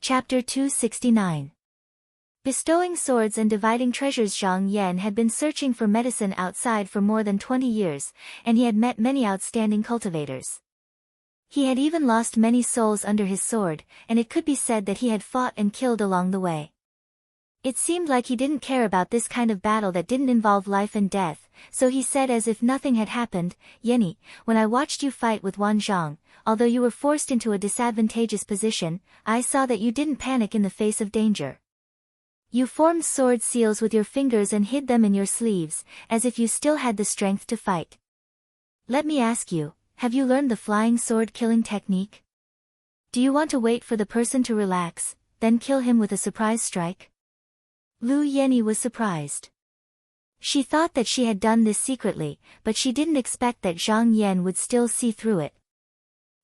Chapter 269. Bestowing swords and dividing treasures. Zhang Yan had been searching for medicine outside for more than 20 years, and he had met many outstanding cultivators. He had even lost many souls under his sword, and it could be said that he had fought and killed along the way. It seemed like he didn't care about this kind of battle that didn't involve life and death, so he said as if nothing had happened, "Yenny, when I watched you fight with Wan Zhang, although you were forced into a disadvantageous position, I saw that you didn't panic in the face of danger. You formed sword seals with your fingers and hid them in your sleeves, as if you still had the strength to fight. Let me ask you, have you learned the flying sword killing technique? Do you want to wait for the person to relax, then kill him with a surprise strike?" Lu Yenny was surprised. She thought that she had done this secretly, but she didn't expect that Zhang Yan would still see through it.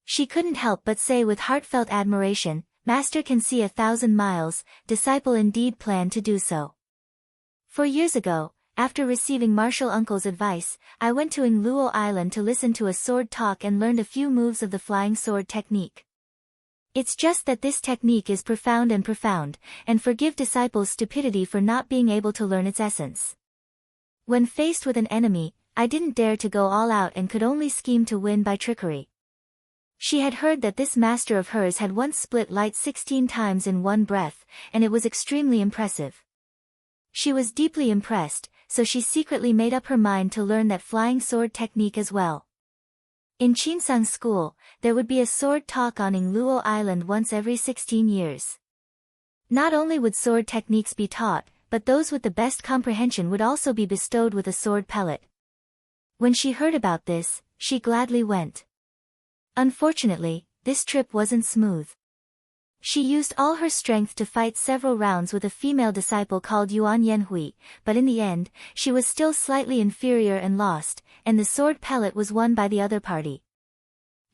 She couldn't help but say with heartfelt admiration, "Master can see 1,000 miles, disciple indeed planned to do so." 4 years ago, after receiving martial uncle's advice, I went to Luo Island to listen to a sword talk and learned a few moves of the flying sword technique. It's just that this technique is profound, and forgive disciples' stupidity for not being able to learn its essence. When faced with an enemy, I didn't dare to go all out and could only scheme to win by trickery. She had heard that this master of hers had once split light 16 times in one breath, and it was extremely impressive. She was deeply impressed, so she secretly made up her mind to learn that flying sword technique as well. In Qinsang school, there would be a sword talk on Luo Island once every 16 years. Not only would sword techniques be taught, but those with the best comprehension would also be bestowed with a sword pellet. When she heard about this, she gladly went. Unfortunately, this trip wasn't smooth. She used all her strength to fight several rounds with a female disciple called Yuan Yanhui, but in the end, she was still slightly inferior and lost, and the sword pellet was won by the other party.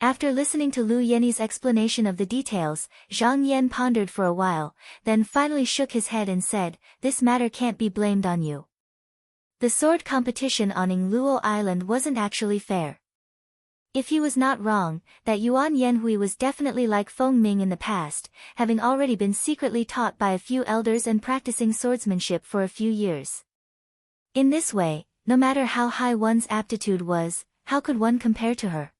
After listening to Lu Yenny's explanation of the details, Zhang Yan pondered for a while, then finally shook his head and said, "This matter can't be blamed on you. The sword competition on Luo Island wasn't actually fair. If he was not wrong, that Yuan Yanhui was definitely like Feng Ming in the past, having already been secretly taught by a few elders and practicing swordsmanship for a few years. In this way, no matter how high one's aptitude was, how could one compare to her?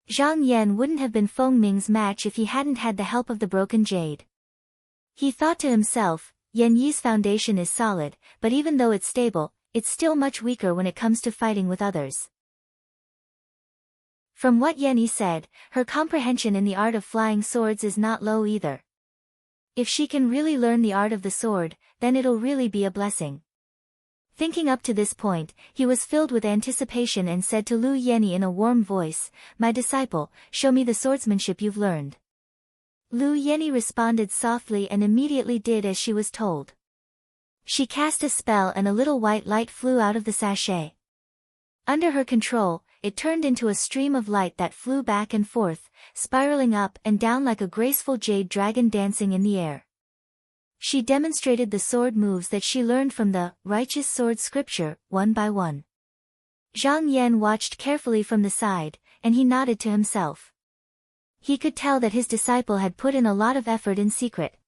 Zhang Yan wouldn't have been Feng Ming's match if he hadn't had the help of the broken jade. He thought to himself, Yan Yi's foundation is solid, but even though it's stable, it's still much weaker when it comes to fighting with others." From what Yenny said, her comprehension in the art of flying swords is not low either. If she can really learn the art of the sword, then it'll really be a blessing. Thinking up to this point, he was filled with anticipation and said to Lu Yenny in a warm voice, "My disciple, show me the swordsmanship you've learned." Lu Yenny responded softly and immediately did as she was told. She cast a spell and a little white light flew out of the sachet. Under her control, it turned into a stream of light that flew back and forth, spiraling up and down like a graceful jade dragon dancing in the air. She demonstrated the sword moves that she learned from the righteous sword scripture, one by one. Zhang Yan watched carefully from the side, and he nodded to himself. He could tell that his disciple had put in a lot of effort in secret.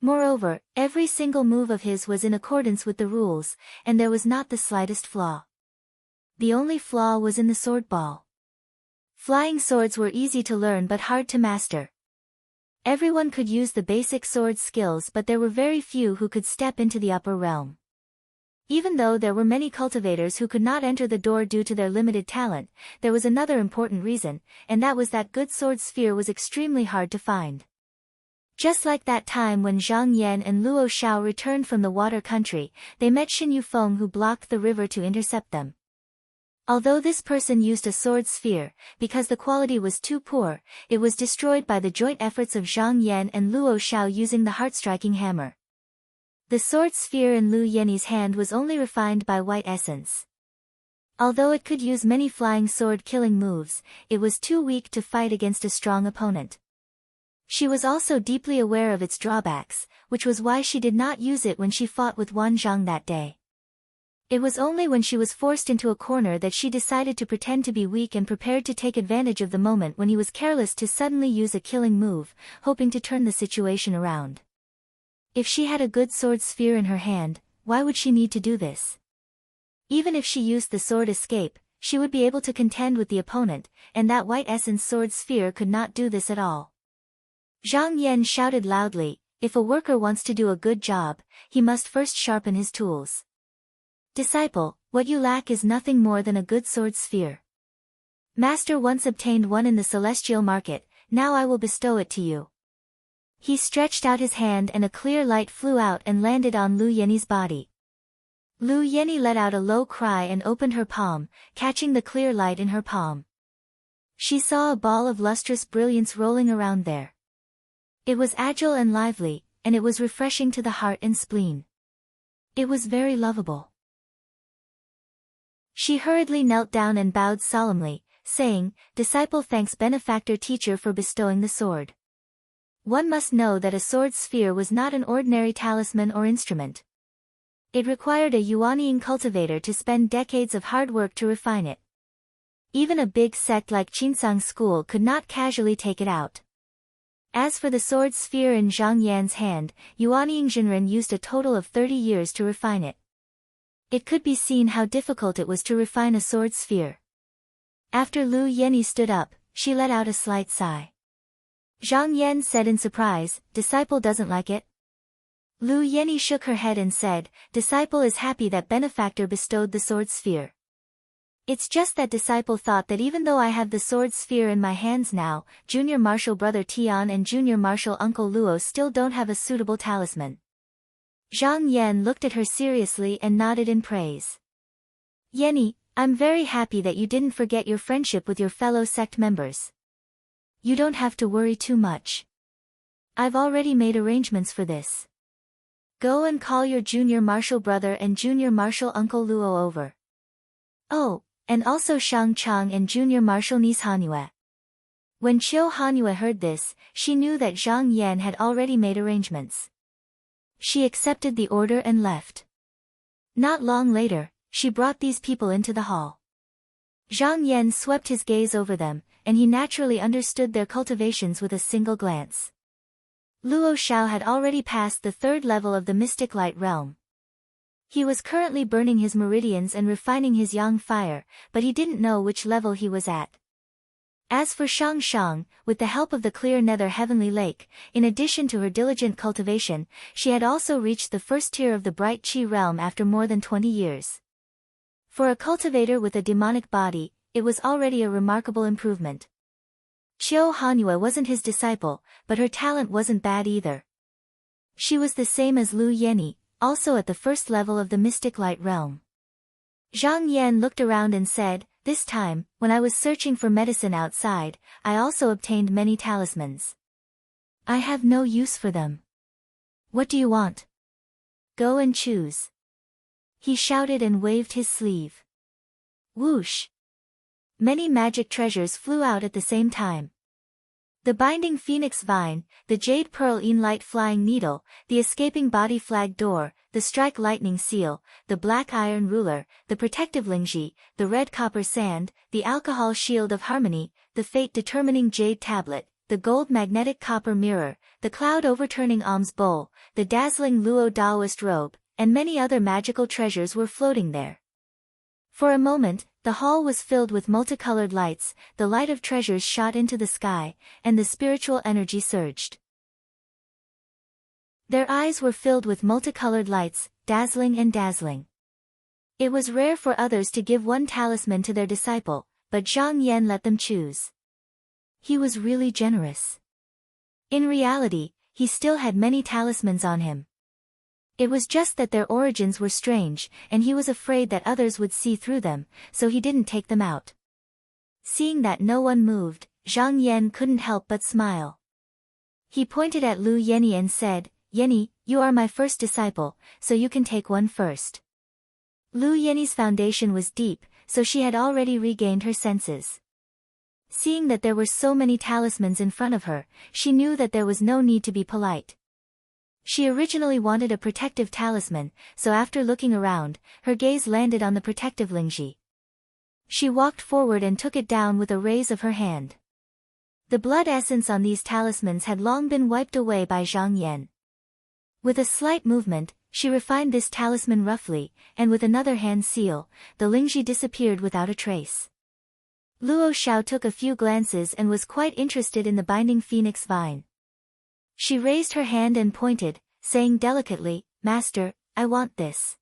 Moreover, every single move of his was in accordance with the rules, and there was not the slightest flaw. The only flaw was in the sword ball. Flying swords were easy to learn but hard to master. Everyone could use the basic sword skills, but there were very few who could step into the upper realm. Even though there were many cultivators who could not enter the door due to their limited talent, there was another important reason, and that was that good sword sphere was extremely hard to find. Just like that time when Zhang Yan and Luo Xiao returned from the water country, they met Xin Yufeng who blocked the river to intercept them. Although this person used a sword sphere, because the quality was too poor, it was destroyed by the joint efforts of Zhang Yan and Luo Xiao using the heart-striking hammer. The sword sphere in Lu Yenny's hand was only refined by white essence. Although it could use many flying sword killing moves, it was too weak to fight against a strong opponent. She was also deeply aware of its drawbacks, which was why she did not use it when she fought with Wan Zhang that day. It was only when she was forced into a corner that she decided to pretend to be weak and prepared to take advantage of the moment when he was careless to suddenly use a killing move, hoping to turn the situation around. If she had a good sword sphere in her hand, why would she need to do this? Even if she used the sword escape, she would be able to contend with the opponent, and that white essence sword sphere could not do this at all. Zhang Yan shouted loudly, "If a worker wants to do a good job, he must first sharpen his tools. Disciple, what you lack is nothing more than a good sword sphere. Master once obtained one in the celestial market, now I will bestow it to you." He stretched out his hand and a clear light flew out and landed on Lu Yenni's body. Lu Yenni let out a low cry and opened her palm, catching the clear light in her palm. She saw a ball of lustrous brilliance rolling around there. It was agile and lively, and it was refreshing to the heart and spleen. It was very lovable. She hurriedly knelt down and bowed solemnly, saying, "Disciple thanks benefactor teacher for bestowing the sword." One must know that a sword sphere was not an ordinary talisman or instrument. It required a Yuanying cultivator to spend decades of hard work to refine it. Even a big sect like Qinsang school could not casually take it out. As for the sword sphere in Zhang Yan's hand, Yuanying Jinren used a total of 30 years to refine it. It could be seen how difficult it was to refine a sword sphere. After Lu Yenni stood up, she let out a slight sigh. Zhang Yan said in surprise, "Disciple doesn't like it?" Lu Yenni shook her head and said, "Disciple is happy that benefactor bestowed the sword sphere. It's just that disciple thought that even though I have the sword sphere in my hands now, junior martial brother Tian and junior martial uncle Luo still don't have a suitable talisman." Zhang Yan looked at her seriously and nodded in praise. "Yenni, I'm very happy that you didn't forget your friendship with your fellow sect members. You don't have to worry too much. I've already made arrangements for this. Go and call your junior martial brother and junior martial uncle Luo over. Oh, and also Shang Chang and junior martial niece Hanyue." When Qiu Hanyue heard this, she knew that Zhang Yan had already made arrangements. She accepted the order and left. Not long later, she brought these people into the hall. Zhang Yan swept his gaze over them, and he naturally understood their cultivations with a single glance. Luo Xiao had already passed the 3rd level of the mystic light realm. He was currently burning his meridians and refining his yang fire, but he didn't know which level he was at. As for Shang Shang, with the help of the clear nether heavenly lake, in addition to her diligent cultivation, she had also reached the 1st tier of the bright Qi realm after more than 20 years. For a cultivator with a demonic body, it was already a remarkable improvement. Qiu Hanyue wasn't his disciple, but her talent wasn't bad either. She was the same as Lu Yenni, also at the 1st level of the mystic light realm. Zhang Yan looked around and said, "This time, when I was searching for medicine outside, I also obtained many talismans. I have no use for them. What do you want? Go and choose." He shouted and waved his sleeve. Whoosh! Many magic treasures flew out at the same time. The binding phoenix vine, the jade pearl light flying needle, the escaping body flag door, the strike lightning seal, the black iron ruler, the protective lingji, the red copper sand, the alcohol shield of harmony, the fate-determining jade tablet, the gold magnetic copper mirror, the cloud overturning alms bowl, the dazzling Luo Daoist robe, and many other magical treasures were floating there. For a moment, the hall was filled with multicolored lights, the light of treasures shot into the sky, and the spiritual energy surged. Their eyes were filled with multicolored lights, dazzling and dazzling. It was rare for others to give one talisman to their disciple, but Zhang Yan let them choose. He was really generous. In reality, he still had many talismans on him. It was just that their origins were strange, and he was afraid that others would see through them, so he didn't take them out. Seeing that no one moved, Zhang Yan couldn't help but smile. He pointed at Lu Yenni and said, "Yenni, you are my first disciple, so you can take one first." Lu Yenni's foundation was deep, so she had already regained her senses. Seeing that there were so many talismans in front of her, she knew that there was no need to be polite. She originally wanted a protective talisman, so after looking around, her gaze landed on the protective lingji. She walked forward and took it down with a raise of her hand. The blood essence on these talismans had long been wiped away by Zhang Yan. With a slight movement, she refined this talisman roughly, and with another hand seal, the lingji disappeared without a trace. Luo Xiao took a few glances and was quite interested in the binding phoenix vine. She raised her hand and pointed, saying delicately, "Master, I want this."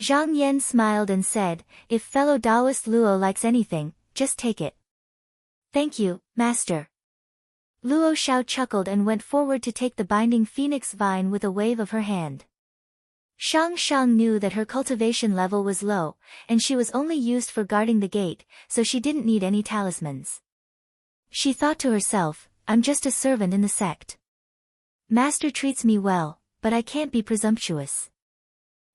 Zhang Yan smiled and said, "If fellow Taoist Luo likes anything, just take it." "Thank you, Master." Luo Xiao chuckled and went forward to take the binding phoenix vine with a wave of her hand. Shang Shang knew that her cultivation level was low, and she was only used for guarding the gate, so she didn't need any talismans. She thought to herself, "I'm just a servant in the sect. Master treats me well, but I can't be presumptuous."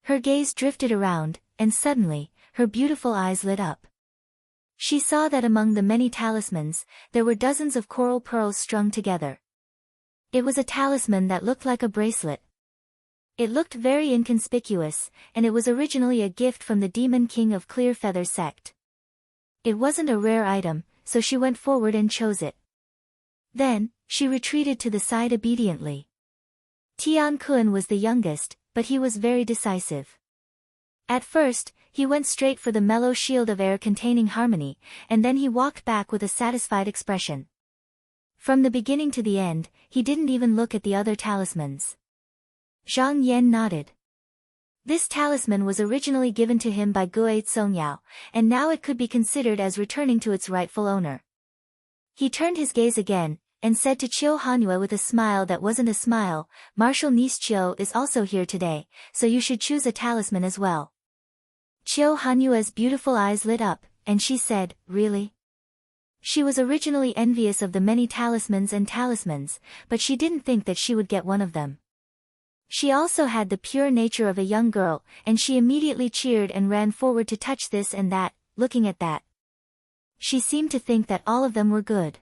Her gaze drifted around, and suddenly, her beautiful eyes lit up. She saw that among the many talismans, there were dozens of coral pearls strung together. It was a talisman that looked like a bracelet. It looked very inconspicuous, and it was originally a gift from the Demon King of Clearfeather sect. It wasn't a rare item, so she went forward and chose it. Then, she retreated to the side obediently. Tian Kun was the youngest, but he was very decisive. At first, he went straight for the mellow shield of air containing harmony, and then he walked back with a satisfied expression. From the beginning to the end, he didn't even look at the other talismans. Zhang Yan nodded. This talisman was originally given to him by Guo Songyao, and now it could be considered as returning to its rightful owner. He turned his gaze again, and said to Qiu Hanyu with a smile that wasn't a smile, "Marshal Nisqiu is also here today, so you should choose a talisman as well." Qiu Hanyu's beautiful eyes lit up, and she said, "Really?" She was originally envious of the many talismans, but she didn't think that she would get one of them. She also had the pure nature of a young girl, and she immediately cheered and ran forward to touch this and that, looking at that. She seemed to think that all of them were good.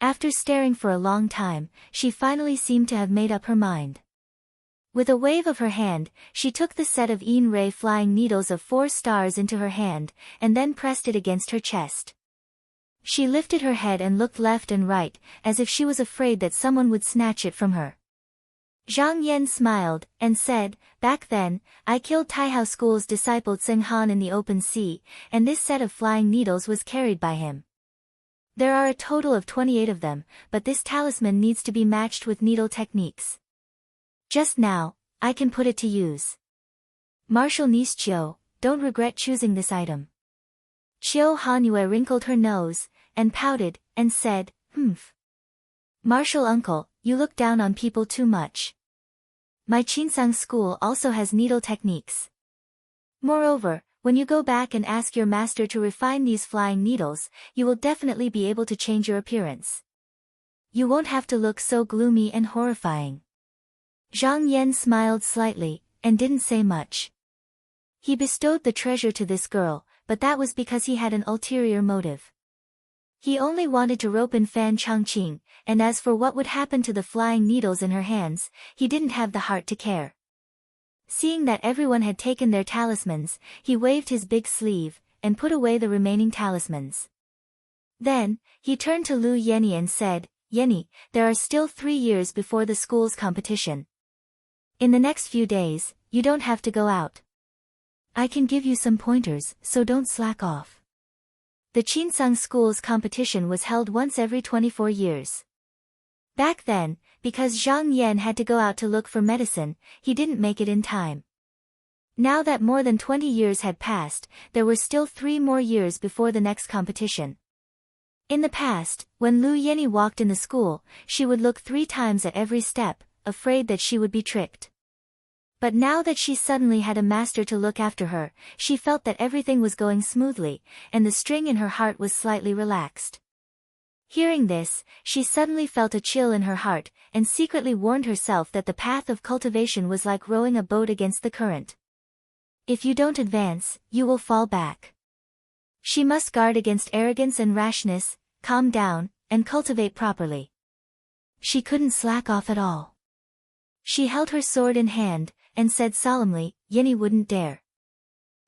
After staring for a long time, she finally seemed to have made up her mind. With a wave of her hand, she took the set of Yin Ray flying needles of 4 stars into her hand, and then pressed it against her chest. She lifted her head and looked left and right, as if she was afraid that someone would snatch it from her. Zhang Yan smiled, and said, "Back then, I killed Taihao School's disciple Tseng Han in the open sea, and this set of flying needles was carried by him. There are a total of 28 of them, but this talisman needs to be matched with needle techniques. Just now, I can put it to use. Marshal Nisqiu, don't regret choosing this item." Qiu Hanyu wrinkled her nose, and pouted, and said, "Humph. Marshal uncle, you look down on people too much. My Qinsang school also has needle techniques. Moreover, when you go back and ask your master to refine these flying needles, you will definitely be able to change your appearance. You won't have to look so gloomy and horrifying." Zhang Yan smiled slightly, and didn't say much. He bestowed the treasure to this girl, but that was because he had an ulterior motive. He only wanted to rope in Fan Changqing, and as for what would happen to the flying needles in her hands, he didn't have the heart to care. Seeing that everyone had taken their talismans, he waved his big sleeve, and put away the remaining talismans. Then, he turned to Lu Yenny and said, "Yenny, there are still 3 years before the school's competition. In the next few days, you don't have to go out. I can give you some pointers, so don't slack off." The Qinsang School's competition was held once every 24 years. Back then, because Zhang Yan had to go out to look for medicine, he didn't make it in time. Now that more than 20 years had passed, there were still 3 more years before the next competition. In the past, when Lu Yenny walked in the school, she would look 3 times at every step, afraid that she would be tricked. But now that she suddenly had a master to look after her, she felt that everything was going smoothly, and the string in her heart was slightly relaxed. Hearing this, she suddenly felt a chill in her heart, and secretly warned herself that the path of cultivation was like rowing a boat against the current. If you don't advance, you will fall back. She must guard against arrogance and rashness, calm down, and cultivate properly. she couldn't slack off at all. She held her sword in hand, and said solemnly, Yenny wouldn't dare.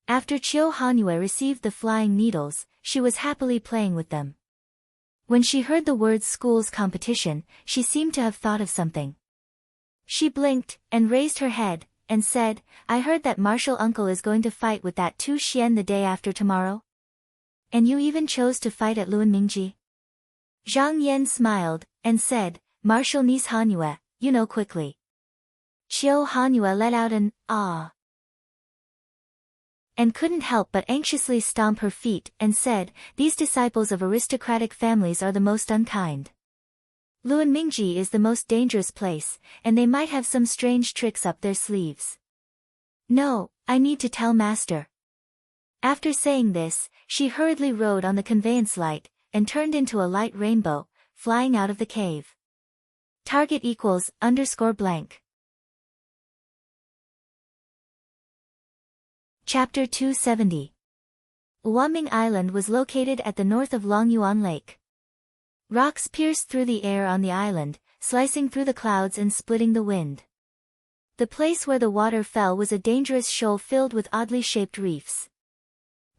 After Chiu Hanue received the flying needles, she was happily playing with them. When she heard the words school's competition, she seemed to have thought of something. She blinked, and raised her head, and said, I heard that martial uncle is going to fight with that Tu Xian the day after tomorrow? And you even chose to fight at Luanmingji? Zhang Yan smiled, and said, Martial niece Hanue, you know quickly. Chiu Hanue let out an, ah, and couldn't help but anxiously stomp her feet, and said, these disciples of aristocratic families are the most unkind. Luanmingji is the most dangerous place, and they might have some strange tricks up their sleeves. No, I need to tell master. After saying this, she hurriedly rode on the conveyance light, and turned into a light rainbow, flying out of the cave. Target equals _blank. Chapter 270. Uaming Island was located at the north of Longyuan Lake. Rocks pierced through the air on the island, slicing through the clouds and splitting the wind. The place where the water fell was a dangerous shoal filled with oddly shaped reefs.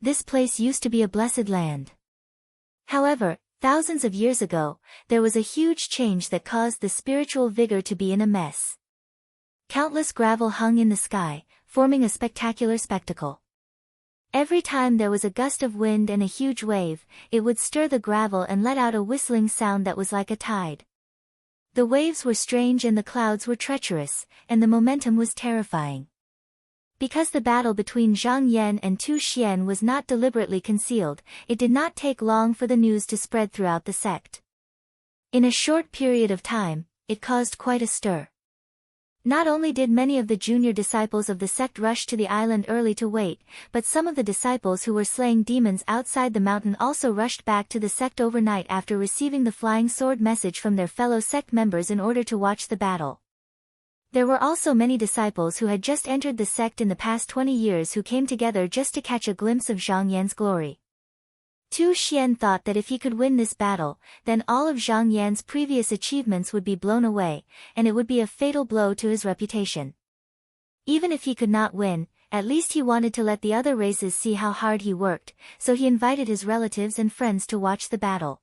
This place used to be a blessed land. However, thousands of years ago, there was a huge change that caused the spiritual vigor to be in a mess. Countless gravel hung in the sky, forming a spectacular spectacle. Every time there was a gust of wind and a huge wave, it would stir the gravel and let out a whistling sound that was like a tide. The waves were strange and the clouds were treacherous, and the momentum was terrifying. Because the battle between Zhang Yan and Tu Xian was not deliberately concealed, it did not take long for the news to spread throughout the sect. In a short period of time, it caused quite a stir. Not only did many of the junior disciples of the sect rush to the island early to wait, but some of the disciples who were slaying demons outside the mountain also rushed back to the sect overnight after receiving the flying sword message from their fellow sect members in order to watch the battle. There were also many disciples who had just entered the sect in the past 20 years who came together just to catch a glimpse of Zhang Yan's glory. Tu Xian thought that if he could win this battle, then all of Zhang Yan's previous achievements would be blown away, and it would be a fatal blow to his reputation. Even if he could not win, at least he wanted to let the other races see how hard he worked, so he invited his relatives and friends to watch the battle.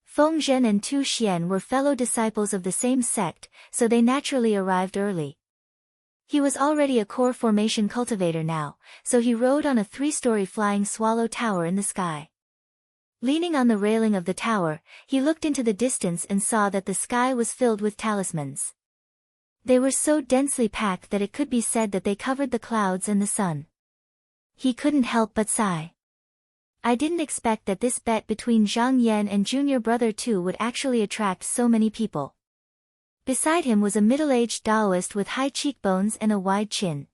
Feng Zhen and Tu Xian were fellow disciples of the same sect, so they naturally arrived early. He was already a core formation cultivator now, so he rode on a 3-story flying swallow tower in the sky. Leaning on the railing of the tower, he looked into the distance and saw that the sky was filled with talismans. They were so densely packed that it could be said that they covered the clouds and the sun. He couldn't help but sigh. I didn't expect that this bet between Zhang Yan and junior brother Tu would actually attract so many people. Beside him was a middle-aged Taoist with high cheekbones and a wide chin.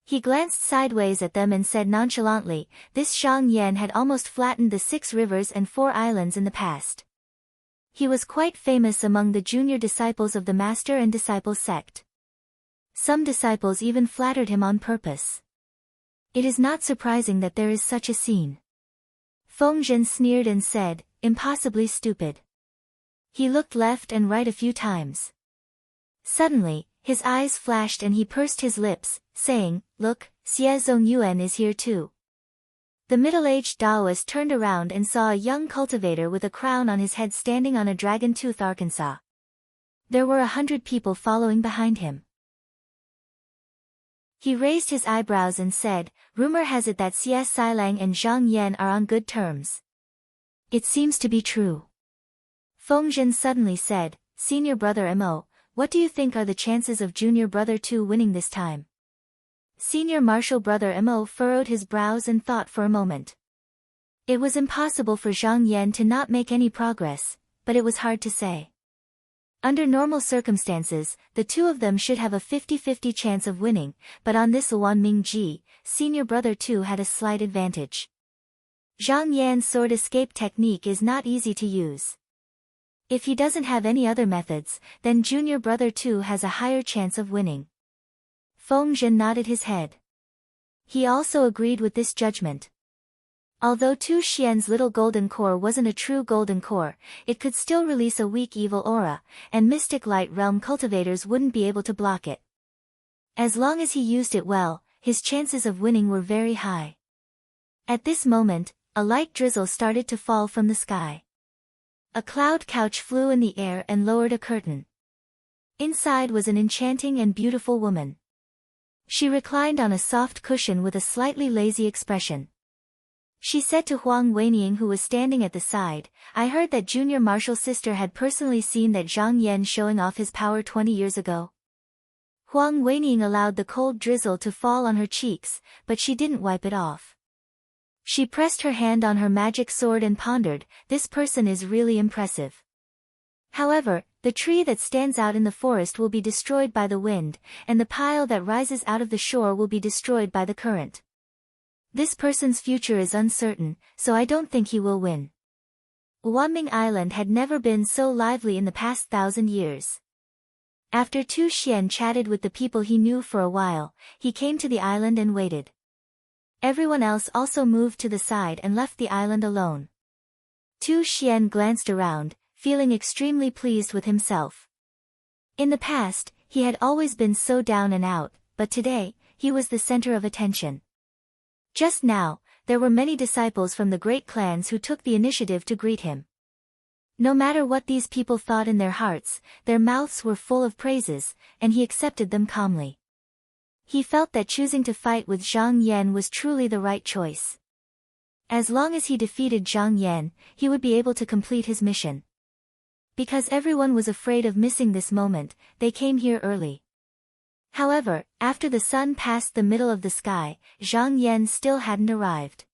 He glanced sideways at them and said nonchalantly, this Zhang Yan had almost flattened the 6 rivers and 4 islands in the past. He was quite famous among the junior disciples of the master and disciple sect. Some disciples even flattered him on purpose. It is not surprising that there is such a scene. Feng Zhen sneered and said, impossibly stupid. He looked left and right a few times. Suddenly, his eyes flashed and he pursed his lips, saying, look, Xie Zongyuan is here too. The middle-aged Taoist turned around and saw a young cultivator with a crown on his head standing on a dragon-tooth Arkansas. There were 100 people following behind him. He raised his eyebrows and said, rumor has it that Xie Sailang and Zhang Yan are on good terms. It seems to be true. Feng Zhen suddenly said, senior brother Mo, what do you think are the chances of junior brother Tu winning this time? Senior martial brother Mo furrowed his brows and thought for a moment. It was impossible for Zhang Yan to not make any progress, but it was hard to say. Under normal circumstances, the two of them should have a 50-50 chance of winning, but on this Luanmingji, senior brother Tu had a slight advantage. Zhang Yan's sword escape technique is not easy to use. If he doesn't have any other methods, then junior brother Tu has a higher chance of winning. Feng Zhen nodded his head. He also agreed with this judgment. Although Tu Xian's little golden core wasn't a true golden core, it could still release a weak evil aura, and Mystic Light Realm cultivators wouldn't be able to block it. As long as he used it well, his chances of winning were very high. At this moment, a light drizzle started to fall from the sky. A cloud couch flew in the air and lowered a curtain. Inside was an enchanting and beautiful woman. She reclined on a soft cushion with a slightly lazy expression. She said to Huang Weining, who was standing at the side, "I heard that Junior Marshal's sister had personally seen that Zhang Yan showing off his power 20 years ago." Huang Weining allowed the cold drizzle to fall on her cheeks, but she didn't wipe it off. She pressed her hand on her magic sword and pondered, "This person is really impressive. However, the tree that stands out in the forest will be destroyed by the wind, and the pile that rises out of the shore will be destroyed by the current. This person's future is uncertain, so I don't think he will win." Wanming Island had never been so lively in the past 1,000 years. After Tu Xian chatted with the people he knew for a while, he came to the island and waited. Everyone else also moved to the side and left the island alone. Tu Xian glanced around, feeling extremely pleased with himself. In the past, he had always been so down and out, but today, he was the center of attention. Just now, there were many disciples from the great clans who took the initiative to greet him. No matter what these people thought in their hearts, their mouths were full of praises, and he accepted them calmly. He felt that choosing to fight with Zhang Yan was truly the right choice. As long as he defeated Zhang Yan, he would be able to complete his mission. Because everyone was afraid of missing this moment, they came here early. However, after the sun passed the middle of the sky, Zhang Yan still hadn't arrived.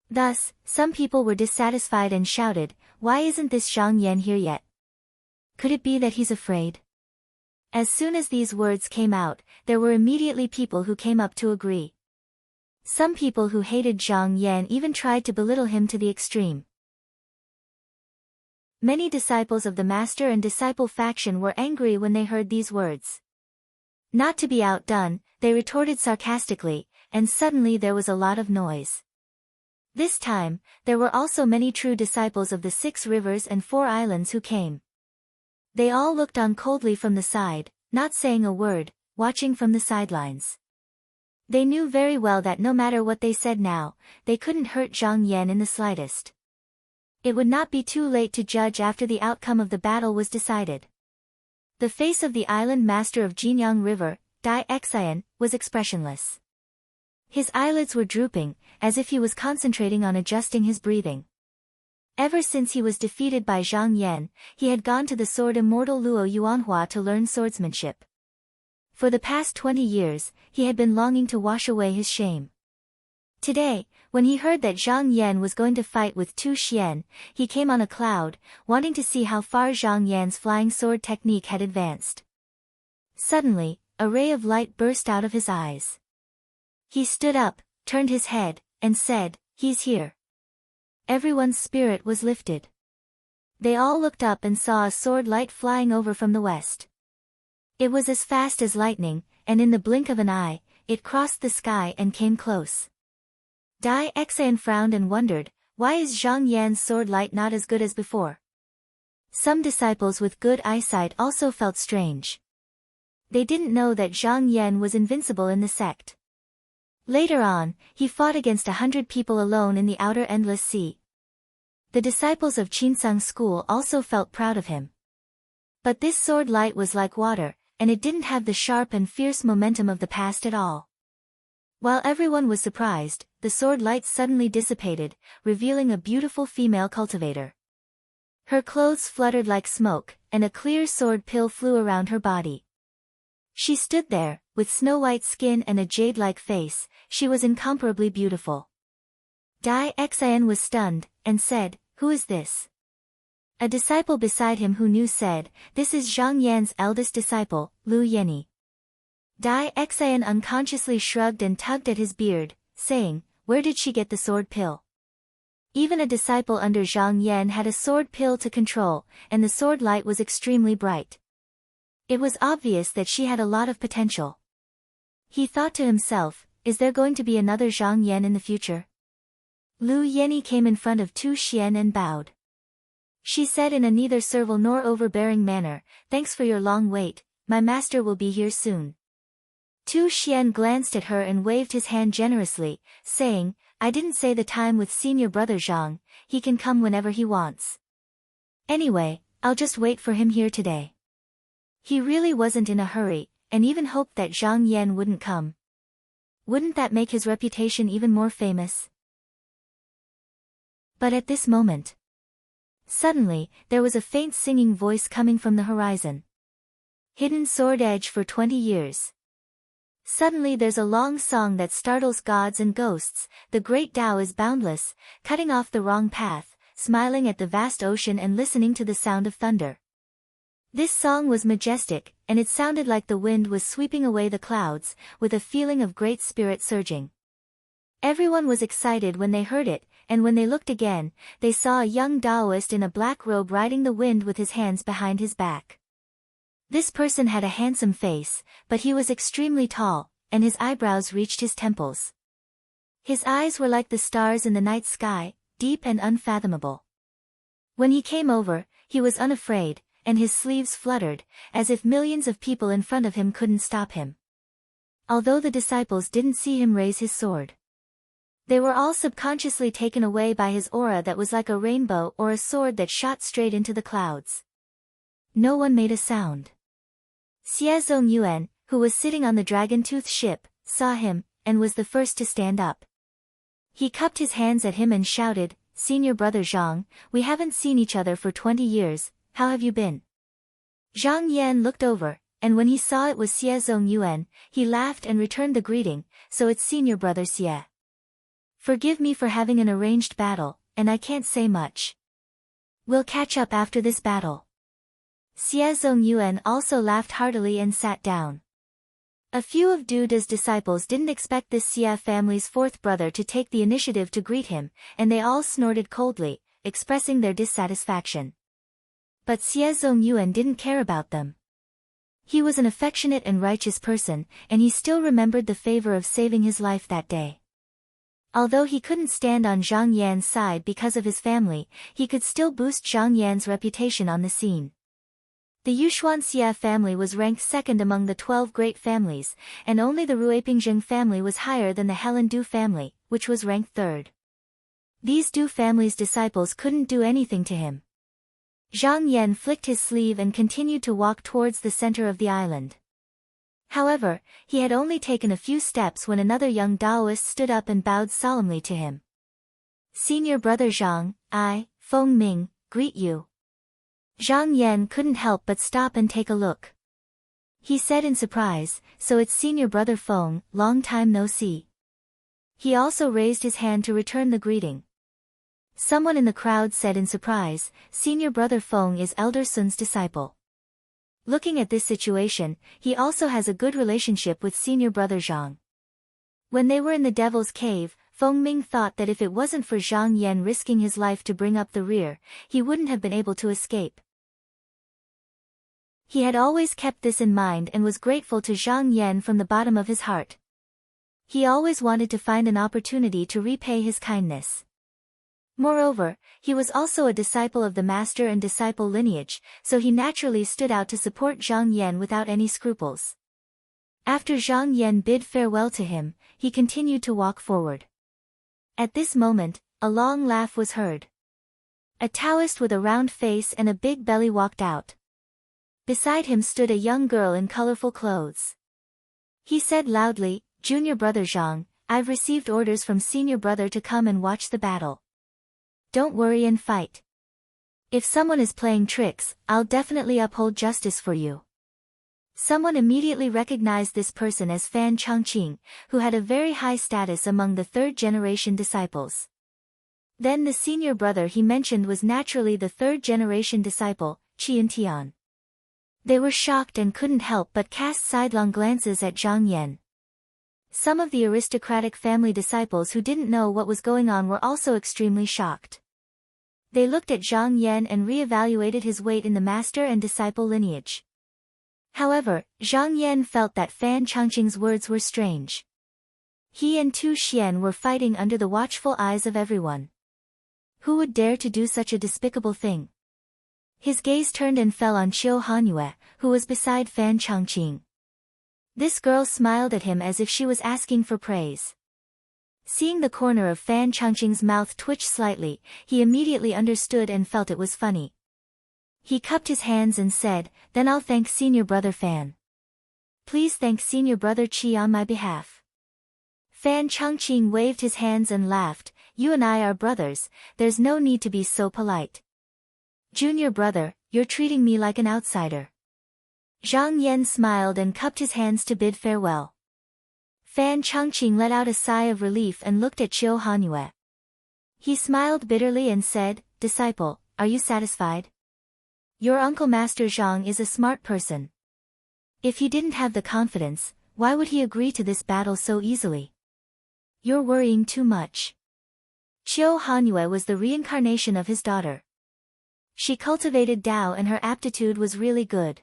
Thus, some people were dissatisfied and shouted, "Why isn't this Zhang Yan here yet? Could it be that he's afraid?" As soon as these words came out, there were immediately people who came up to agree. Some people who hated Zhang Yan even tried to belittle him to the extreme. Many disciples of the master and disciple faction were angry when they heard these words. Not to be outdone, they retorted sarcastically, and suddenly there was a lot of noise. This time, there were also many true disciples of the 6 rivers and 4 islands who came. They all looked on coldly from the side, not saying a word, watching from the sidelines. They knew very well that no matter what they said now, they couldn't hurt Zhang Yan in the slightest. It would not be too late to judge after the outcome of the battle was decided. The face of the island master of Jinyang River, Dai Xian, was expressionless. His eyelids were drooping, as if he was concentrating on adjusting his breathing. Ever since he was defeated by Zhang Yan, he had gone to the sword immortal Luo Yuanhua to learn swordsmanship. For the past 20 years, he had been longing to wash away his shame. Today, when he heard that Zhang Yan was going to fight with Tu Xian, he came on a cloud, wanting to see how far Zhang Yan's flying sword technique had advanced. Suddenly, a ray of light burst out of his eyes. He stood up, turned his head, and said, "He's here." Everyone's spirit was lifted. They all looked up and saw a sword light flying over from the west. It was as fast as lightning, and in the blink of an eye, it crossed the sky and came close. Dai Xian frowned and wondered, why is Zhang Yan's sword light not as good as before? Some disciples with good eyesight also felt strange. They didn't know that Zhang Yan was invincible in the sect. Later on, he fought against 100 people alone in the outer endless sea. The disciples of Qinsang school also felt proud of him. But this sword light was like water, and it didn't have the sharp and fierce momentum of the past at all. While everyone was surprised, the sword light suddenly dissipated, revealing a beautiful female cultivator. Her clothes fluttered like smoke, and a clear sword pill flew around her body. She stood there, with snow-white skin and a jade-like face. She was incomparably beautiful. Dai Xian was stunned, and said, "Who is this?" A disciple beside him who knew said, "This is Zhang Yan's eldest disciple, Lu Yenni." Dai Xian unconsciously shrugged and tugged at his beard, saying, "Where did she get the sword pill?" Even a disciple under Zhang Yan had a sword pill to control, and the sword light was extremely bright. It was obvious that she had a lot of potential. He thought to himself, is there going to be another Zhang Yan in the future? Lu Yenny came in front of Tu Xian and bowed. She said in a neither servile nor overbearing manner, "Thanks for your long wait, my master will be here soon." Tu Xian glanced at her and waved his hand generously, saying, "I didn't say the time with senior brother Zhang, he can come whenever he wants. Anyway, I'll just wait for him here today." He really wasn't in a hurry, and even hoped that Zhang Yan wouldn't come. Wouldn't that make his reputation even more famous? But at this moment, suddenly, there was a faint singing voice coming from the horizon. Hidden sword edge for 20 years. Suddenly there's a long song that startles gods and ghosts, the great Tao is boundless, cutting off the wrong path, smiling at the vast ocean and listening to the sound of thunder. This song was majestic, and it sounded like the wind was sweeping away the clouds, with a feeling of great spirit surging. Everyone was excited when they heard it, and when they looked again, they saw a young Taoist in a black robe riding the wind with his hands behind his back. This person had a handsome face, but he was extremely tall, and his eyebrows reached his temples. His eyes were like the stars in the night sky, deep and unfathomable. When he came over, he was unafraid, and his sleeves fluttered, as if millions of people in front of him couldn't stop him. Although the disciples didn't see him raise his sword, they were all subconsciously taken away by his aura that was like a rainbow or a sword that shot straight into the clouds. No one made a sound. Xie Zongyuan, who was sitting on the dragon-tooth ship, saw him, and was the first to stand up. He cupped his hands at him and shouted, "Senior brother Zhang, we haven't seen each other for 20 years, how have you been?" Zhang Yan looked over, and when he saw it was Xie Zongyuan, he laughed and returned the greeting, "So it's senior brother Xie. Forgive me for having an arranged battle, and I can't say much. We'll catch up after this battle." Xie Zongyuan also laughed heartily and sat down. A few of Duda's disciples didn't expect this Xie family's fourth brother to take the initiative to greet him, and they all snorted coldly, expressing their dissatisfaction. But Xie Zongyuan didn't care about them. He was an affectionate and righteous person, and he still remembered the favor of saving his life that day. Although he couldn't stand on Zhang Yan's side because of his family, he could still boost Zhang Yan's reputation on the scene. The Yushuan Xie family was ranked second among the 12 great families, and only the Ruipingzheng family was higher than the Helen Du family, which was ranked third. These Du family's disciples couldn't do anything to him. Zhang Yan flicked his sleeve and continued to walk towards the center of the island. However, he had only taken a few steps when another young Taoist stood up and bowed solemnly to him. "Senior brother Zhang, I, Feng Ming, greet you." Zhang Yan couldn't help but stop and take a look. He said in surprise, "So it's senior brother Feng, long time no see." He also raised his hand to return the greeting. Someone in the crowd said in surprise, "Senior brother Feng is elder Sun's disciple." Looking at this situation, he also has a good relationship with senior brother Zhang. When they were in the Devil's Cave, Feng Ming thought that if it wasn't for Zhang Yan risking his life to bring up the rear, he wouldn't have been able to escape. He had always kept this in mind and was grateful to Zhang Yan from the bottom of his heart. He always wanted to find an opportunity to repay his kindness. Moreover, he was also a disciple of the master and disciple lineage, so he naturally stood out to support Zhang Yan without any scruples. After Zhang Yan bid farewell to him, he continued to walk forward. At this moment, a long laugh was heard. A Taoist with a round face and a big belly walked out. Beside him stood a young girl in colorful clothes. He said loudly, "Junior brother Zhang, I've received orders from senior brother to come and watch the battle. Don't worry and fight. If someone is playing tricks, I'll definitely uphold justice for you." Someone immediately recognized this person as Fan Changqing, who had a very high status among the third-generation disciples. Then the senior brother he mentioned was naturally the third-generation disciple, Qian Tian. They were shocked and couldn't help but cast sidelong glances at Zhang Yan. Some of the aristocratic family disciples who didn't know what was going on were also extremely shocked. They looked at Zhang Yan and re-evaluated his weight in the master and disciple lineage. However, Zhang Yan felt that Fan Changqing's words were strange. He and Tu Xian were fighting under the watchful eyes of everyone. Who would dare to do such a despicable thing? His gaze turned and fell on Qiu Hanyue, who was beside Fan Changqing. This girl smiled at him as if she was asking for praise. Seeing the corner of Fan Changqing's mouth twitch slightly, he immediately understood and felt it was funny. He cupped his hands and said, "Then I'll thank senior brother Fan. Please thank senior brother Qi on my behalf." Fan Changqing waved his hands and laughed, "You and I are brothers, there's no need to be so polite. Junior brother, you're treating me like an outsider." Zhang Yan smiled and cupped his hands to bid farewell. Fan Changqing let out a sigh of relief and looked at Qiu Hanyue. He smiled bitterly and said, "Disciple, are you satisfied? Your uncle Master Zhang is a smart person. If he didn't have the confidence, why would he agree to this battle so easily? You're worrying too much." Qiu Hanyue was the reincarnation of his daughter. She cultivated Tao and her aptitude was really good.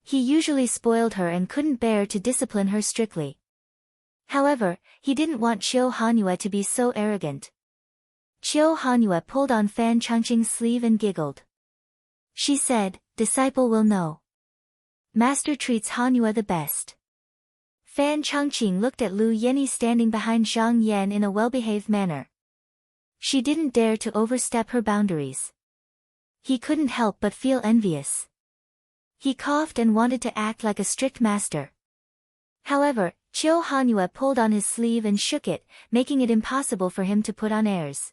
He usually spoiled her and couldn't bear to discipline her strictly. However, he didn't want Qiu Hanyue to be so arrogant. Qiu Hanyue pulled on Fan Changqing's sleeve and giggled. She said, "Disciple will know. Master treats Hanyue the best." Fan Changqing looked at Lu Yenny standing behind Zhang Yan in a well-behaved manner. She didn't dare to overstep her boundaries. He couldn't help but feel envious. He coughed and wanted to act like a strict master. However, Qiu Hanyue pulled on his sleeve and shook it, making it impossible for him to put on airs.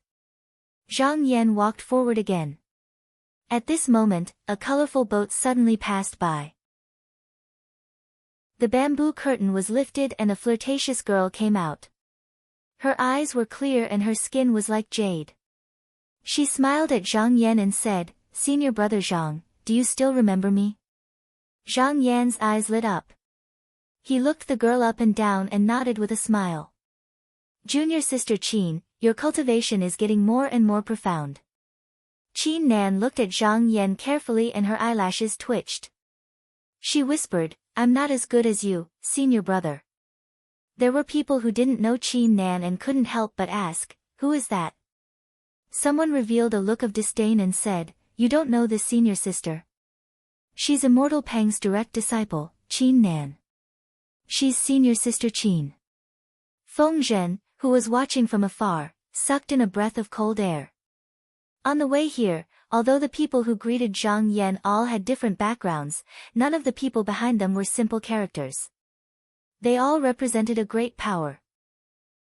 Zhang Yan walked forward again. At this moment, a colorful boat suddenly passed by. The bamboo curtain was lifted and a flirtatious girl came out. Her eyes were clear and her skin was like jade. She smiled at Zhang Yan and said, "Senior brother Zhang, do you still remember me?" Zhang Yan's eyes lit up. He looked the girl up and down and nodded with a smile. "Junior sister Qin, your cultivation is getting more and more profound." Qin Nan looked at Zhang Yan carefully and her eyelashes twitched. She whispered, "I'm not as good as you, senior brother." There were people who didn't know Qin Nan and couldn't help but ask, "Who is that?" Someone revealed a look of disdain and said, "You don't know this senior sister. She's Immortal Pang's direct disciple, Qin Nan. She's senior sister Qin." Feng Zhen, who was watching from afar, sucked in a breath of cold air. On the way here, although the people who greeted Zhang Yan all had different backgrounds, none of the people behind them were simple characters. They all represented a great power.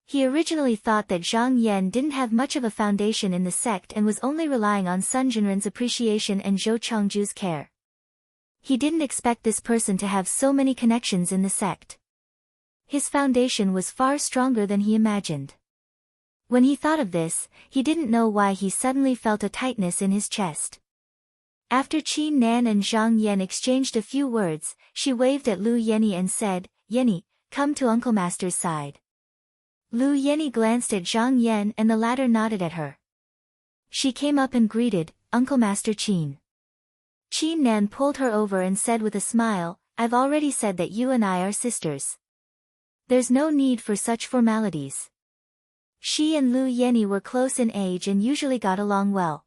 He originally thought that Zhang Yan didn't have much of a foundation in the sect and was only relying on Sun Jinren's appreciation and Zhou Chengju's care. He didn't expect this person to have so many connections in the sect. His foundation was far stronger than he imagined. When he thought of this, he didn't know why he suddenly felt a tightness in his chest. After Qin Nan and Zhang Yan exchanged a few words, she waved at Lu Yenny and said, "Yenny, come to Uncle Master's side." Lu Yenny glanced at Zhang Yan and the latter nodded at her. She came up and greeted, "Uncle Master Qin." Qin Nan pulled her over and said with a smile, "I've already said that you and I are sisters. There's no need for such formalities." She and Lu Yenny were close in age and usually got along well.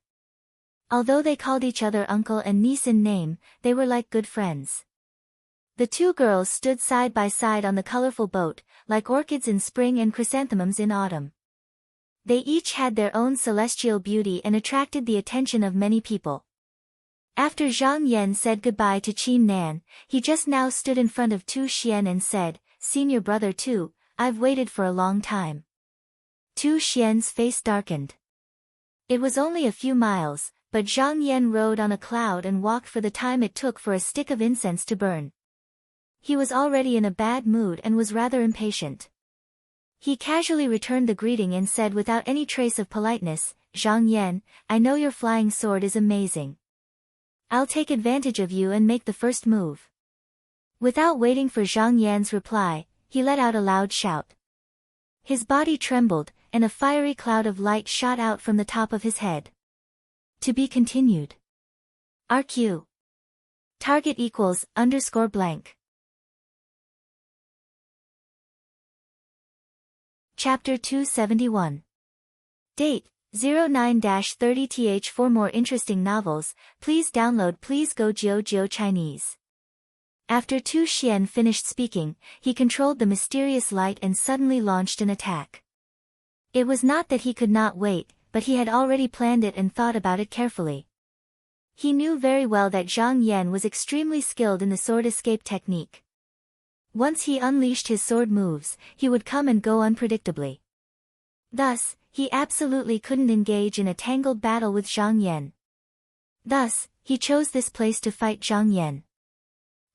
Although they called each other uncle and niece in name, they were like good friends. The two girls stood side by side on the colorful boat, like orchids in spring and chrysanthemums in autumn. They each had their own celestial beauty and attracted the attention of many people. After Zhang Yan said goodbye to Qin Nan, he just now stood in front of Tu Xian and said, "Senior brother Tu, I've waited for a long time." Tu Xian's face darkened. It was only a few miles, but Zhang Yan rode on a cloud and walked for the time it took for a stick of incense to burn. He was already in a bad mood and was rather impatient. He casually returned the greeting and said without any trace of politeness, "Zhang Yan, I know your flying sword is amazing. I'll take advantage of you and make the first move." Without waiting for Zhang Yan's reply, he let out a loud shout. His body trembled, and a fiery cloud of light shot out from the top of his head. To be continued. RQ. Target =_blank. Chapter 271. Date 09-30th. For more interesting novels, please download Please Go Jiu Chinese. After Tu Xian finished speaking, he controlled the mysterious light and suddenly launched an attack. It was not that he could not wait, but he had already planned it and thought about it carefully. He knew very well that Zhang Yan was extremely skilled in the sword escape technique. Once he unleashed his sword moves, he would come and go unpredictably. Thus, he absolutely couldn't engage in a tangled battle with Zhang Yan. Thus, he chose this place to fight Zhang Yan.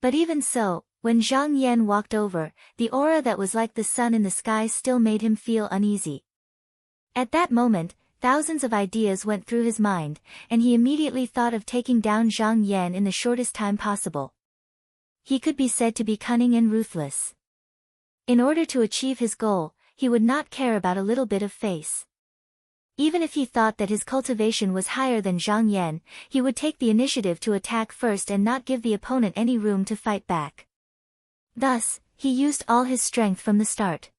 But even so, when Zhang Yan walked over, the aura that was like the sun in the sky still made him feel uneasy. At that moment, thousands of ideas went through his mind, and he immediately thought of taking down Zhang Yan in the shortest time possible. He could be said to be cunning and ruthless. In order to achieve his goal, he would not care about a little bit of face. Even if he thought that his cultivation was higher than Zhang Yan, he would take the initiative to attack first and not give the opponent any room to fight back. Thus, he used all his strength from the start.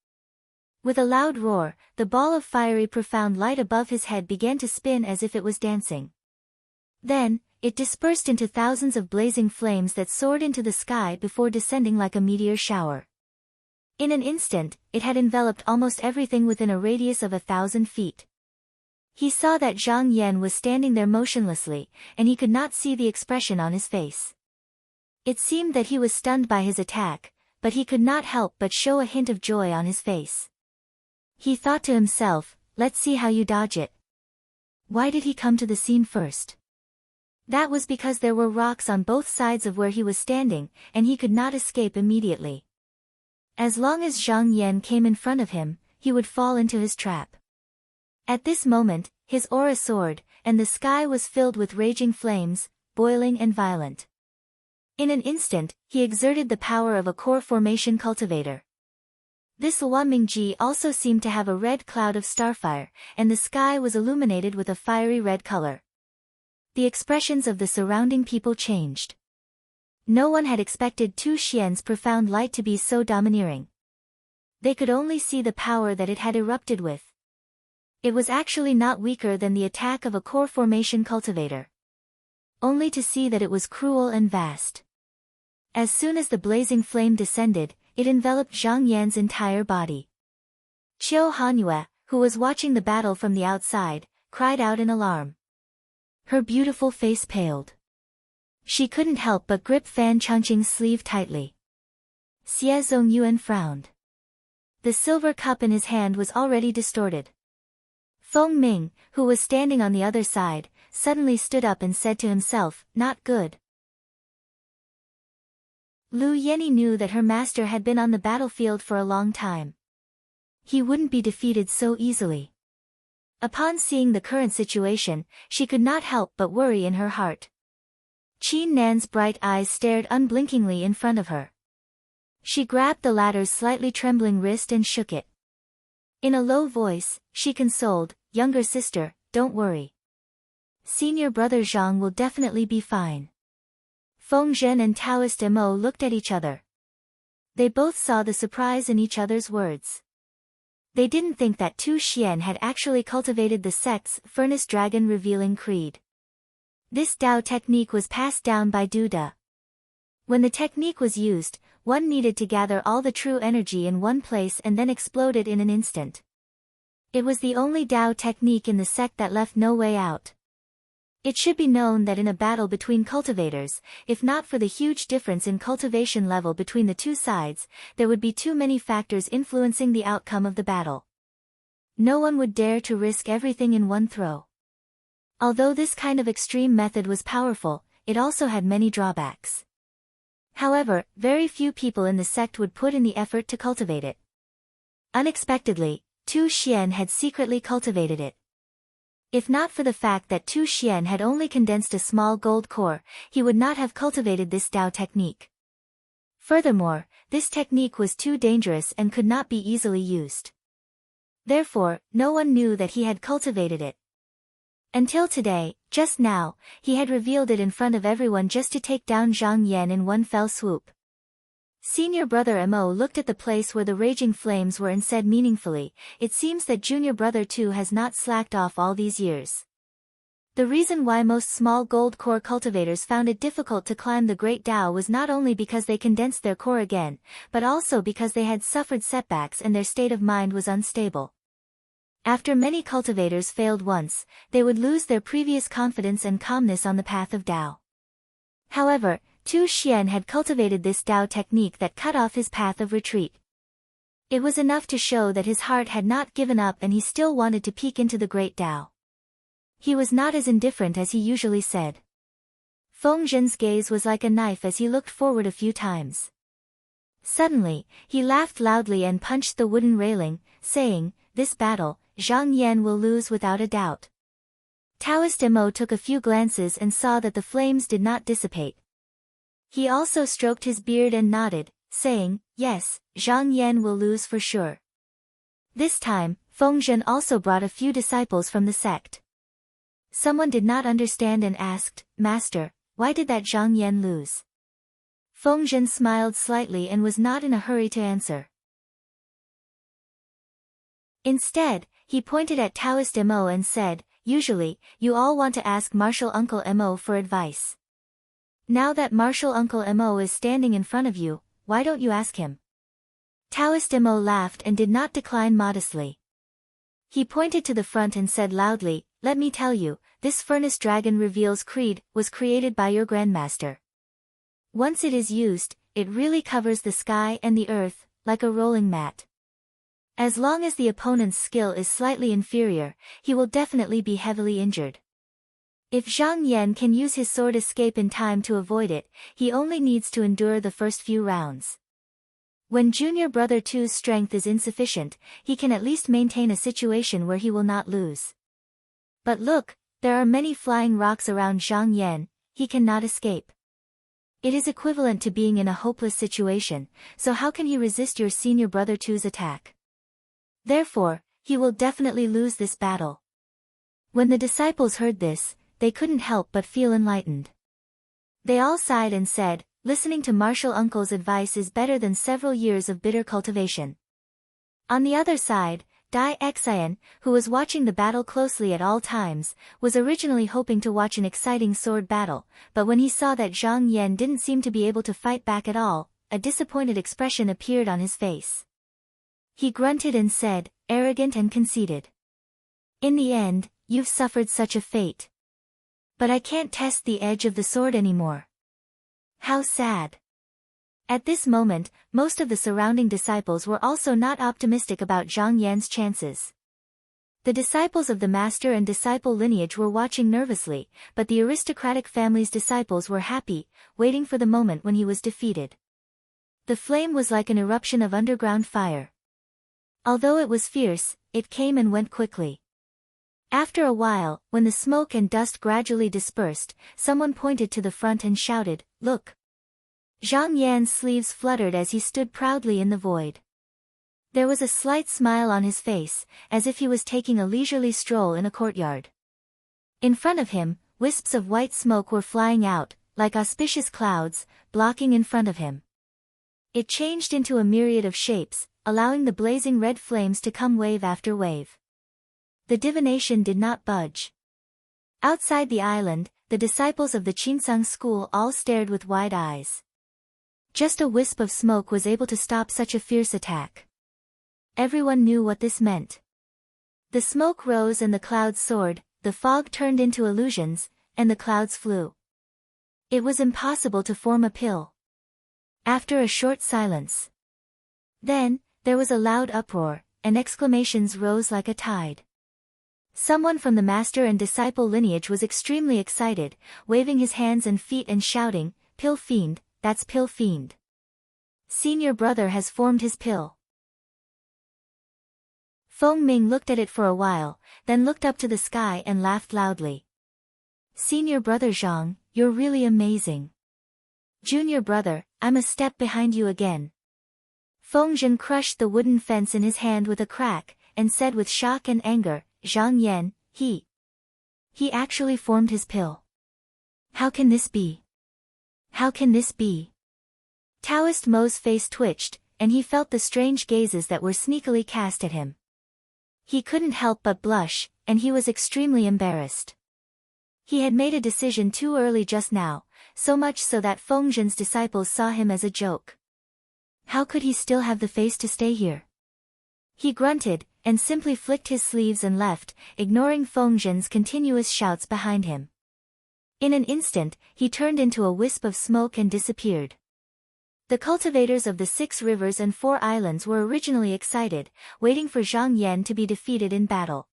With a loud roar, the ball of fiery profound light above his head began to spin as if it was dancing. Then, it dispersed into thousands of blazing flames that soared into the sky before descending like a meteor shower. In an instant, it had enveloped almost everything within a radius of 1,000 feet. He saw that Zhang Yan was standing there motionlessly, and he could not see the expression on his face. It seemed that he was stunned by his attack, but he could not help but show a hint of joy on his face. He thought to himself, let's see how you dodge it. Why did he come to the scene first? That was because there were rocks on both sides of where he was standing, and he could not escape immediately. As long as Zhang Yan came in front of him, he would fall into his trap. At this moment, his aura soared, and the sky was filled with raging flames, boiling and violent. In an instant, he exerted the power of a core formation cultivator. This Luomingji also seemed to have a red cloud of starfire, and the sky was illuminated with a fiery red color. The expressions of the surrounding people changed. No one had expected Tu Xian's profound light to be so domineering. They could only see the power that it had erupted with. It was actually not weaker than the attack of a core formation cultivator. Only to see that it was cruel and vast. As soon as the blazing flame descended, it enveloped Zhang Yan's entire body. Qiu Hanyue, who was watching the battle from the outside, cried out in alarm. Her beautiful face paled. She couldn't help but grip Fan Changqing's sleeve tightly. Xie Zongyuan frowned. The silver cup in his hand was already distorted. Feng Ming, who was standing on the other side, suddenly stood up and said to himself, not good. Lu Yenny knew that her master had been on the battlefield for a long time. He wouldn't be defeated so easily. Upon seeing the current situation, she could not help but worry in her heart. Qin Nan's bright eyes stared unblinkingly in front of her. She grabbed the latter's slightly trembling wrist and shook it. In a low voice, she consoled, younger sister, don't worry. Senior brother Zhang will definitely be fine. Feng Zhen and Taoist Mo looked at each other. They both saw the surprise in each other's words. They didn't think that Tu Xian had actually cultivated the sect's Furnace Dragon revealing creed. This Dao technique was passed down by Du De. When the technique was used, one needed to gather all the true energy in one place and then explode it in an instant. It was the only Dao technique in the sect that left no way out. It should be known that in a battle between cultivators, if not for the huge difference in cultivation level between the two sides, there would be too many factors influencing the outcome of the battle. No one would dare to risk everything in one throw. Although this kind of extreme method was powerful, it also had many drawbacks. However, very few people in the sect would put in the effort to cultivate it. Unexpectedly, Tu Xian had secretly cultivated it. If not for the fact that Tu Xian had only condensed a small gold core, he would not have cultivated this Dao technique. Furthermore, this technique was too dangerous and could not be easily used. Therefore, no one knew that he had cultivated it. Until today, just now, he had revealed it in front of everyone just to take down Zhang Yan in one fell swoop. Senior brother Mo looked at the place where the raging flames were and said meaningfully, "It seems that junior brother too has not slacked off all these years." The reason why most small gold core cultivators found it difficult to climb the Great Tao was not only because they condensed their core again, but also because they had suffered setbacks and their state of mind was unstable. After many cultivators failed once, they would lose their previous confidence and calmness on the path of Tao. However, Tu Xian had cultivated this Tao technique that cut off his path of retreat. It was enough to show that his heart had not given up and he still wanted to peek into the Great Tao. He was not as indifferent as he usually said. Feng Zhen's gaze was like a knife as he looked forward a few times. Suddenly, he laughed loudly and punched the wooden railing, saying, "This battle, Zhang Yan will lose without a doubt." Taoist Mo took a few glances and saw that the flames did not dissipate. He also stroked his beard and nodded, saying, "Yes, Zhang Yan will lose for sure." This time, Feng Zhen also brought a few disciples from the sect. Someone did not understand and asked, "Master, why did that Zhang Yan lose?" Feng Zhen smiled slightly and was not in a hurry to answer. Instead, he pointed at Taoist Mo and said, "Usually, you all want to ask Martial Uncle Mo for advice. Now that Martial Uncle Mo is standing in front of you, why don't you ask him?" Taoist Mo laughed and did not decline modestly. He pointed to the front and said loudly, "Let me tell you, this furnace dragon reveals creed was created by your grandmaster. Once it is used, it really covers the sky and the earth, like a rolling mat. As long as the opponent's skill is slightly inferior, he will definitely be heavily injured. If Zhang Yan can use his sword escape in time to avoid it, he only needs to endure the first few rounds. When junior brother Tu's strength is insufficient, he can at least maintain a situation where he will not lose. But look, there are many flying rocks around Zhang Yan, he cannot escape. It is equivalent to being in a hopeless situation, so how can he resist your senior brother Tu's attack? Therefore, he will definitely lose this battle." When the disciples heard this, they couldn't help but feel enlightened. They all sighed and said, "Listening to Martial Uncle's advice is better than several years of bitter cultivation." On the other side, Dai Xian, who was watching the battle closely at all times, was originally hoping to watch an exciting sword battle, but when he saw that Zhang Yan didn't seem to be able to fight back at all, a disappointed expression appeared on his face. He grunted and said, arrogant and conceited, "In the end, you've suffered such a fate. But I can't test the edge of the sword anymore. How sad." At this moment, most of the surrounding disciples were also not optimistic about Zhang Yan's chances. The disciples of the master and disciple lineage were watching nervously, but the aristocratic family's disciples were happy, waiting for the moment when he was defeated. The flame was like an eruption of underground fire. Although it was fierce, it came and went quickly. After a while, when the smoke and dust gradually dispersed, someone pointed to the front and shouted, "Look!" Zhang Yan's sleeves fluttered as he stood proudly in the void. There was a slight smile on his face, as if he was taking a leisurely stroll in a courtyard. In front of him, wisps of white smoke were flying out, like auspicious clouds, blocking in front of him. It changed into a myriad of shapes, allowing the blazing red flames to come wave after wave. The divination did not budge. Outside the island, the disciples of the Qinsang school all stared with wide eyes. Just a wisp of smoke was able to stop such a fierce attack. Everyone knew what this meant. The smoke rose and the clouds soared, the fog turned into illusions, and the clouds flew. It was impossible to form a pill. After a short silence. Then, there was a loud uproar, and exclamations rose like a tide. Someone from the master and disciple lineage was extremely excited, waving his hands and feet and shouting, "Pill fiend, that's Pill fiend. Senior brother has formed his pill." Feng Ming looked at it for a while, then looked up to the sky and laughed loudly. "Senior brother Zhang, you're really amazing. Junior brother, I'm a step behind you again." Feng Zhen crushed the wooden fence in his hand with a crack, and said with shock and anger, "Zhang Yan, he actually formed his pill. How can this be? How can this be?" Taoist Mo's face twitched, and he felt the strange gazes that were sneakily cast at him. He couldn't help but blush, and he was extremely embarrassed. He had made a decision too early just now, so much so that Fengzhen's disciples saw him as a joke. How could he still have the face to stay here? He grunted, and simply flicked his sleeves and left, ignoring Fengzhen's continuous shouts behind him. In an instant, he turned into a wisp of smoke and disappeared. The cultivators of the 6 rivers and 4 islands were originally excited, waiting for Zhang Yan to be defeated in battle.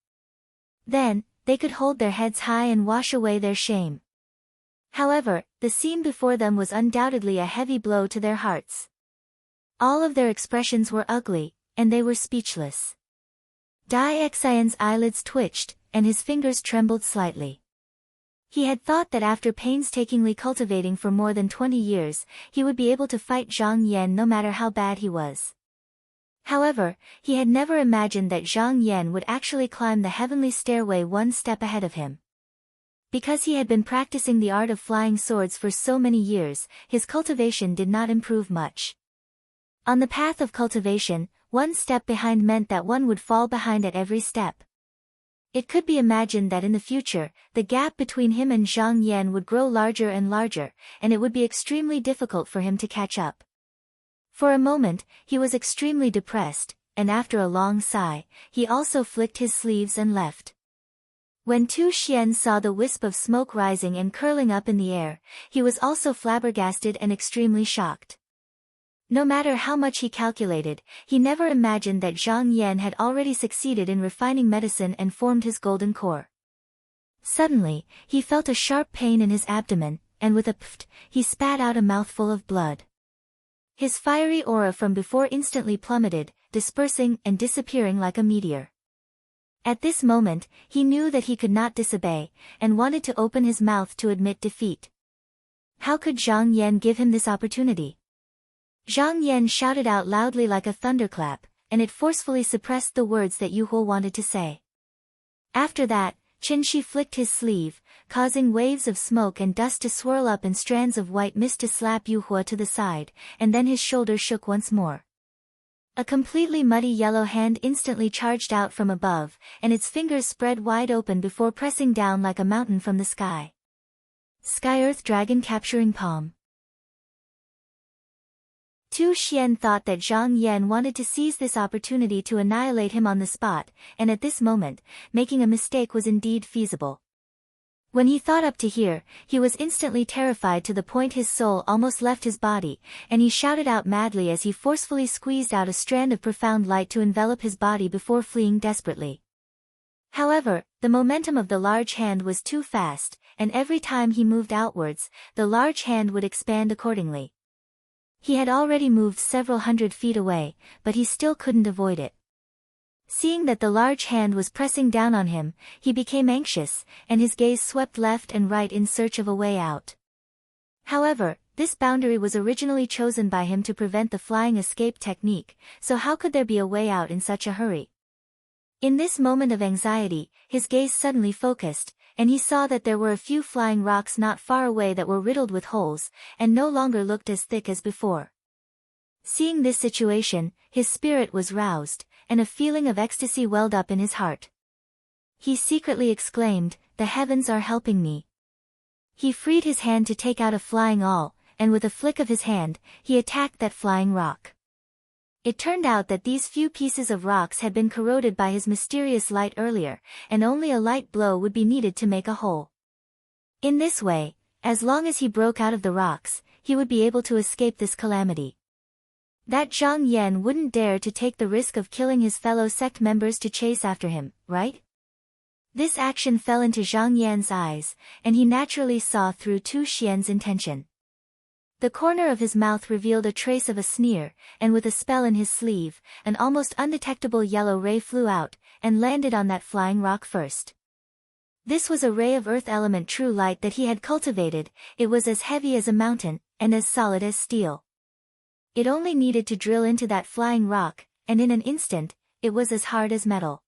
Then, they could hold their heads high and wash away their shame. However, the scene before them was undoubtedly a heavy blow to their hearts. All of their expressions were ugly, and they were speechless. Dai Xian's eyelids twitched, and his fingers trembled slightly. He had thought that after painstakingly cultivating for more than 20 years, he would be able to fight Zhang Yan no matter how bad he was. However, he had never imagined that Zhang Yan would actually climb the heavenly stairway one step ahead of him. Because he had been practicing the art of flying swords for so many years, his cultivation did not improve much. On the path of cultivation, one step behind meant that one would fall behind at every step. It could be imagined that in the future, the gap between him and Zhang Yan would grow larger and larger, and it would be extremely difficult for him to catch up. For a moment, he was extremely depressed, and after a long sigh, he also flicked his sleeves and left. When Tu Xian saw the wisp of smoke rising and curling up in the air, he was also flabbergasted and extremely shocked. No matter how much he calculated, he never imagined that Zhang Yan had already succeeded in refining medicine and formed his golden core. Suddenly, he felt a sharp pain in his abdomen, and with a pft, he spat out a mouthful of blood. His fiery aura from before instantly plummeted, dispersing and disappearing like a meteor. At this moment, he knew that he could not disobey, and wanted to open his mouth to admit defeat. How could Zhang Yan give him this opportunity? Zhang Yan shouted out loudly like a thunderclap, and it forcefully suppressed the words that Yu Huo wanted to say. After that, Qin Shi flicked his sleeve, causing waves of smoke and dust to swirl up and strands of white mist to slap Yu Huo to the side, and then his shoulders shook once more. A completely muddy yellow hand instantly charged out from above, and its fingers spread wide open before pressing down like a mountain from the sky. Sky-Earth Dragon Capturing Palm. Tu Xian thought that Zhang Yan wanted to seize this opportunity to annihilate him on the spot, and at this moment, making a mistake was indeed feasible. When he thought up to here, he was instantly terrified to the point his soul almost left his body, and he shouted out madly as he forcefully squeezed out a strand of profound light to envelop his body before fleeing desperately. However, the momentum of the large hand was too fast, and every time he moved outwards, the large hand would expand accordingly. He had already moved several hundred feet away, but he still couldn't avoid it. Seeing that the large hand was pressing down on him, he became anxious, and his gaze swept left and right in search of a way out. However, this boundary was originally chosen by him to prevent the flying escape technique, so how could there be a way out in such a hurry? In this moment of anxiety, his gaze suddenly focused, and he saw that there were a few flying rocks not far away that were riddled with holes, and no longer looked as thick as before. Seeing this situation, his spirit was roused, and a feeling of ecstasy welled up in his heart. He secretly exclaimed, "The heavens are helping me." He freed his hand to take out a flying awl, and with a flick of his hand, he attacked that flying rock. It turned out that these few pieces of rocks had been corroded by his mysterious light earlier, and only a light blow would be needed to make a hole. In this way, as long as he broke out of the rocks, he would be able to escape this calamity. That Zhang Yan wouldn't dare to take the risk of killing his fellow sect members to chase after him, right? This action fell into Zhang Yan's eyes, and he naturally saw through Tu Xian's intention. The corner of his mouth revealed a trace of a sneer, and with a spell in his sleeve, an almost undetectable yellow ray flew out, and landed on that flying rock first. This was a ray of earth element true light that he had cultivated. It was as heavy as a mountain, and as solid as steel. It only needed to drill into that flying rock, and in an instant, it was as hard as metal.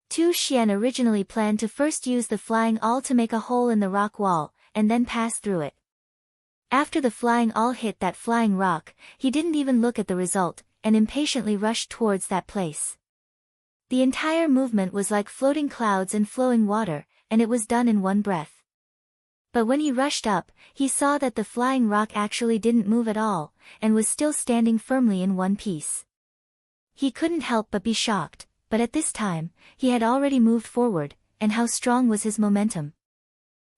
Tu Xian originally planned to first use the flying awl to make a hole in the rock wall, and then pass through it. After the flying all hit that flying rock, he didn't even look at the result, and impatiently rushed towards that place. The entire movement was like floating clouds and flowing water, and it was done in one breath. But when he rushed up, he saw that the flying rock actually didn't move at all, and was still standing firmly in one piece. He couldn't help but be shocked, but at this time, he had already moved forward, and how strong was his momentum.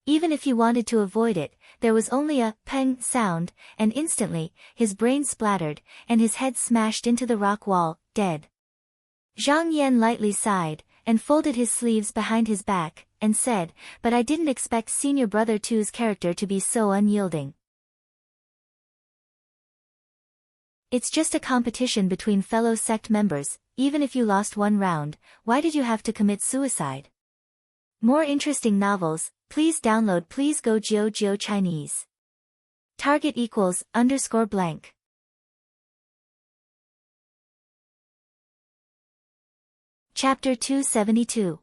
Even if he wanted to avoid it, there was only a peng sound, and instantly, his brain splattered, and his head smashed into the rock wall, dead. Zhang Yan lightly sighed, and folded his sleeves behind his back, and said, "But I didn't expect Senior Brother 2's character to be so unyielding. It's just a competition between fellow sect members, even if you lost one round, why did you have to commit suicide?" More interesting novels, please download Please Go Geo Chinese. Target =_ blank. Chapter 272.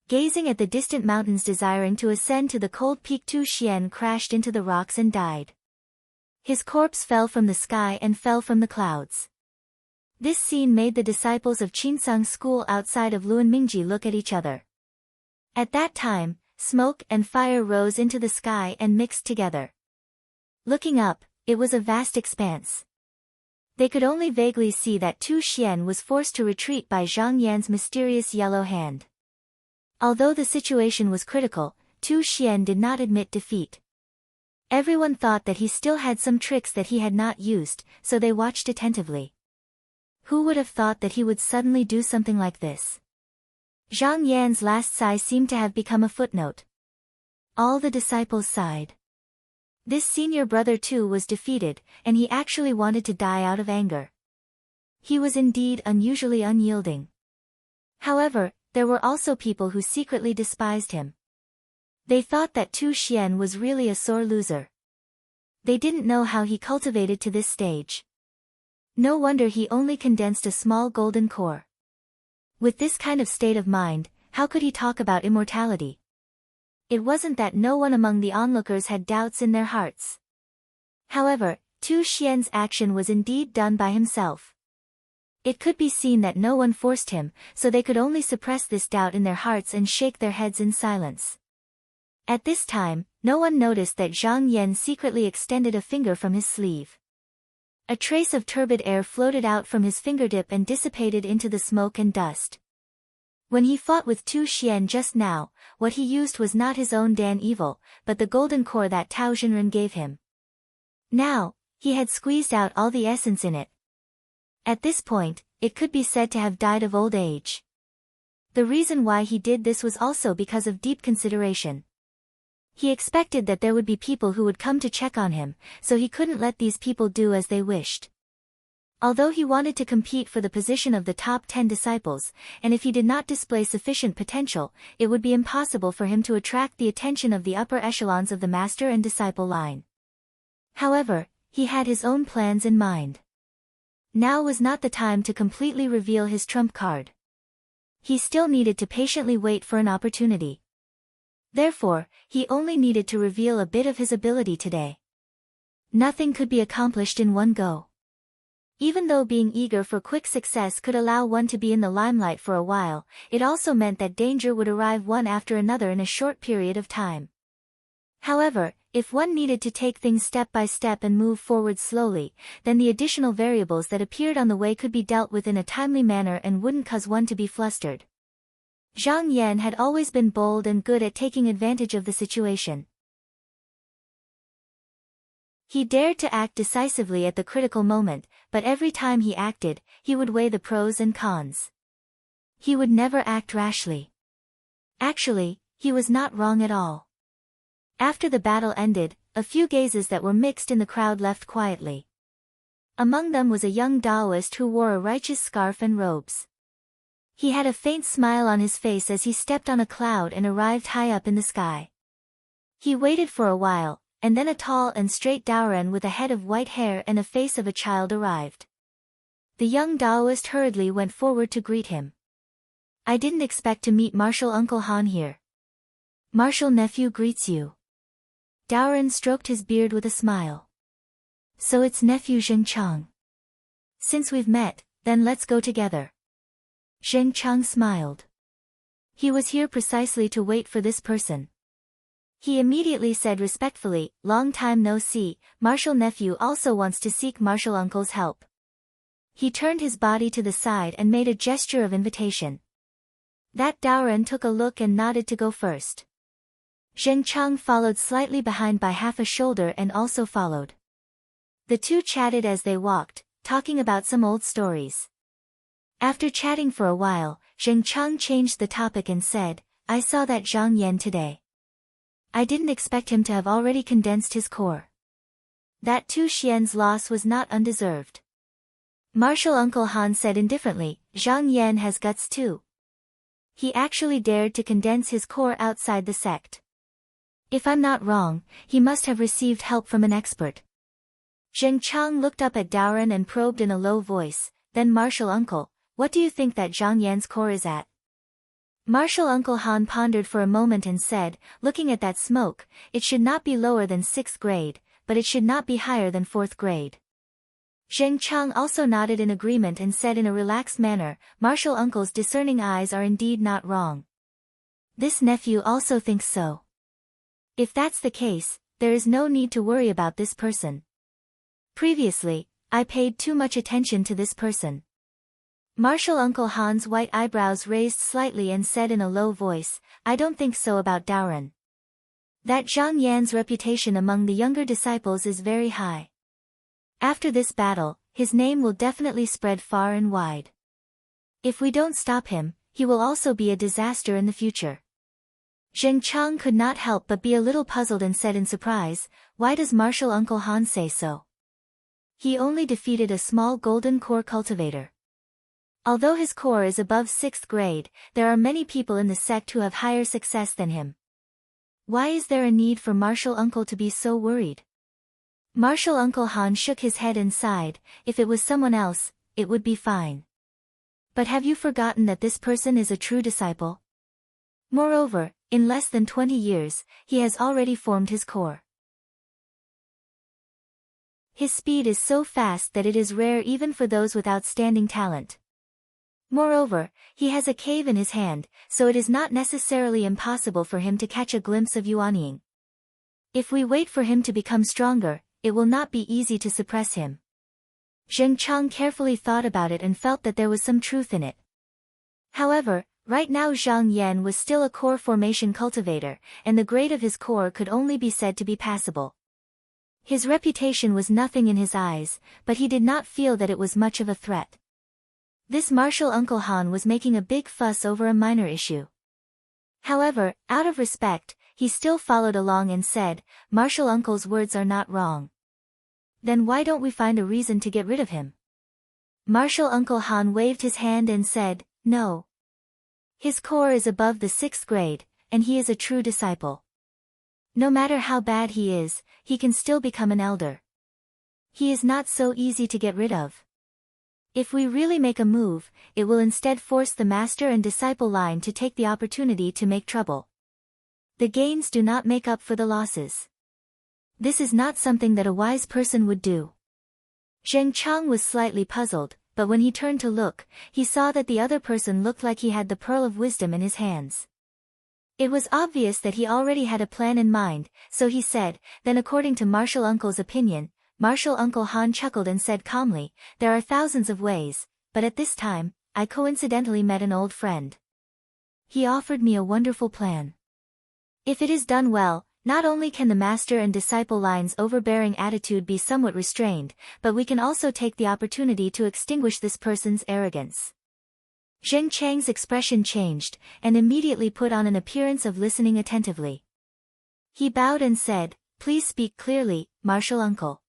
Gazing at the distant mountains, desiring to ascend to the cold peak, Tu Xian crashed into the rocks and died. His corpse fell from the sky and fell from the clouds. This scene made the disciples of Qinsang school outside of Luanmingji look at each other. At that time, smoke and fire rose into the sky and mixed together. Looking up, it was a vast expanse. They could only vaguely see that Tu Xian was forced to retreat by Zhang Yan's mysterious yellow hand. Although the situation was critical, Tu Xian did not admit defeat. Everyone thought that he still had some tricks that he had not used, so they watched attentively. Who would have thought that he would suddenly do something like this? Zhang Yan's last sigh seemed to have become a footnote. All the disciples sighed. This senior brother too was defeated, and he actually wanted to die out of anger. He was indeed unusually unyielding. However, there were also people who secretly despised him. They thought that Tu Xian was really a sore loser. They didn't know how he cultivated to this stage. No wonder he only condensed a small golden core. With this kind of state of mind, how could he talk about immortality? It wasn't that no one among the onlookers had doubts in their hearts. However, Tu Xian's action was indeed done by himself. It could be seen that no one forced him, so they could only suppress this doubt in their hearts and shake their heads in silence. At this time, no one noticed that Zhang Yan secretly extended a finger from his sleeve. A trace of turbid air floated out from his fingertip and dissipated into the smoke and dust. When he fought with Tu Xian just now, what he used was not his own Dan Evil, but the golden core that Tao Xinren gave him. Now, he had squeezed out all the essence in it. At this point, it could be said to have died of old age. The reason why he did this was also because of deep consideration. He expected that there would be people who would come to check on him, so he couldn't let these people do as they wished. Although he wanted to compete for the position of the top 10 disciples, and if he did not display sufficient potential, it would be impossible for him to attract the attention of the upper echelons of the master and disciple line. However, he had his own plans in mind. Now was not the time to completely reveal his trump card. He still needed to patiently wait for an opportunity. Therefore, he only needed to reveal a bit of his ability today. Nothing could be accomplished in one go. Even though being eager for quick success could allow one to be in the limelight for a while, it also meant that danger would arrive one after another in a short period of time. However, if one needed to take things step by step and move forward slowly, then the additional variables that appeared on the way could be dealt with in a timely manner and wouldn't cause one to be flustered. Zhang Yan had always been bold and good at taking advantage of the situation. He dared to act decisively at the critical moment, but every time he acted, he would weigh the pros and cons. He would never act rashly. Actually, he was not wrong at all. After the battle ended, a few gazes that were mixed in the crowd left quietly. Among them was a young Taoist who wore a righteous scarf and robes. He had a faint smile on his face as he stepped on a cloud and arrived high up in the sky. He waited for a while, and then a tall and straight Daoren with a head of white hair and a face of a child arrived. The young Taoist hurriedly went forward to greet him. "I didn't expect to meet Martial Uncle Han here." "Martial Nephew greets you." Daoran stroked his beard with a smile. So it's nephew Zheng Chang. Since we've met, then let's go together. Zheng Chang smiled. He was here precisely to wait for this person. He immediately said respectfully, long time no see, martial nephew also wants to seek martial uncle's help. He turned his body to the side and made a gesture of invitation. That Daoran took a look and nodded to go first. Zheng Chang followed slightly behind by half a shoulder and also followed. The two chatted as they walked, talking about some old stories. After chatting for a while, Zheng Chang changed the topic and said, I saw that Zhang Yan today. I didn't expect him to have already condensed his core. That Tu Xian's loss was not undeserved. Martial Uncle Han said indifferently, Zhang Yan has guts too. He actually dared to condense his core outside the sect. If I'm not wrong, he must have received help from an expert. Zheng Chang looked up at Daoran and probed in a low voice, then Martial Uncle, what do you think that Zhang Yan's core is at? Martial Uncle Han pondered for a moment and said, looking at that smoke, it should not be lower than 6th grade, but it should not be higher than 4th grade. Zheng Chang also nodded in agreement and said in a relaxed manner, Martial Uncle's discerning eyes are indeed not wrong. This nephew also thinks so. If that's the case, there is no need to worry about this person. Previously, I paid too much attention to this person. Martial Uncle Han's white eyebrows raised slightly and said in a low voice, I don't think so about Daoran. That Zhang Yan's reputation among the younger disciples is very high. After this battle, his name will definitely spread far and wide. If we don't stop him, he will also be a disaster in the future. Zheng Chang could not help but be a little puzzled and said in surprise, why does Martial Uncle Han say so? He only defeated a small golden core cultivator. Although his core is above 6th grade, there are many people in the sect who have higher success than him. Why is there a need for Martial Uncle to be so worried? Martial Uncle Han shook his head and sighed, if it was someone else, it would be fine. But have you forgotten that this person is a true disciple? Moreover, in less than 20 years, he has already formed his core. His speed is so fast that it is rare even for those with outstanding talent. Moreover, he has a cave in his hand, so it is not necessarily impossible for him to catch a glimpse of Yuanying. If we wait for him to become stronger, it will not be easy to suppress him. Zheng Chang carefully thought about it and felt that there was some truth in it. However, right now Zhang Yan was still a core formation cultivator, and the grade of his core could only be said to be passable. His reputation was nothing in his eyes, but he did not feel that it was much of a threat. This Martial Uncle Han was making a big fuss over a minor issue. However, out of respect, he still followed along and said, Martial Uncle's words are not wrong. Then why don't we find a reason to get rid of him? Martial Uncle Han waved his hand and said, no. His core is above the 6th grade, and he is a true disciple. No matter how bad he is, he can still become an elder. He is not so easy to get rid of. If we really make a move, it will instead force the master and disciple line to take the opportunity to make trouble. The gains do not make up for the losses. This is not something that a wise person would do. Zheng Chang was slightly puzzled, but when he turned to look, he saw that the other person looked like he had the pearl of wisdom in his hands. It was obvious that he already had a plan in mind, so he said, then according to Martial Uncle's opinion, Martial Uncle Han chuckled and said calmly, there are thousands of ways, but at this time, I coincidentally met an old friend. He offered me a wonderful plan. If it is done well, not only can the master and disciple line's overbearing attitude be somewhat restrained, but we can also take the opportunity to extinguish this person's arrogance. Zheng Chang's expression changed, and immediately put on an appearance of listening attentively. He bowed and said, please speak clearly, Martial Uncle.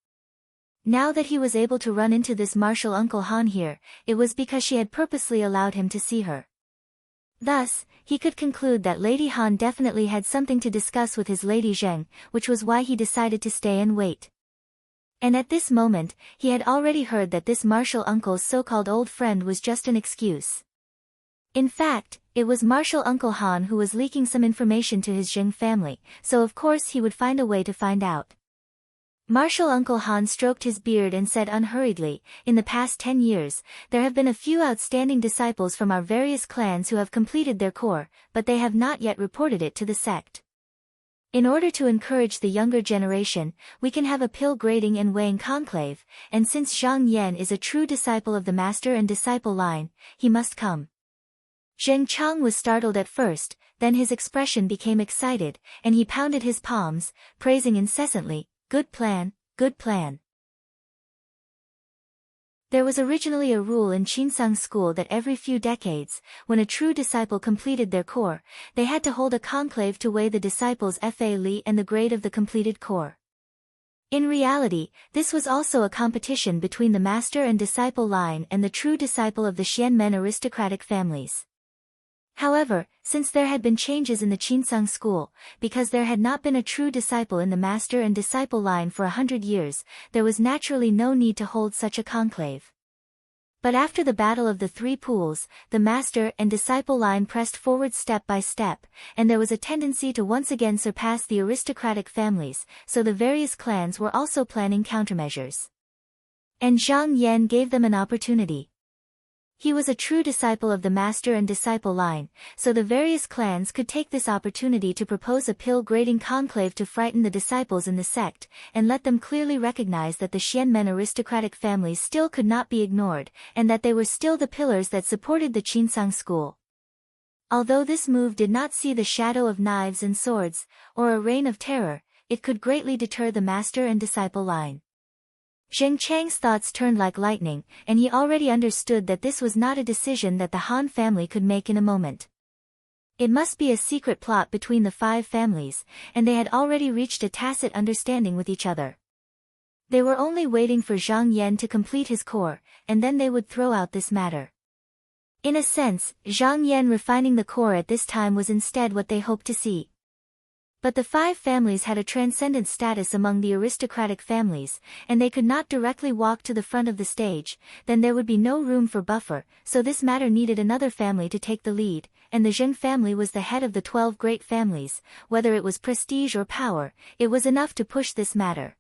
Now that he was able to run into this Martial Uncle Han here, it was because she had purposely allowed him to see her. Thus, he could conclude that Lady Han definitely had something to discuss with his Lady Zheng, which was why he decided to stay and wait. And at this moment, he had already heard that this Martial Uncle's so-called old friend was just an excuse. In fact, It was Martial Uncle Han who was leaking some information to his Zheng family, so of course he would find a way to find out. Martial Uncle Han stroked his beard and said unhurriedly, "In the past 10 years, there have been a few outstanding disciples from our various clans who have completed their core, but they have not yet reported it to the sect. In order to encourage the younger generation, we can have a pill grading and weighing conclave, and since Zhang Yan is a true disciple of the master and disciple line, he must come." Zheng Chang was startled at first, then his expression became excited, and he pounded his palms, praising incessantly, "Good plan, good plan." There was originally a rule in Qinsang school that every few decades, when a true disciple completed their core, they had to hold a conclave to weigh the disciple's Fa Li and the grade of the completed core. In reality, this was also a competition between the master and disciple line and the true disciple of the Xianmen aristocratic families. However, since there had been changes in the Qinsang school, because there had not been a true disciple in the master and disciple line for 100 years, there was naturally no need to hold such a conclave. But after the Battle of the Three Pools, the master and disciple line pressed forward step by step, and there was a tendency to once again surpass the aristocratic families, so the various clans were also planning countermeasures. And Zhang Yan gave them an opportunity. He was a true disciple of the master and disciple line, so the various clans could take this opportunity to propose a pill grading conclave to frighten the disciples in the sect, and let them clearly recognize that the Xianmen aristocratic families still could not be ignored, and that they were still the pillars that supported the Qinsang school. Although this move did not see the shadow of knives and swords, or a reign of terror, it could greatly deter the master and disciple line. Zheng Chang's thoughts turned like lightning, and he already understood that this was not a decision that the Han family could make in a moment. It must be a secret plot between the 5 families, and they had already reached a tacit understanding with each other. They were only waiting for Zhang Yan to complete his core, and then they would throw out this matter. In a sense, Zhang Yan refining the core at this time was instead what they hoped to see. But the 5 families had a transcendent status among the aristocratic families, and they could not directly walk to the front of the stage, then there would be no room for buffer, so this matter needed another family to take the lead, and the Zheng family was the head of the 12 great families. Whether it was prestige or power, it was enough to push this matter.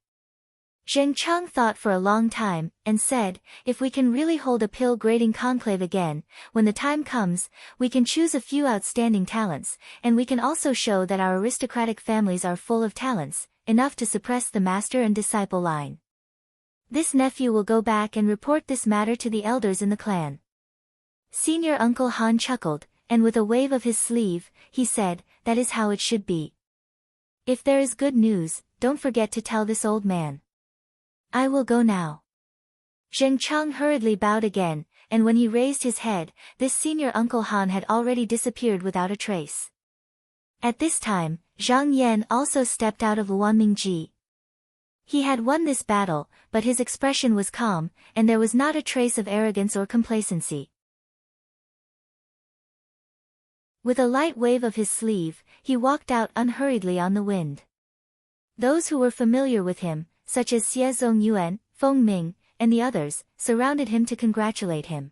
Zheng Chang thought for a long time, and said, "If we can really hold a pill grading conclave again, when the time comes, we can choose a few outstanding talents, and we can also show that our aristocratic families are full of talents, enough to suppress the master and disciple line. This nephew will go back and report this matter to the elders in the clan." Senior Uncle Han chuckled, and with a wave of his sleeve, he said, "That is how it should be. If there is good news, don't forget to tell this old man. I will go now." Zheng Chang hurriedly bowed again, and when he raised his head, this senior Uncle Han had already disappeared without a trace. At this time, Zhang Yan also stepped out of Luanmingji. He had won this battle, but his expression was calm, and there was not a trace of arrogance or complacency. With a light wave of his sleeve, he walked out unhurriedly on the wind. Those who were familiar with him, such as Xie Zongyuan, Feng Ming, and the others, surrounded him to congratulate him.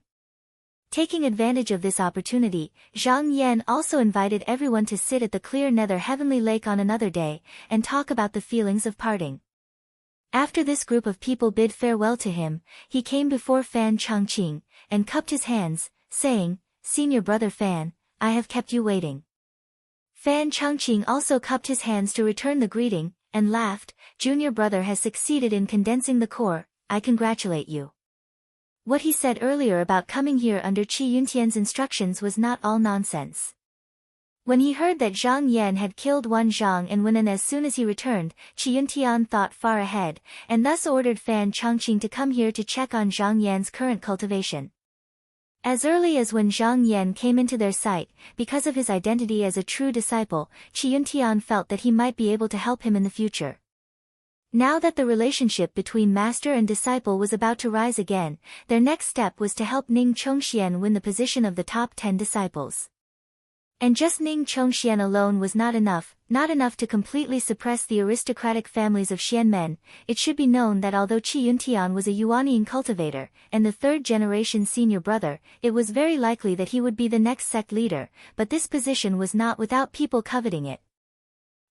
Taking advantage of this opportunity, Zhang Yan also invited everyone to sit at the clear nether heavenly lake on another day, and talk about the feelings of parting. After this group of people bid farewell to him, he came before Fan Changqing, and cupped his hands, saying, "Senior brother Fan, I have kept you waiting." Fan Changqing also cupped his hands to return the greeting, and laughed, "Junior brother has succeeded in condensing the core, I congratulate you." What he said earlier about coming here under Qi Yuntian's instructions was not all nonsense. When he heard that Zhang Yan had killed Wan Zhang and Wenan as soon as he returned, Qi Yuntian thought far ahead, and thus ordered Fan Changqing to come here to check on Zhang Yan's current cultivation. As early as when Zhang Yan came into their sight, because of his identity as a true disciple, Qi Yuntian felt that he might be able to help him in the future. Now that the relationship between master and disciple was about to rise again, their next step was to help Ning Chongxian win the position of the top 10 disciples. And just Ning Chongxian alone was not enough to completely suppress the aristocratic families of Xianmen. It should be known that although Qi Yuntian was a Yuanian cultivator, and the third-generation senior brother, it was very likely that he would be the next sect leader, but this position was not without people coveting it.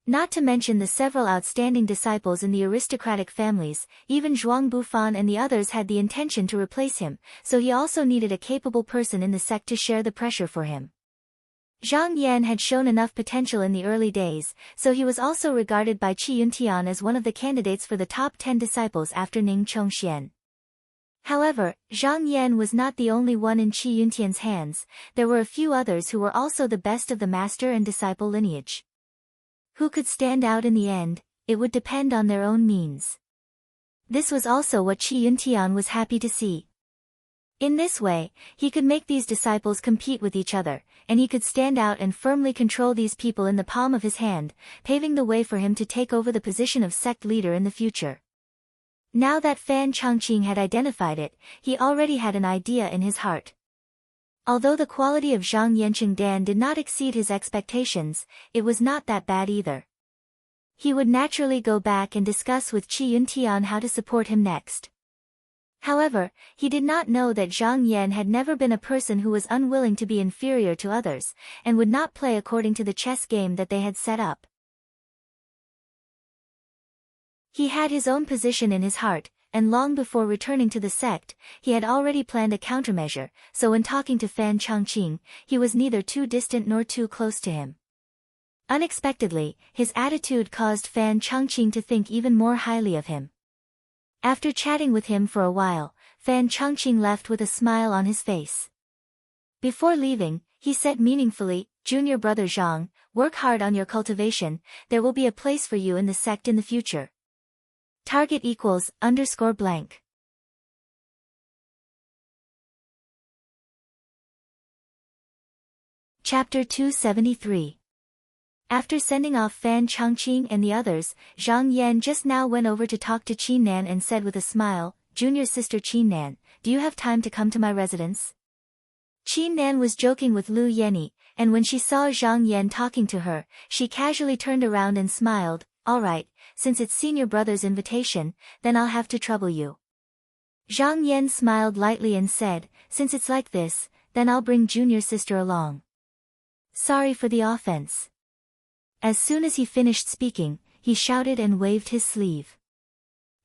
Not to mention the several outstanding disciples in the aristocratic families, even Zhuang Bufan and the others had the intention to replace him, so he also needed a capable person in the sect to share the pressure for him. Zhang Yan had shown enough potential in the early days, so he was also regarded by Qi Yuntian as one of the candidates for the top 10 disciples after Ning Chongxian. However, Zhang Yan was not the only one in Qi Yuntian's hands. There were a few others who were also the best of the master and disciple lineage. Who could stand out in the end, it would depend on their own means. This was also what Qi Yuntian was happy to see. In this way, he could make these disciples compete with each other, and he could stand out and firmly control these people in the palm of his hand, paving the way for him to take over the position of sect leader in the future. Now that Fan Changqing had identified it, he already had an idea in his heart. Although the quality of Zhang Yancheng Dan did not exceed his expectations, it was not that bad either. He would naturally go back and discuss with Qi Yuntian how to support him next. However, he did not know that Zhang Yan had never been a person who was unwilling to be inferior to others, and would not play according to the chess game that they had set up. He had his own position in his heart, and long before returning to the sect, he had already planned a countermeasure, so when talking to Fan Changqing, he was neither too distant nor too close to him. Unexpectedly, his attitude caused Fan Changqing to think even more highly of him. After chatting with him for a while, Fan Changqing left with a smile on his face. Before leaving, he said meaningfully, "Junior brother Zhang, work hard on your cultivation, there will be a place for you in the sect in the future. Target equals _blank. Chapter 273. After sending off Fan Changqing and the others, Zhang Yan just now went over to talk to Qin Nan and said with a smile, "Junior sister Qin Nan, do you have time to come to my residence?" Qin Nan was joking with Lu Yenny, and when she saw Zhang Yan talking to her, she casually turned around and smiled, "All right, since it's senior brother's invitation, then I'll have to trouble you." Zhang Yan smiled lightly and said, "Since it's like this, then I'll bring junior sister along. Sorry for the offense." As soon as he finished speaking, he shouted and waved his sleeve.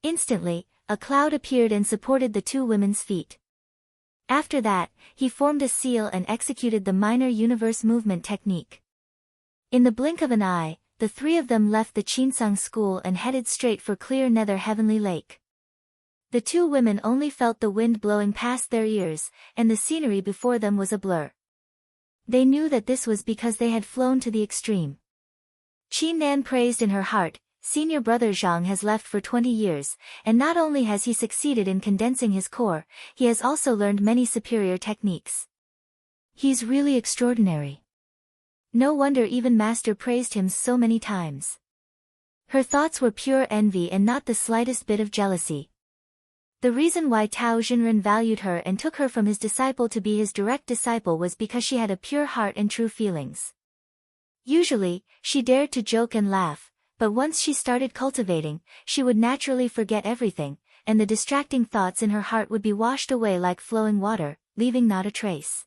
Instantly, a cloud appeared and supported the two women's feet. After that, he formed a seal and executed the minor universe movement technique. In the blink of an eye, the three of them left the Qinsang school and headed straight for clear nether heavenly lake. The two women only felt the wind blowing past their ears, and the scenery before them was a blur. They knew that this was because they had flown to the extreme. Qin Nan praised in her heart, "Senior brother Zhang has left for 20 years, and not only has he succeeded in condensing his core, he has also learned many superior techniques. He's really extraordinary. No wonder even Master praised him so many times." Her thoughts were pure envy and not the slightest bit of jealousy. The reason why Tao Xinren valued her and took her from his disciple to be his direct disciple was because she had a pure heart and true feelings. Usually, she dared to joke and laugh, but once she started cultivating, she would naturally forget everything, and the distracting thoughts in her heart would be washed away like flowing water, leaving not a trace.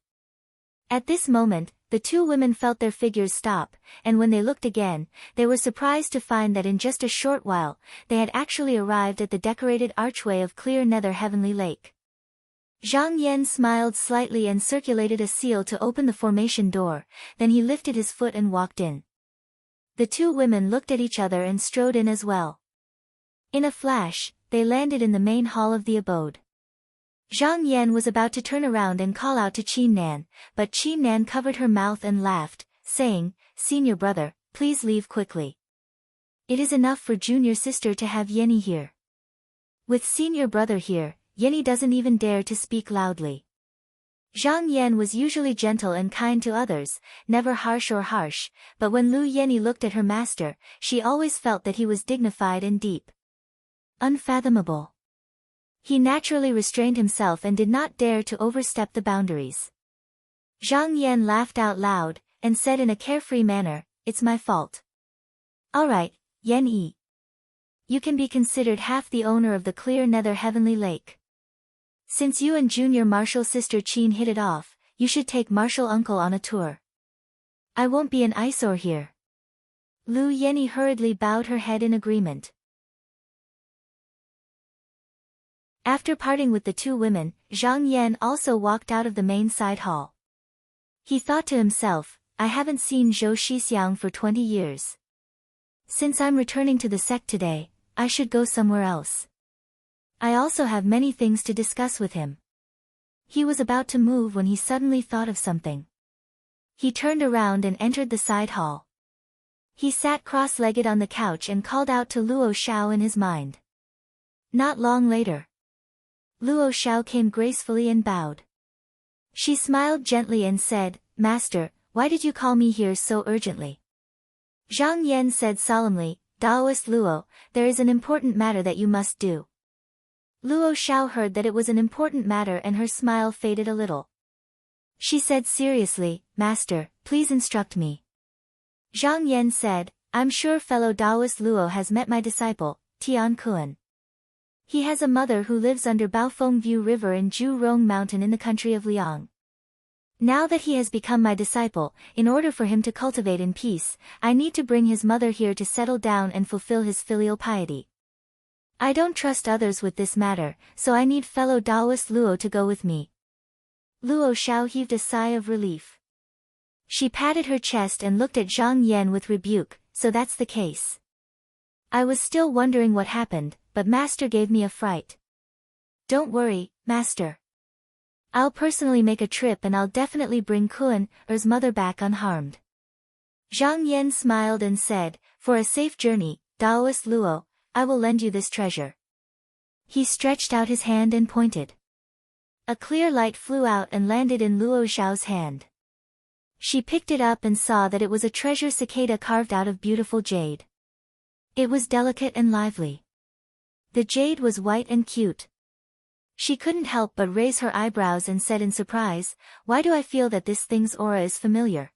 At this moment, the two women felt their figures stop, and when they looked again, they were surprised to find that in just a short while, they had actually arrived at the decorated archway of clear nether heavenly lake. Zhang Yan smiled slightly and circulated a seal to open the formation door, then he lifted his foot and walked in. The two women looked at each other and strode in as well. In a flash, they landed in the main hall of the abode. Zhang Yan was about to turn around and call out to Qin Nan, but Qin Nan covered her mouth and laughed, saying, "Senior brother, please leave quickly. It is enough for junior sister to have Yenny here. With senior brother here, Yenny doesn't even dare to speak loudly." Zhang Yan was usually gentle and kind to others, never harsh, but when Lu Yenny looked at her master, she always felt that he was dignified and deep. Unfathomable. He naturally restrained himself and did not dare to overstep the boundaries. Zhang Yan laughed out loud, and said in a carefree manner, "It's my fault." "All right, Yen Yi. You can be considered half the owner of the clear nether heavenly lake. Since you and junior martial sister Qin hit it off, you should take martial uncle on a tour. I won't be an eyesore here." Lu Yenny hurriedly bowed her head in agreement. After parting with the two women, Zhang Yan also walked out of the main side hall. He thought to himself, "I haven't seen Zhou Shixiang for 20 years. Since I'm returning to the sect today, I should go somewhere else. I also have many things to discuss with him." He was about to move when he suddenly thought of something. He turned around and entered the side hall. He sat cross-legged on the couch and called out to Luo Xiao in his mind. Not long later, Luo Xiao came gracefully and bowed. She smiled gently and said, "Master, why did you call me here so urgently?" Zhang Yan said solemnly, "Daoist Luo, there is an important matter that you must do." Luo Xiao heard that it was an important matter and her smile faded a little. She said seriously, "Master, please instruct me." Zhang Yan said, "I'm sure fellow Daoist Luo has met my disciple, Tian Kuan. He has a mother who lives under Baofeng View River in Zhurong Mountain in the country of Liang. Now that he has become my disciple, in order for him to cultivate in peace, I need to bring his mother here to settle down and fulfill his filial piety. I don't trust others with this matter, so I need fellow Daoist Luo to go with me." Luo Xiao heaved a sigh of relief. She patted her chest and looked at Zhang Yan with rebuke, "So that's the case. I was still wondering what happened, but Master gave me a fright." "Don't worry, Master. I'll personally make a trip and I'll definitely bring Kuan-er's mother back unharmed." Zhang Yan smiled and said, "For a safe journey, Daoist Luo, I will lend you this treasure." He stretched out his hand and pointed. A clear light flew out and landed in Luo Xiao's hand. She picked it up and saw that it was a treasure cicada carved out of beautiful jade. It was delicate and lively. The jade was white and cute. She couldn't help but raise her eyebrows and said in surprise, "Why do I feel that this thing's aura is familiar?"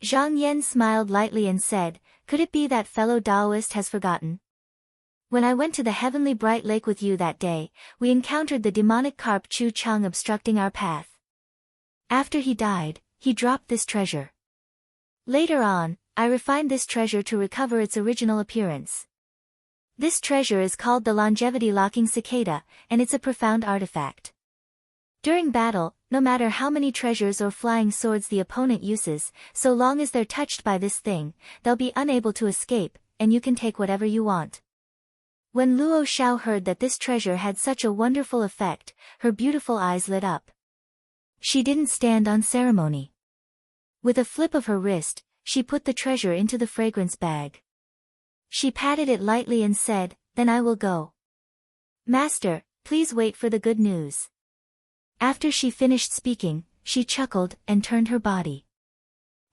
Zhang Yan smiled lightly and said, "Could it be that fellow Daoist has forgotten? When I went to the heavenly bright lake with you that day, we encountered the demonic carp Chu Chang obstructing our path. After he died, he dropped this treasure. Later on, I refined this treasure to recover its original appearance. This treasure is called the longevity-locking cicada, and it's a profound artifact. During battle, no matter how many treasures or flying swords the opponent uses, so long as they're touched by this thing, they'll be unable to escape, and you can take whatever you want." When Luo Xiao heard that this treasure had such a wonderful effect, her beautiful eyes lit up. She didn't stand on ceremony. With a flip of her wrist, she put the treasure into the fragrance bag. She patted it lightly and said, "Then I will go. Master, please wait for the good news." After she finished speaking, she chuckled and turned her body.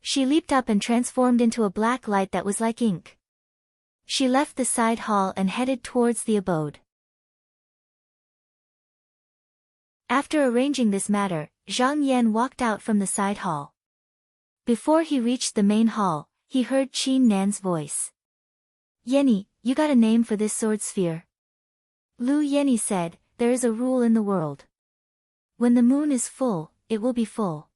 She leaped up and transformed into a black light that was like ink. She left the side hall and headed towards the abode. After arranging this matter, Zhang Yan walked out from the side hall. Before he reached the main hall, he heard Qin Nan's voice. "Yenny, you got a name for this sword sphere?" Lu Yenny said, "There is a rule in the world. When the moon is full, it will be full.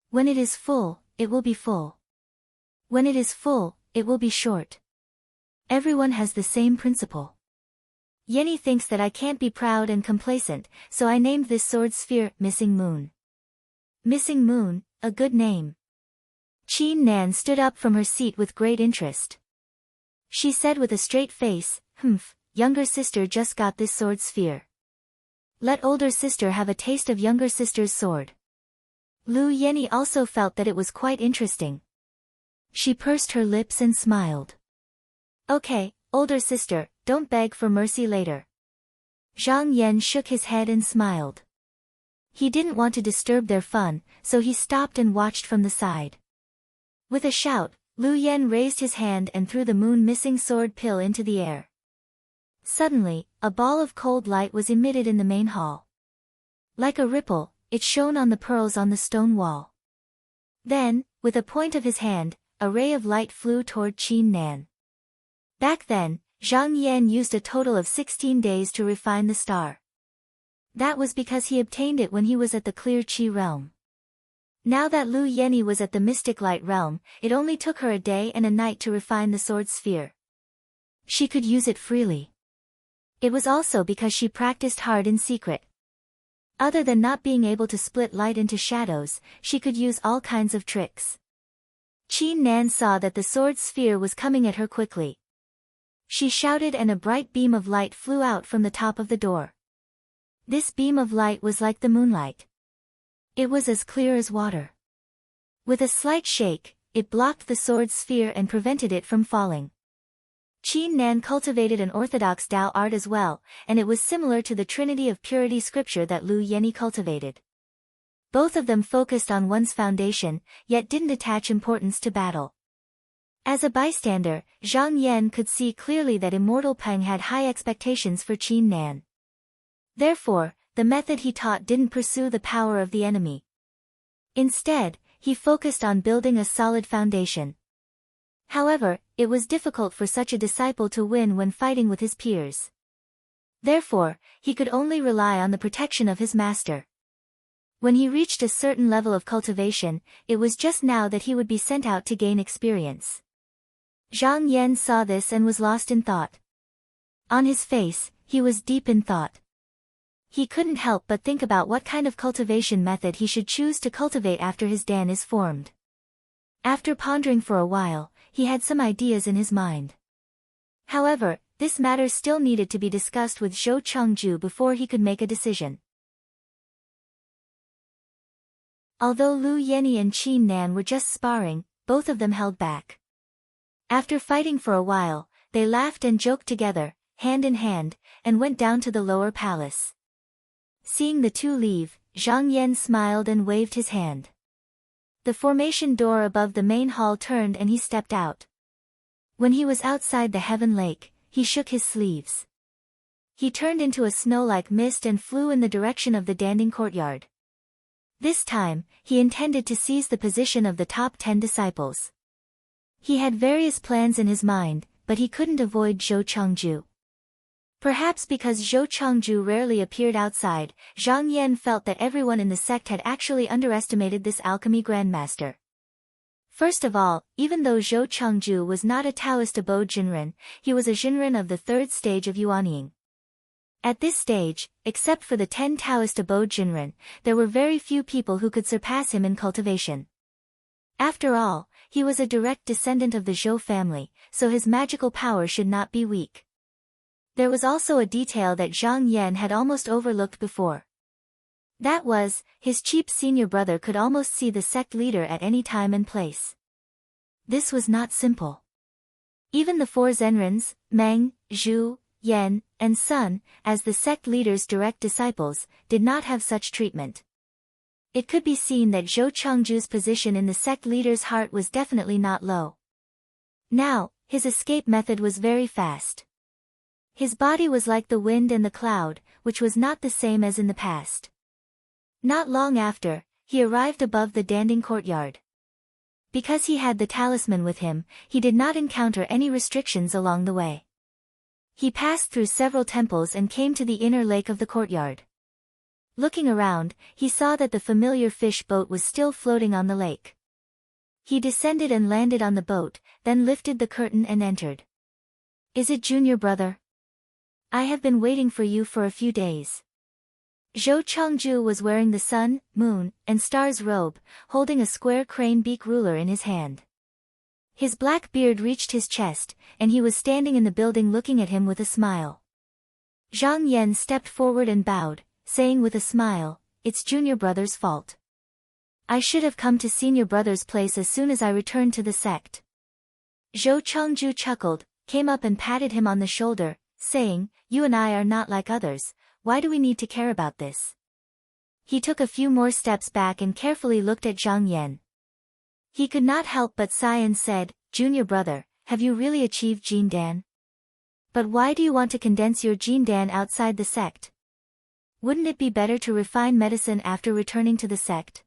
When it is full, it will be full. When it is full, it will be short. Everyone has the same principle. Yenny thinks that I can't be proud and complacent, so I named this sword sphere Missing Moon." Missing Moon, a good name. Qin Nan stood up from her seat with great interest. She said with a straight face, "Younger sister just got this sword sphere. Let older sister have a taste of younger sister's sword." Lu Yenny also felt that it was quite interesting. She pursed her lips and smiled. "Okay, older sister, don't beg for mercy later." Zhang Yan shook his head and smiled. He didn't want to disturb their fun, so he stopped and watched from the side. With a shout, Lu Yen raised his hand and threw the moon missing sword pill into the air. Suddenly, a ball of cold light was emitted in the main hall. Like a ripple, it shone on the pearls on the stone wall. Then, With a point of his hand, a ray of light flew toward Qin Nan. Back then, Zhang Yan used a total of 16 days to refine the star. That was because he obtained it when he was at the clear Qi realm. Now that Lu Yeni was at the mystic light realm, it only took her a day and a night to refine the sword sphere. She could use it freely. It was also because she practiced hard in secret. Other than not being able to split light into shadows, she could use all kinds of tricks. Qin Nan saw that the sword sphere was coming at her quickly. She shouted and a bright beam of light flew out from the top of the door. This beam of light was like the moonlight. It was as clear as water. With a slight shake, it blocked the sword sphere and prevented it from falling. Qin Nan cultivated an orthodox Tao art as well, and it was similar to the Trinity of Purity scripture that Lu Yeni cultivated. Both of them focused on one's foundation, yet didn't attach importance to battle. As a bystander, Zhang Yan could see clearly that Immortal Peng had high expectations for Qin Nan. Therefore, the method he taught didn't pursue the power of the enemy. Instead, he focused on building a solid foundation. However, it was difficult for such a disciple to win when fighting with his peers. Therefore, he could only rely on the protection of his master. When he reached a certain level of cultivation, it was just now that he would be sent out to gain experience. Zhang Yan saw this and was lost in thought. On his face, he was deep in thought. He couldn't help but think about what kind of cultivation method he should choose to cultivate after his dan is formed. After pondering for a while, he had some ideas in his mind. However, this matter still needed to be discussed with Zhou Chengju before he could make a decision. Although Lu Yeni and Qin Nan were just sparring, both of them held back. After fighting for a while, they laughed and joked together, hand in hand, and went down to the lower palace. Seeing the two leave, Zhang Yan smiled and waved his hand. The formation door above the main hall turned and he stepped out. When he was outside the Heaven Lake, he shook his sleeves. He turned into a snow-like mist and flew in the direction of the Danding courtyard. This time, he intended to seize the position of the top 10 disciples. He had various plans in his mind, but he couldn't avoid Zhou Chengju. Perhaps because Zhou Chengju rarely appeared outside, Zhang Yan felt that everyone in the sect had actually underestimated this alchemy grandmaster. First of all, even though Zhou Chengju was not a Taoist abode Jinren, he was a Jinren of the third stage of Yuanying. At this stage, except for the 10 Taoist abode Jinren, there were very few people who could surpass him in cultivation. After all, he was a direct descendant of the Zhou family, so his magical power should not be weak. There was also a detail that Zhang Yan had almost overlooked before. That was, his cheap senior brother could almost see the sect leader at any time and place. This was not simple. Even the 4 Zenrens, Meng, Zhu, Yan, and Sun, as the sect leader's direct disciples, did not have such treatment. It could be seen that Zhou Chengju's position in the sect leader's heart was definitely not low. Now, his escape method was very fast. His body was like the wind and the cloud, which was not the same as in the past. Not long after, he arrived above the Danding courtyard. Because he had the talisman with him, he did not encounter any restrictions along the way. He passed through several temples and came to the inner lake of the courtyard. Looking around, he saw that the familiar fish boat was still floating on the lake. He descended and landed on the boat, then lifted the curtain and entered. "Is it junior brother? I have been waiting for you for a few days." Zhou Chengju was wearing the sun, moon, and stars robe, holding a square crane beak ruler in his hand. His black beard reached his chest, and he was standing in the building looking at him with a smile. Zhang Yan stepped forward and bowed, saying with a smile, "It's junior brother's fault. I should have come to senior brother's place as soon as I returned to the sect." Zhou Chengju chuckled, came up and patted him on the shoulder, saying, "You and I are not like others, why do we need to care about this?" He took a few more steps back and carefully looked at Zhang Yan. He could not help but sigh and said, "Junior brother, have you really achieved Jin Dan? But why do you want to condense your Jin Dan outside the sect? Wouldn't it be better to refine medicine after returning to the sect?"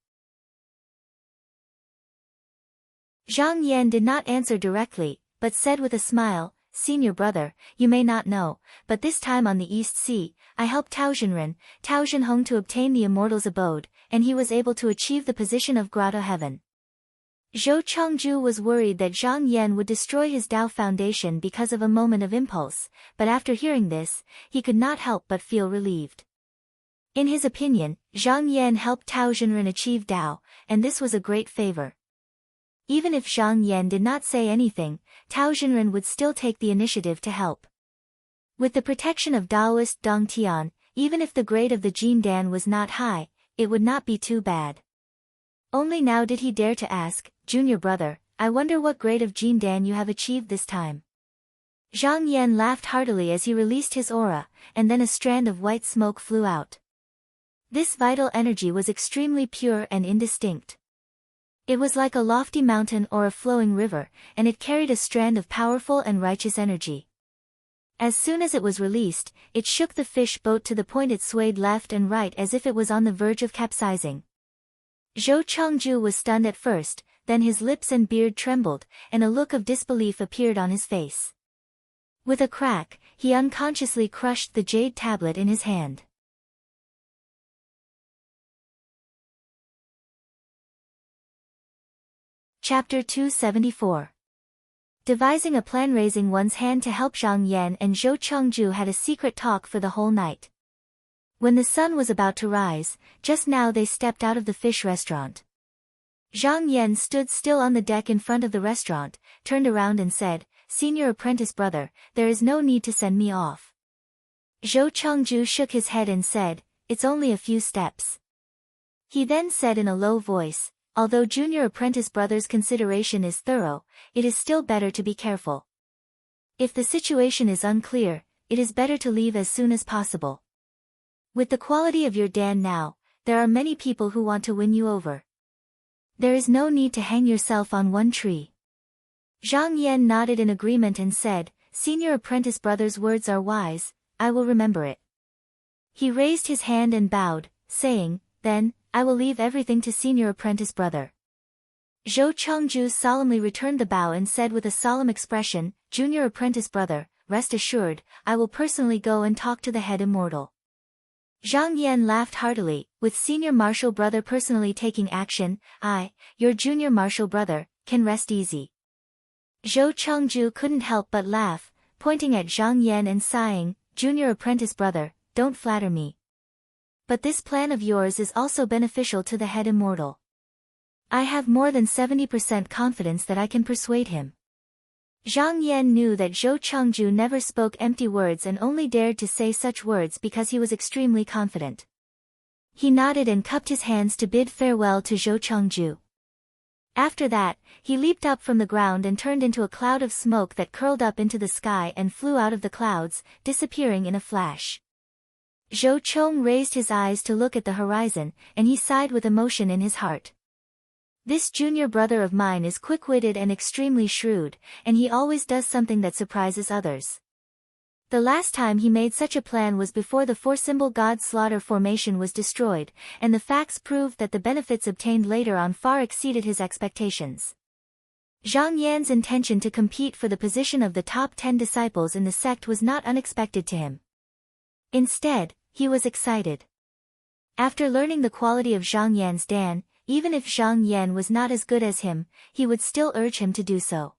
Zhang Yan did not answer directly, but said with a smile, "Senior brother, you may not know, but this time on the East Sea, I helped Tao Zhenhong to obtain the immortal's abode, and he was able to achieve the position of Grotto Heaven." Zhou Chengju was worried that Zhang Yan would destroy his Tao foundation because of a moment of impulse, but after hearing this, he could not help but feel relieved. In his opinion, Zhang Yan helped Tao Zhenren achieve Tao, and this was a great favor. Even if Zhang Yan did not say anything, Tao Zhenren would still take the initiative to help. With the protection of Taoist Dong Tian, even if the grade of the Jin Dan was not high, it would not be too bad. Only now did he dare to ask, "Junior brother, I wonder what grade of Jin Dan you have achieved this time." Zhang Yan laughed heartily as he released his aura, and then a strand of white smoke flew out. This vital energy was extremely pure and indistinct. It was like a lofty mountain or a flowing river, and it carried a strand of powerful and righteous energy. As soon as it was released, it shook the fish boat to the point it swayed left and right as if it was on the verge of capsizing. Zhou Chengju was stunned at first, then his lips and beard trembled, and a look of disbelief appeared on his face. With a crack, he unconsciously crushed the jade tablet in his hand. Chapter 274. Devising a plan. Raising one's hand to help, Zhang Yan and Zhou Chengju had a secret talk for the whole night. When the sun was about to rise, just now they stepped out of the fish restaurant. Zhang Yan stood still on the deck in front of the restaurant, turned around and said, "Senior apprentice brother, there is no need to send me off." Zhou Chengju shook his head and said, "It's only a few steps." He then said in a low voice, "Although junior apprentice brother's consideration is thorough, it is still better to be careful. If the situation is unclear, it is better to leave as soon as possible. With the quality of your Dan now, there are many people who want to win you over. There is no need to hang yourself on one tree." Zhang Yan nodded in agreement and said, "Senior apprentice brother's words are wise, I will remember it." He raised his hand and bowed, saying, "Then, I will leave everything to senior apprentice brother." Zhou Chengju solemnly returned the bow and said with a solemn expression, "Junior apprentice brother, rest assured, I will personally go and talk to the head immortal." Zhang Yan laughed heartily, "With senior martial brother personally taking action, I, your junior martial brother, can rest easy." Zhou Chengju couldn't help but laugh, pointing at Zhang Yan and sighing, "Junior apprentice brother, don't flatter me. But this plan of yours is also beneficial to the head immortal. I have more than 70% confidence that I can persuade him." Zhang Yan knew that Zhou Chengju never spoke empty words and only dared to say such words because he was extremely confident. He nodded and cupped his hands to bid farewell to Zhou Chengju. After that, he leaped up from the ground and turned into a cloud of smoke that curled up into the sky and flew out of the clouds, disappearing in a flash. Zhou Chong raised his eyes to look at the horizon, and he sighed with emotion in his heart. This junior brother of mine is quick-witted and extremely shrewd, and he always does something that surprises others. The last time he made such a plan was before the four-symbol god slaughter formation was destroyed, and the facts proved that the benefits obtained later on far exceeded his expectations. Zhang Yan's intention to compete for the position of the top 10 disciples in the sect was not unexpected to him. Instead, he was excited. After learning the quality of Zhang Yan's Dan, even if Zhang Yan was not as good as him, he would still urge him to do so.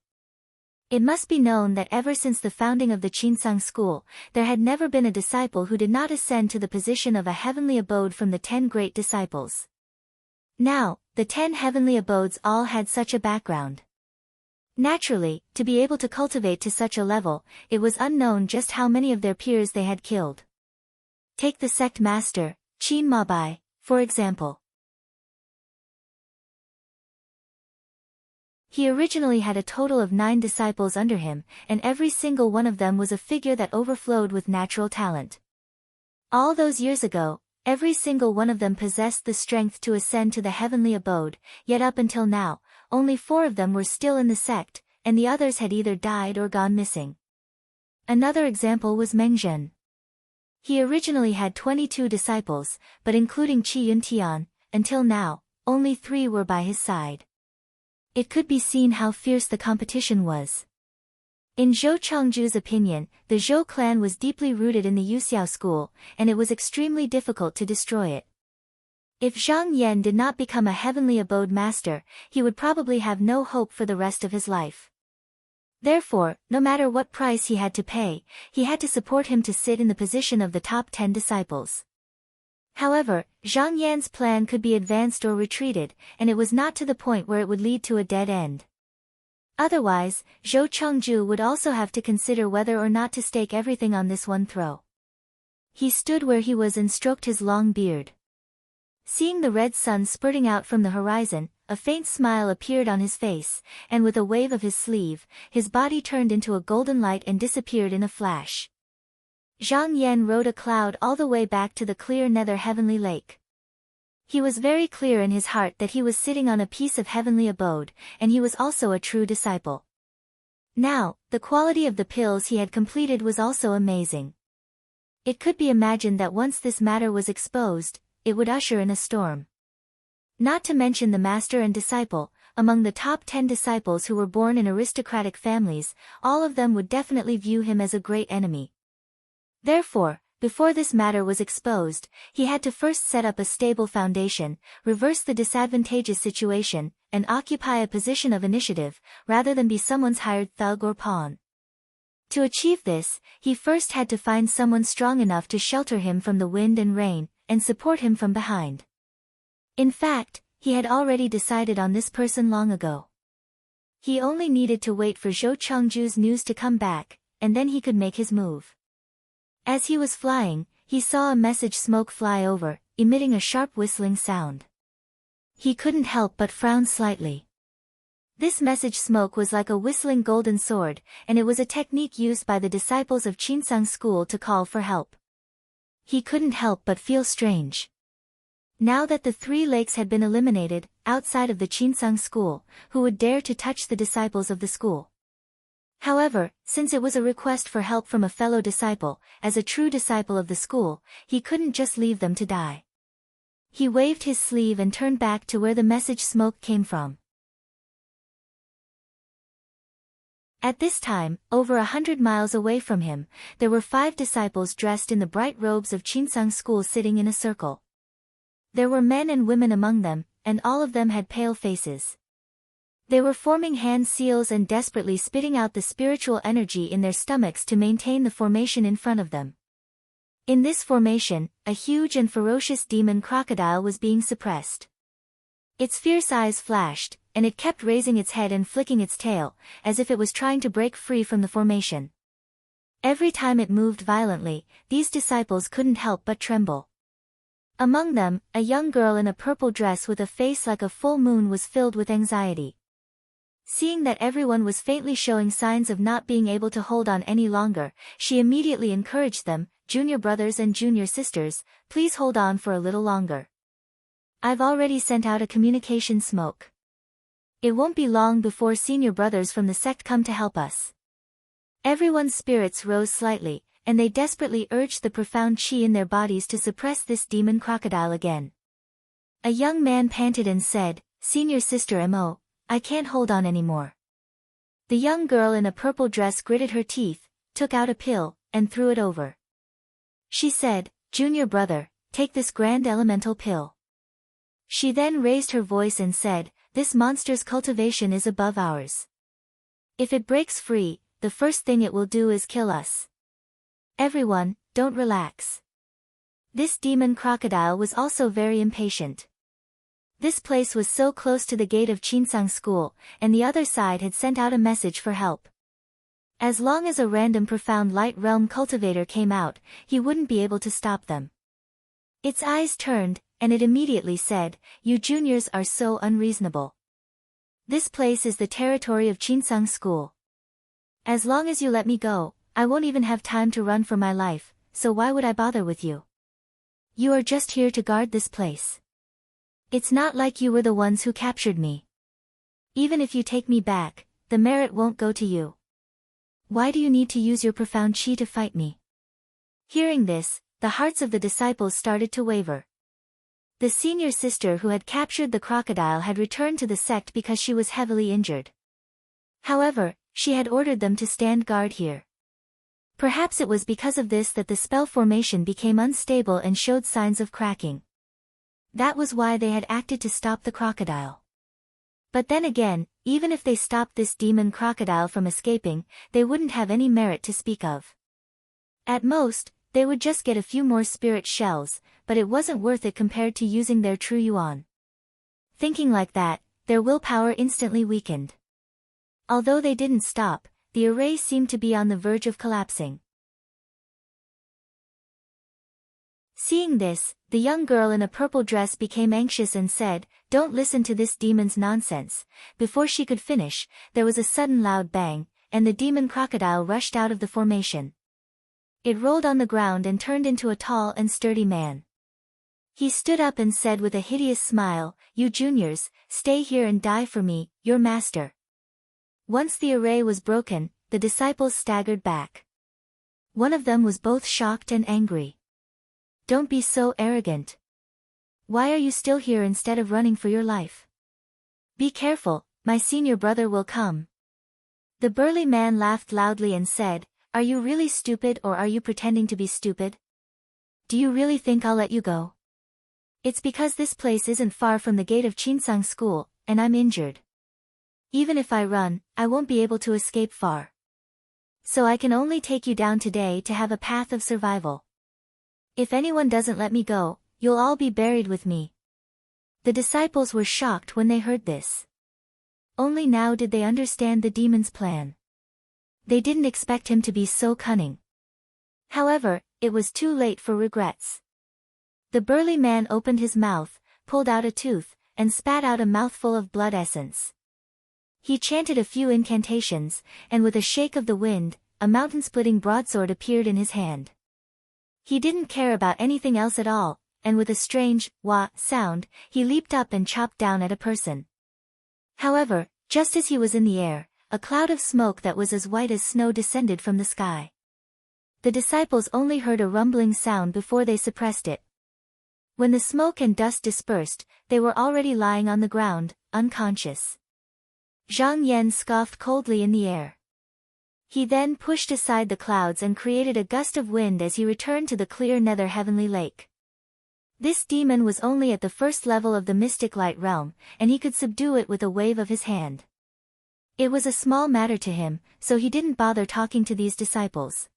It must be known that ever since the founding of the Qinsang school, there had never been a disciple who did not ascend to the position of a heavenly abode from the 10 great disciples. Now, the 10 heavenly abodes all had such a background. Naturally, to be able to cultivate to such a level, it was unknown just how many of their peers they had killed. Take the sect master, Qin Mabai, for example. He originally had a total of 9 disciples under him, and every single one of them was a figure that overflowed with natural talent. All those years ago, every single one of them possessed the strength to ascend to the heavenly abode, yet up until now, only 4 of them were still in the sect, and the others had either died or gone missing. Another example was Meng Zhen. He originally had 22 disciples, but including Qi Yuntian, until now, only 3 were by his side. It could be seen how fierce the competition was. In Zhou Chengju's opinion, the Zhou clan was deeply rooted in the Yuxiao school, and it was extremely difficult to destroy it. If Zhang Yan did not become a heavenly abode master, he would probably have no hope for the rest of his life. Therefore, no matter what price he had to pay, he had to support him to sit in the position of the top 10 disciples. However, Zhang Yan's plan could be advanced or retreated, and it was not to the point where it would lead to a dead end. Otherwise, Zhou Chengju would also have to consider whether or not to stake everything on this one throw. He stood where he was and stroked his long beard. Seeing the red sun spurting out from the horizon, a faint smile appeared on his face, and with a wave of his sleeve, his body turned into a golden light and disappeared in a flash. Zhang Yan rode a cloud all the way back to the clear nether heavenly lake. He was very clear in his heart that he was sitting on a piece of heavenly abode, and he was also a true disciple. Now, the quality of the pills he had completed was also amazing. It could be imagined that once this matter was exposed, it would usher in a storm. Not to mention the master and disciple, among the top 10 disciples who were born in aristocratic families, all of them would definitely view him as a great enemy. Therefore, before this matter was exposed, he had to first set up a stable foundation, reverse the disadvantageous situation, and occupy a position of initiative, rather than be someone's hired thug or pawn. To achieve this, he first had to find someone strong enough to shelter him from the wind and rain, and support him from behind. In fact, he had already decided on this person long ago. He only needed to wait for Zhou Chengju's news to come back, and then he could make his move. As he was flying, he saw a message smoke fly over, emitting a sharp whistling sound. He couldn't help but frown slightly. This message smoke was like a whistling golden sword, and it was a technique used by the disciples of Qinsang school to call for help. He couldn't help but feel strange. Now that the 3 lakes had been eliminated, outside of the Qinsang school, who would dare to touch the disciples of the school? However, since it was a request for help from a fellow disciple, as a true disciple of the school, he couldn't just leave them to die. He waved his sleeve and turned back to where the message smoke came from. At this time, over 100 miles away from him, there were 5 disciples dressed in the bright robes of Qinsang school sitting in a circle. There were men and women among them, and all of them had pale faces. They were forming hand seals and desperately spitting out the spiritual energy in their stomachs to maintain the formation in front of them. In this formation, a huge and ferocious demon crocodile was being suppressed. Its fierce eyes flashed, and it kept raising its head and flicking its tail, as if it was trying to break free from the formation. Every time it moved violently, these disciples couldn't help but tremble. Among them, a young girl in a purple dress with a face like a full moon was filled with anxiety. Seeing that everyone was faintly showing signs of not being able to hold on any longer, she immediately encouraged them, "Junior brothers and junior sisters, please hold on for a little longer. I've already sent out a communication smoke. It won't be long before senior brothers from the sect come to help us." Everyone's spirits rose slightly, and they desperately urged the profound chi in their bodies to suppress this demon crocodile again. A young man panted and said, "Senior sister Mo, I can't hold on anymore." The young girl in a purple dress gritted her teeth, took out a pill, and threw it over. She said, "Junior brother, take this grand elemental pill." She then raised her voice and said, "This monster's cultivation is above ours. If it breaks free, the first thing it will do is kill us. Everyone, don't relax." This demon crocodile was also very impatient. This place was so close to the gate of Qinsang school, and the other side had sent out a message for help. As long as a random profound light realm cultivator came out, he wouldn't be able to stop them. Its eyes turned, and it immediately said, "You juniors are so unreasonable. This place is the territory of Qinsang school. As long as you let me go, I won't even have time to run for my life, so why would I bother with you? You are just here to guard this place. It's not like you were the ones who captured me. Even if you take me back, the merit won't go to you. Why do you need to use your profound chi to fight me?" Hearing this, the hearts of the disciples started to waver. The senior sister who had captured the crocodile had returned to the sect because she was heavily injured. However, she had ordered them to stand guard here. Perhaps it was because of this that the spell formation became unstable and showed signs of cracking. That was why they had acted to stop the crocodile. But then again, even if they stopped this demon crocodile from escaping, they wouldn't have any merit to speak of. At most, they would just get a few more spirit shells, but it wasn't worth it compared to using their true yuan. Thinking like that, their willpower instantly weakened. Although they didn't stop, the array seemed to be on the verge of collapsing. Seeing this, the young girl in a purple dress became anxious and said, "Don't listen to this demon's nonsense." Before she could finish, there was a sudden loud bang, and the demon crocodile rushed out of the formation. It rolled on the ground and turned into a tall and sturdy man. He stood up and said with a hideous smile, "You juniors, stay here and die for me, your master." Once the array was broken, the disciples staggered back. One of them was both shocked and angry. "Don't be so arrogant. Why are you still here instead of running for your life? Be careful, my senior brother will come." The burly man laughed loudly and said, "Are you really stupid or are you pretending to be stupid? Do you really think I'll let you go? It's because this place isn't far from the gate of Chinsang School, and I'm injured. Even if I run, I won't be able to escape far. So I can only take you down today to have a path of survival. If anyone doesn't let me go, you'll all be buried with me." The disciples were shocked when they heard this. Only now did they understand the demon's plan. They didn't expect him to be so cunning. However, it was too late for regrets. The burly man opened his mouth, pulled out a tooth, and spat out a mouthful of blood essence. He chanted a few incantations, and with a shake of the wind, a mountain-splitting broadsword appeared in his hand. He didn't care about anything else at all, and with a strange, wah, sound, he leaped up and chopped down at a person. However, just as he was in the air, a cloud of smoke that was as white as snow descended from the sky. The disciples only heard a rumbling sound before they suppressed it. When the smoke and dust dispersed, they were already lying on the ground, unconscious. Zhang Yan scoffed coldly in the air. He then pushed aside the clouds and created a gust of wind as he returned to the clear nether heavenly lake. This demon was only at the first level of the mystic light realm, and he could subdue it with a wave of his hand. It was a small matter to him, so he didn't bother talking to these disciples.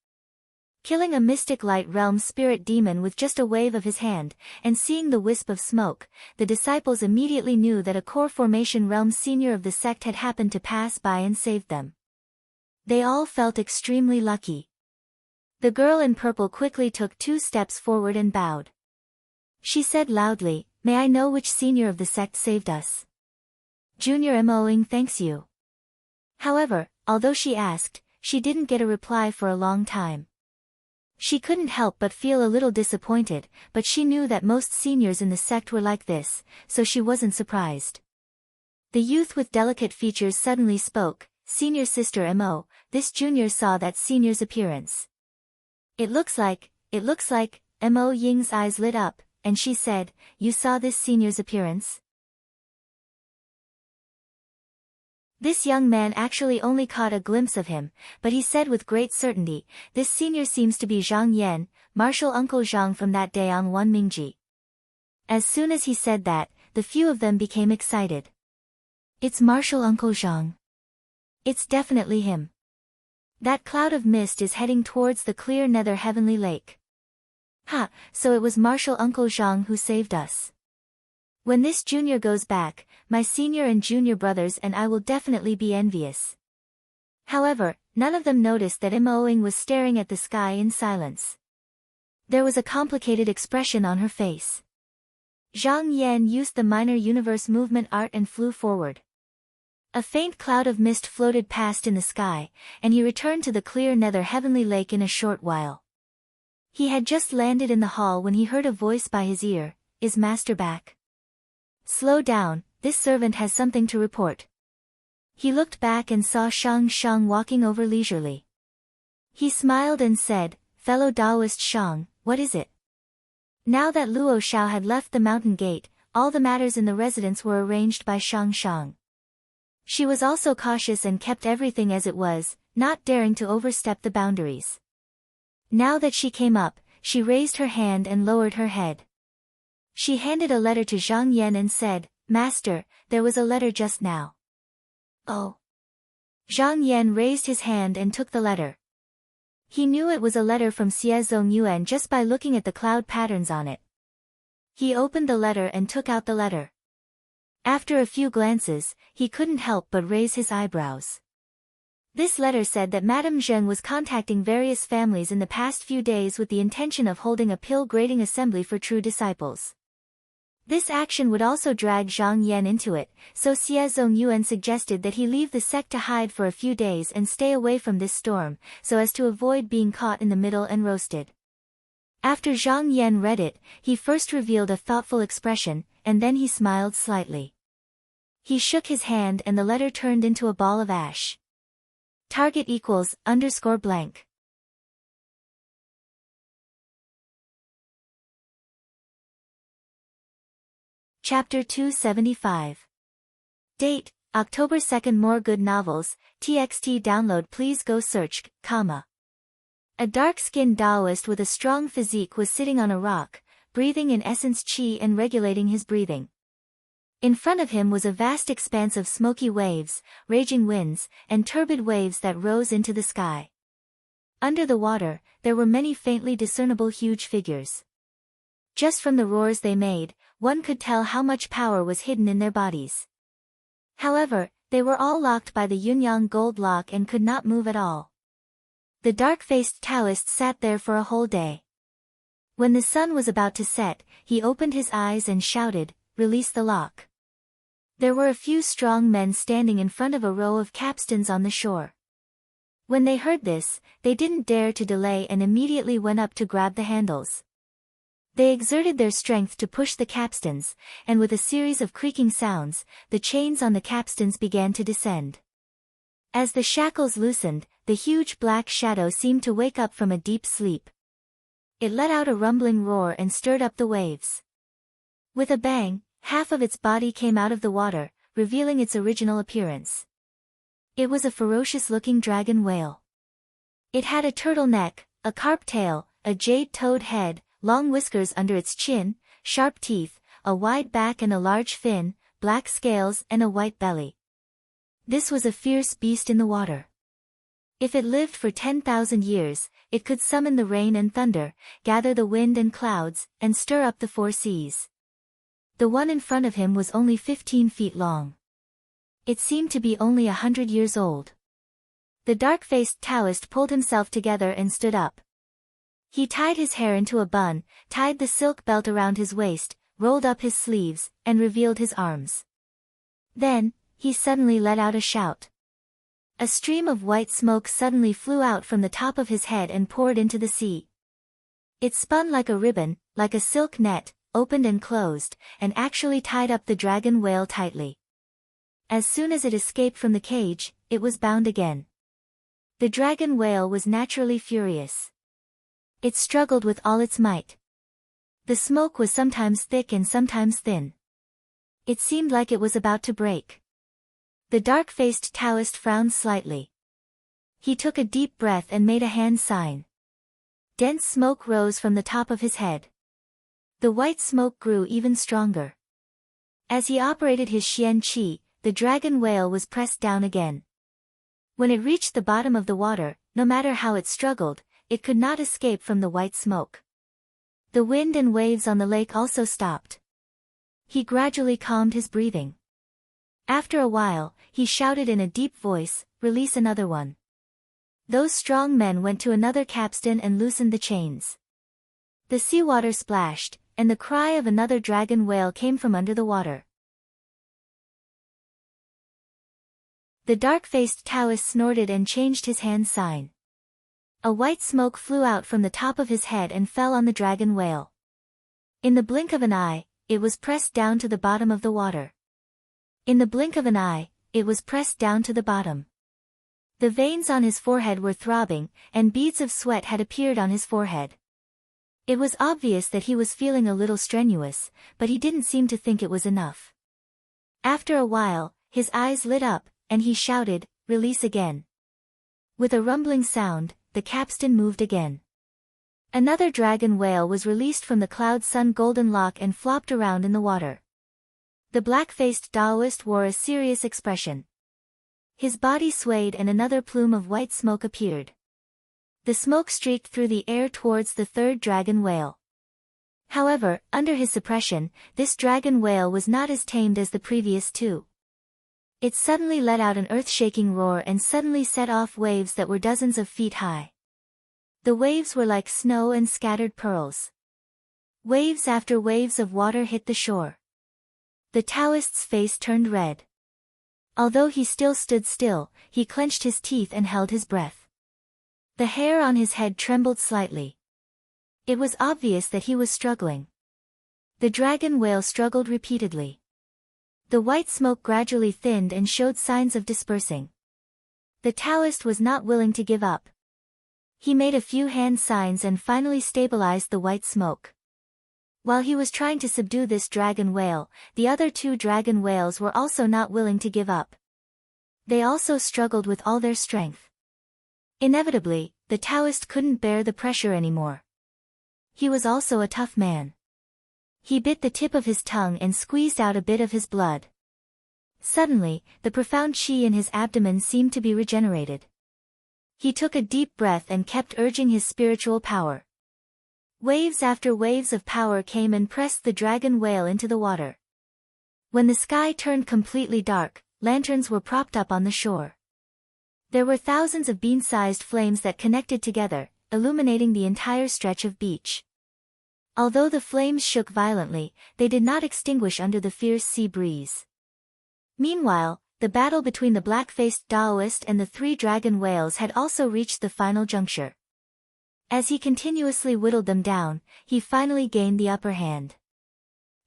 Killing a mystic light realm spirit demon with just a wave of his hand, and seeing the wisp of smoke, the disciples immediately knew that a core formation realm senior of the sect had happened to pass by and saved them. They all felt extremely lucky. The girl in purple quickly took 2 steps forward and bowed. She said loudly, "May I know which senior of the sect saved us?" "Junior Moing thanks you." However, although she asked, she didn't get a reply for a long time. She couldn't help but feel a little disappointed, but she knew that most seniors in the sect were like this, so she wasn't surprised. The youth with delicate features suddenly spoke, "Senior sister Mo, this junior saw that senior's appearance." It looks like, Mo Ying's eyes lit up, and she said, "You saw this senior's appearance?" This young man actually only caught a glimpse of him, but he said with great certainty, "This senior seems to be Zhang Yan, martial uncle Zhang from that day on Wanmingji." As soon as he said that, the few of them became excited. "It's martial uncle Zhang. It's definitely him. That cloud of mist is heading towards the clear nether heavenly lake. Ha, so it was martial uncle Zhang who saved us. When this junior goes back, my senior and junior brothers and I will definitely be envious." However, none of them noticed that Moing was staring at the sky in silence. There was a complicated expression on her face. Zhang Yan used the minor universe movement art and flew forward. A faint cloud of mist floated past in the sky, and he returned to the clear nether heavenly lake in a short while. He had just landed in the hall when he heard a voice by his ear, "Is master back?" "Slow down, this servant has something to report." He looked back and saw Shang walking over leisurely. He smiled and said, "Fellow Taoist Shang, what is it?" Now that Luo Xiao had left the mountain gate, all the matters in the residence were arranged by Shang Shang. She was also cautious and kept everything as it was, not daring to overstep the boundaries. Now that she came up, she raised her hand and lowered her head. She handed a letter to Zhang Yan and said, "Master, there was a letter just now." "Oh." Zhang Yan raised his hand and took the letter. He knew it was a letter from Xie Zongyuan just by looking at the cloud patterns on it. He opened the letter and took out the letter. After a few glances, he couldn't help but raise his eyebrows. This letter said that Madame Zheng was contacting various families in the past few days with the intention of holding a pill grading assembly for true disciples. This action would also drag Zhang Yan into it, so Xie Zongyuan suggested that he leave the sect to hide for a few days and stay away from this storm, so as to avoid being caught in the middle and roasted. After Zhang Yan read it, he first revealed a thoughtful expression, and then he smiled slightly. He shook his hand and the letter turned into a ball of ash. Target equals _blank. Chapter 275. Date, October 2nd. More good novels, TXT download. Please go search, comma. A dark-skinned Taoist with a strong physique was sitting on a rock, breathing in essence qi and regulating his breathing. In front of him was a vast expanse of smoky waves, raging winds, and turbid waves that rose into the sky. Under the water, there were many faintly discernible huge figures. Just from the roars they made, one could tell how much power was hidden in their bodies. However, they were all locked by the Yunyang gold lock and could not move at all. The dark-faced Taoist sat there for a whole day. When the sun was about to set, he opened his eyes and shouted, "Release the lock." There were a few strong men standing in front of a row of capstans on the shore. When they heard this, they didn't dare to delay and immediately went up to grab the handles. They exerted their strength to push the capstans, and with a series of creaking sounds, the chains on the capstans began to descend. As the shackles loosened, the huge black shadow seemed to wake up from a deep sleep. It let out a rumbling roar and stirred up the waves. With a bang, half of its body came out of the water, revealing its original appearance. It was a ferocious-looking dragon whale. It had a turtle neck, a carp tail, a jade-toed head, long whiskers under its chin, sharp teeth, a wide back and a large fin, black scales and a white belly. This was a fierce beast in the water. If it lived for 10,000 years, it could summon the rain and thunder, gather the wind and clouds, and stir up the four seas. The one in front of him was only 15 feet long. It seemed to be only 100 years old. The dark-faced Taoist pulled himself together and stood up. He tied his hair into a bun, tied the silk belt around his waist, rolled up his sleeves, and revealed his arms. Then, he suddenly let out a shout. A stream of white smoke suddenly flew out from the top of his head and poured into the sea. It spun like a ribbon, like a silk net, opened and closed, and actually tied up the dragon whale tightly. As soon as it escaped from the cage, it was bound again. The dragon whale was naturally furious. It struggled with all its might. The smoke was sometimes thick and sometimes thin. It seemed like it was about to break. The dark-faced Taoist frowned slightly. He took a deep breath and made a hand sign. Dense smoke rose from the top of his head. The white smoke grew even stronger. As he operated his Xian Qi, the dragon whale was pressed down again. When it reached the bottom of the water, no matter how it struggled, it could not escape from the white smoke. The wind and waves on the lake also stopped. He gradually calmed his breathing. After a while, he shouted in a deep voice, "Release another one." Those strong men went to another capstan and loosened the chains. The seawater splashed, and the cry of another dragon whale came from under the water. The dark-faced Taoist snorted and changed his hand sign. A white smoke flew out from the top of his head and fell on the dragon whale. In the blink of an eye, it was pressed down to the bottom of the water. In the blink of an eye, it was pressed down to the bottom. The veins on his forehead were throbbing, and beads of sweat had appeared on his forehead. It was obvious that he was feeling a little strenuous, but he didn't seem to think it was enough. After a while, his eyes lit up, and he shouted, "Release again." With a rumbling sound, the capstan moved again. Another dragon whale was released from the cloud sun golden lock and flopped around in the water. The black-faced Taoist wore a serious expression. His body swayed and another plume of white smoke appeared. The smoke streaked through the air towards the third dragon whale. However, under his suppression, this dragon whale was not as tamed as the previous two. It suddenly let out an earth-shaking roar and suddenly set off waves that were dozens of feet high. The waves were like snow and scattered pearls. Waves after waves of water hit the shore. The Taoist's face turned red. Although he still stood still, he clenched his teeth and held his breath. The hair on his head trembled slightly. It was obvious that he was struggling. The dragon whale struggled repeatedly. The white smoke gradually thinned and showed signs of dispersing. The Taoist was not willing to give up. He made a few hand signs and finally stabilized the white smoke. While he was trying to subdue this dragon whale, the other two dragon whales were also not willing to give up. They also struggled with all their strength. Inevitably, the Taoist couldn't bear the pressure anymore. He was also a tough man. He bit the tip of his tongue and squeezed out a bit of his blood. Suddenly, the profound qi in his abdomen seemed to be regenerated. He took a deep breath and kept urging his spiritual power. Waves after waves of power came and pressed the dragon whale into the water. When the sky turned completely dark, lanterns were propped up on the shore. There were thousands of bean-sized flames that connected together, illuminating the entire stretch of beach. Although the flames shook violently, they did not extinguish under the fierce sea breeze. Meanwhile, the battle between the black-faced Taoist and the three dragon whales had also reached the final juncture. As he continuously whittled them down, he finally gained the upper hand.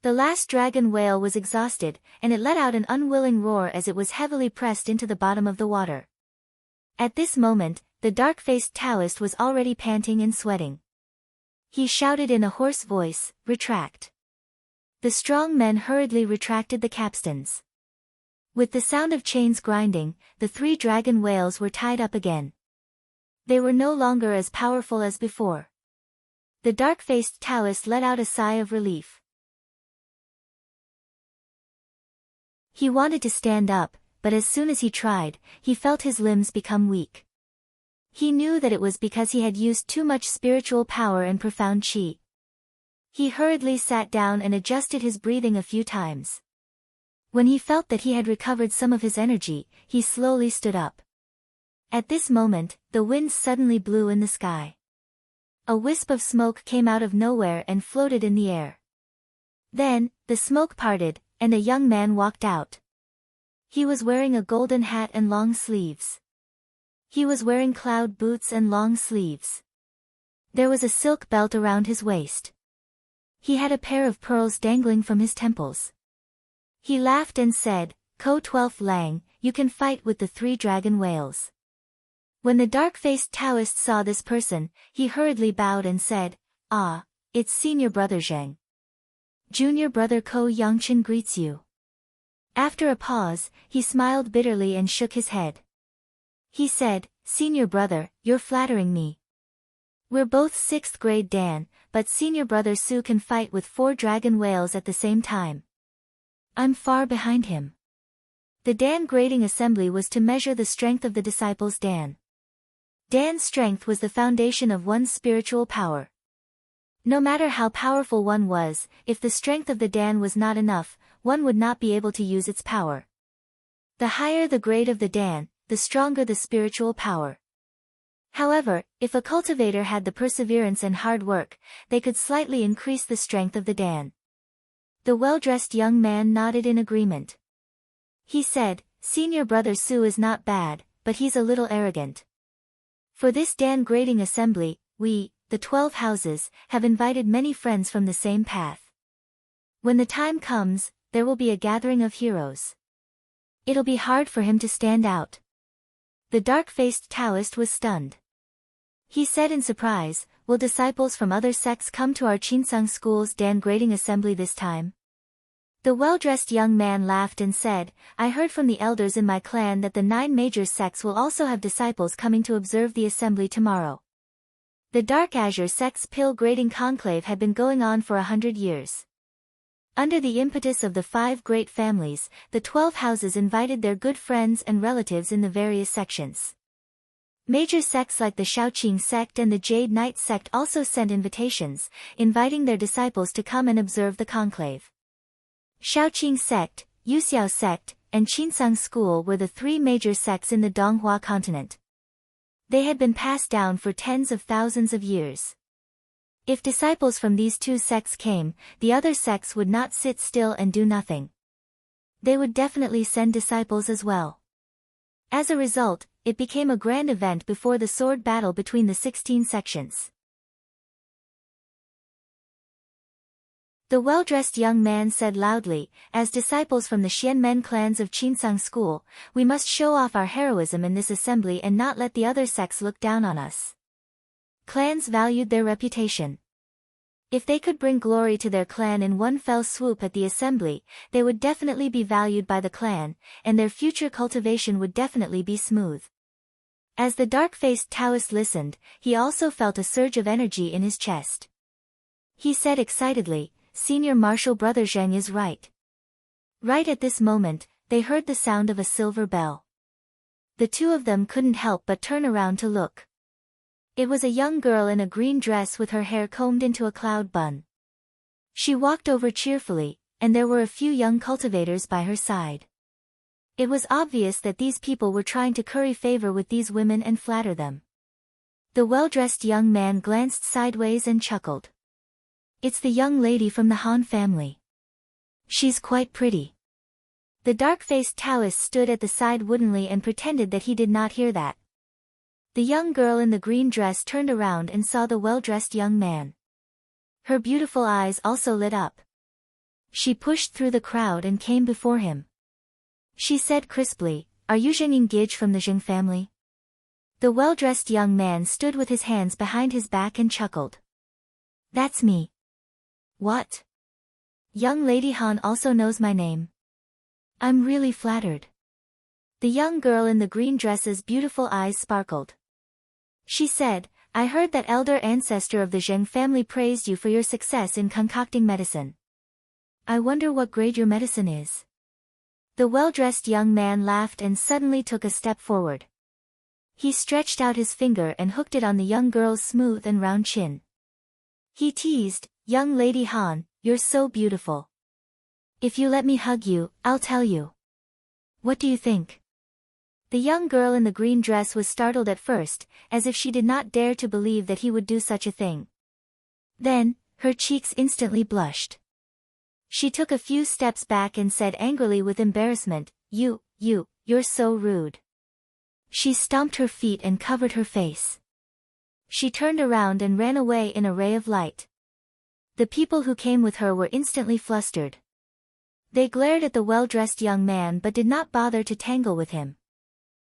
The last dragon whale was exhausted, and it let out an unwilling roar as it was heavily pressed into the bottom of the water. At this moment, the dark-faced Taoist was already panting and sweating. He shouted in a hoarse voice, "Retract." The strong men hurriedly retracted the capstans. With the sound of chains grinding, the three dragon whales were tied up again. They were no longer as powerful as before. The dark-faced Taoist let out a sigh of relief. He wanted to stand up, but as soon as he tried, he felt his limbs become weak. He knew that it was because he had used too much spiritual power and profound qi. He hurriedly sat down and adjusted his breathing a few times. When he felt that he had recovered some of his energy, he slowly stood up. At this moment, the wind suddenly blew in the sky. A wisp of smoke came out of nowhere and floated in the air. Then, the smoke parted, and a young man walked out. He was wearing a golden hat and long sleeves. He was wearing cloud boots and long sleeves. There was a silk belt around his waist. He had a pair of pearls dangling from his temples. He laughed and said, "Ko 12th Lang, you can fight with the three dragon whales." When the dark-faced Taoist saw this person, he hurriedly bowed and said, "Ah, it's senior brother Zheng. Junior brother Ko Yangchen greets you." After a pause, he smiled bitterly and shook his head. He said, "Senior brother, you're flattering me. We're both 6th grade Dan, but senior brother Su can fight with 4 dragon whales at the same time. I'm far behind him." The Dan grading assembly was to measure the strength of the disciples Dan. Dan's strength was the foundation of one's spiritual power. No matter how powerful one was, if the strength of the Dan was not enough, one would not be able to use its power. The higher the grade of the Dan, the stronger the spiritual power. However, if a cultivator had the perseverance and hard work, they could slightly increase the strength of the Dan. The well-dressed young man nodded in agreement. He said, "Senior brother Su is not bad, but he's a little arrogant. For this Dan grading assembly, we, the 12 houses, have invited many friends from the same path. When the time comes, there will be a gathering of heroes. It'll be hard for him to stand out." The dark-faced Taoist was stunned. He said in surprise, will disciples from other sects come to our Chinsang school's Dan grading assembly this time? The well-dressed young man laughed and said, I heard from the elders in my clan that the 9 major sects will also have disciples coming to observe the assembly tomorrow. The Dark Azure sect's pill grading conclave had been going on for 100 years. Under the impetus of the 5 great families, the 12 houses invited their good friends and relatives in the various sections. Major sects like the Shaoqing sect and the Jade Knight sect also sent invitations, inviting their disciples to come and observe the conclave. Shaoqing sect, Yuxiao sect, and Qinsang school were the 3 major sects in the Donghua continent. They had been passed down for tens of thousands of years. If disciples from these 2 sects came, the other sects would not sit still and do nothing. They would definitely send disciples as well. As a result, it became a grand event before the sword battle between the 16 sections. The well-dressed young man said loudly, as disciples from the Xianmen clans of Qinsang school, we must show off our heroism in this assembly and not let the other sects look down on us. Clans valued their reputation. If they could bring glory to their clan in one fell swoop at the assembly, they would definitely be valued by the clan, and their future cultivation would definitely be smooth. As the dark-faced Taoist listened, he also felt a surge of energy in his chest. He said excitedly, Senior Marshal Brother Zheng is right. Right at this moment, they heard the sound of a silver bell. The 2 of them couldn't help but turn around to look. It was a young girl in a green dress with her hair combed into a cloud bun. She walked over cheerfully, and there were a few young cultivators by her side. It was obvious that these people were trying to curry favor with these women and flatter them. The well-dressed young man glanced sideways and chuckled. It's the young lady from the Han family. She's quite pretty. The dark-faced Taoist stood at the side woodenly and pretended that he did not hear that. The young girl in the green dress turned around and saw the well-dressed young man. Her beautiful eyes also lit up. She pushed through the crowd and came before him. She said crisply, Are you Zheng Yinggij from the Zheng family? The well-dressed young man stood with his hands behind his back and chuckled. That's me. What? Young Lady Han also knows my name. I'm really flattered. The young girl in the green dress's beautiful eyes sparkled. She said, I heard that elder ancestor of the Zheng family praised you for your success in concocting medicine. I wonder what grade your medicine is. The well-dressed young man laughed and suddenly took a step forward. He stretched out his finger and hooked it on the young girl's smooth and round chin. He teased, Young Lady Han, you're so beautiful. If you let me hug you, I'll tell you. What do you think? The young girl in the green dress was startled at first, as if she did not dare to believe that he would do such a thing. Then, her cheeks instantly blushed. She took a few steps back and said angrily with embarrassment, You're so rude. She stomped her feet and covered her face. She turned around and ran away in a ray of light. The people who came with her were instantly flustered. They glared at the well-dressed young man but did not bother to tangle with him.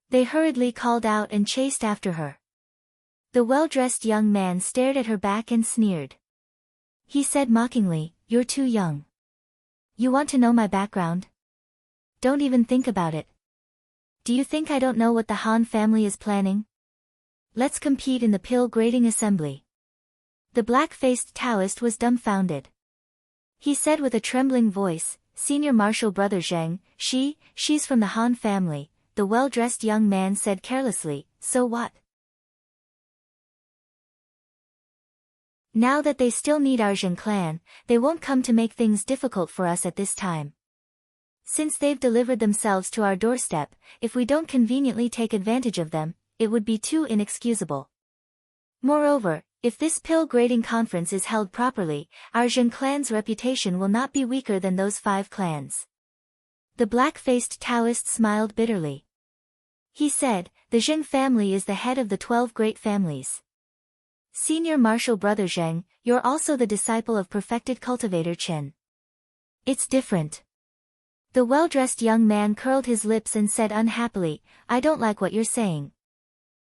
They hurriedly called out and chased after her. The well-dressed young man stared at her back and sneered. He said mockingly, You're too young. You want to know my background? Don't even think about it. Do you think I don't know what the Han family is planning? Let's compete in the pill grading assembly. The black-faced Taoist was dumbfounded. He said with a trembling voice, Senior Marshal Brother Zheng, she's from the Han family. The well-dressed young man said carelessly, So what? Now that they still need our Zheng clan, they won't come to make things difficult for us at this time. Since they've delivered themselves to our doorstep, if we don't conveniently take advantage of them, it would be too inexcusable. Moreover, if this pill grading conference is held properly, our Zheng clan's reputation will not be weaker than those 5 clans. The black-faced Taoist smiled bitterly. He said, The Zheng family is the head of the 12 great families. Senior Marshal Brother Zheng, you're also the disciple of perfected cultivator Chen. It's different. The well-dressed young man curled his lips and said unhappily, I don't like what you're saying.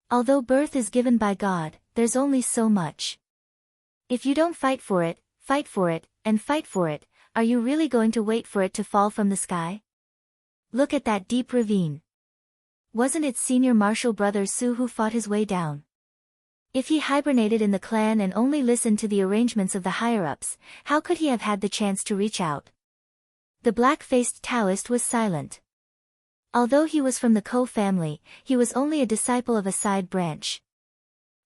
Although birth is given by God, there's only so much. If you don't fight for it, and fight for it, are you really going to wait for it to fall from the sky? Look at that deep ravine. Wasn't it Senior Marshal Brother Su who fought his way down? If he hibernated in the clan and only listened to the arrangements of the higher-ups, how could he have had the chance to reach out? The black-faced Taoist was silent. Although he was from the Ko family, he was only a disciple of a side branch.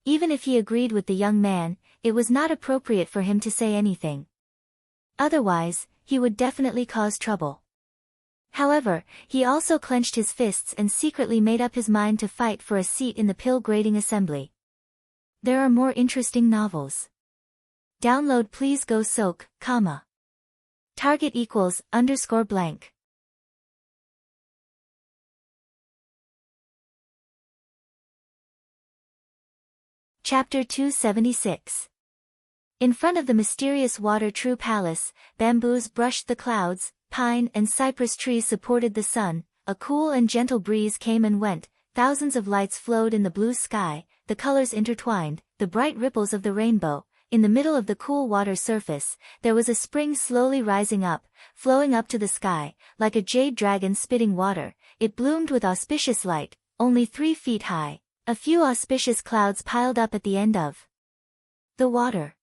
Even if he agreed with the young man, it was not appropriate for him to say anything. Otherwise, he would definitely cause trouble. However, he also clenched his fists and secretly made up his mind to fight for a seat in the pill grading assembly. There are more interesting novels. Download please go soak, comma. Target equals _blank. Chapter 276. In front of the mysterious water-true palace, bamboos brushed the clouds, pine and cypress trees supported the sun, a cool and gentle breeze came and went, thousands of lights flowed in the blue sky, the colors intertwined, the bright ripples of the rainbow. In the middle of the cool water surface, there was a spring slowly rising up, flowing up to the sky, like a jade dragon spitting water. It bloomed with auspicious light, only 3 feet high. A few auspicious clouds piled up at the end of the water.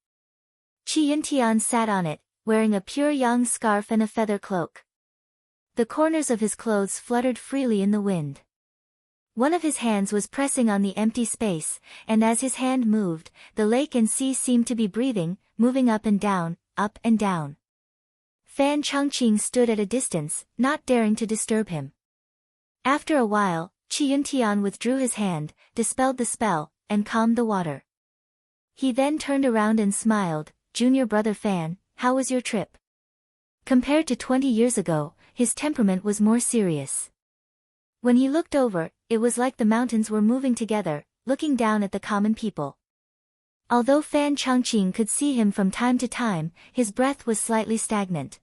Chi Yuntian sat on it, wearing a pure yang scarf and a feather cloak. The corners of his clothes fluttered freely in the wind. One of his hands was pressing on the empty space, and as his hand moved, the lake and sea seemed to be breathing, moving up and down, up and down. Fan Chongqing stood at a distance, not daring to disturb him. After a while, Chi Yuntian withdrew his hand, dispelled the spell, and calmed the water. He then turned around and smiled. Junior brother Fan, how was your trip? Compared to 20 years ago, his temperament was more serious. When he looked over, it was like the mountains were moving together, looking down at the common people. Although Fan Chongqing could see him from time to time, his breath was slightly stagnant.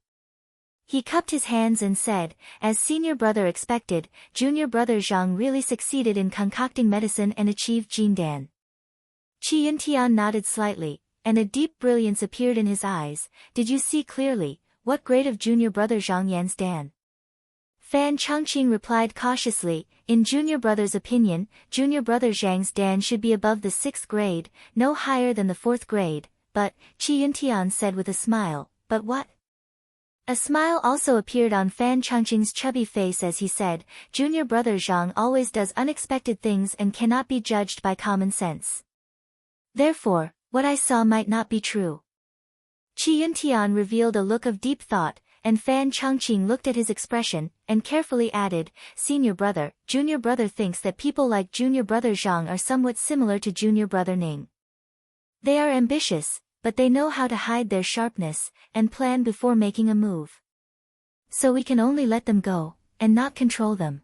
He cupped his hands and said, as senior brother expected, junior brother Zhang really succeeded in concocting medicine and achieved Jindan. Chi Yuntian nodded slightly, and a deep brilliance appeared in his eyes. Did you see clearly, what grade of junior brother Zhang Yan's Dan? Fan Chongqing replied cautiously, in junior brother's opinion, junior brother Zhang's Dan should be above the 6th grade, no higher than the 4th grade, but, Chi Yuntian said with a smile, but what? A smile also appeared on Fan Chongqing's chubby face as he said, junior brother Zhang always does unexpected things and cannot be judged by common sense. Therefore, what I saw might not be true. Chi Yuntian revealed a look of deep thought, and Fan Chongqing looked at his expression, and carefully added, junior brother thinks that people like junior brother Zhang are somewhat similar to junior brother Ning. They are ambitious, but they know how to hide their sharpness, and plan before making a move. So we can only let them go, and not control them.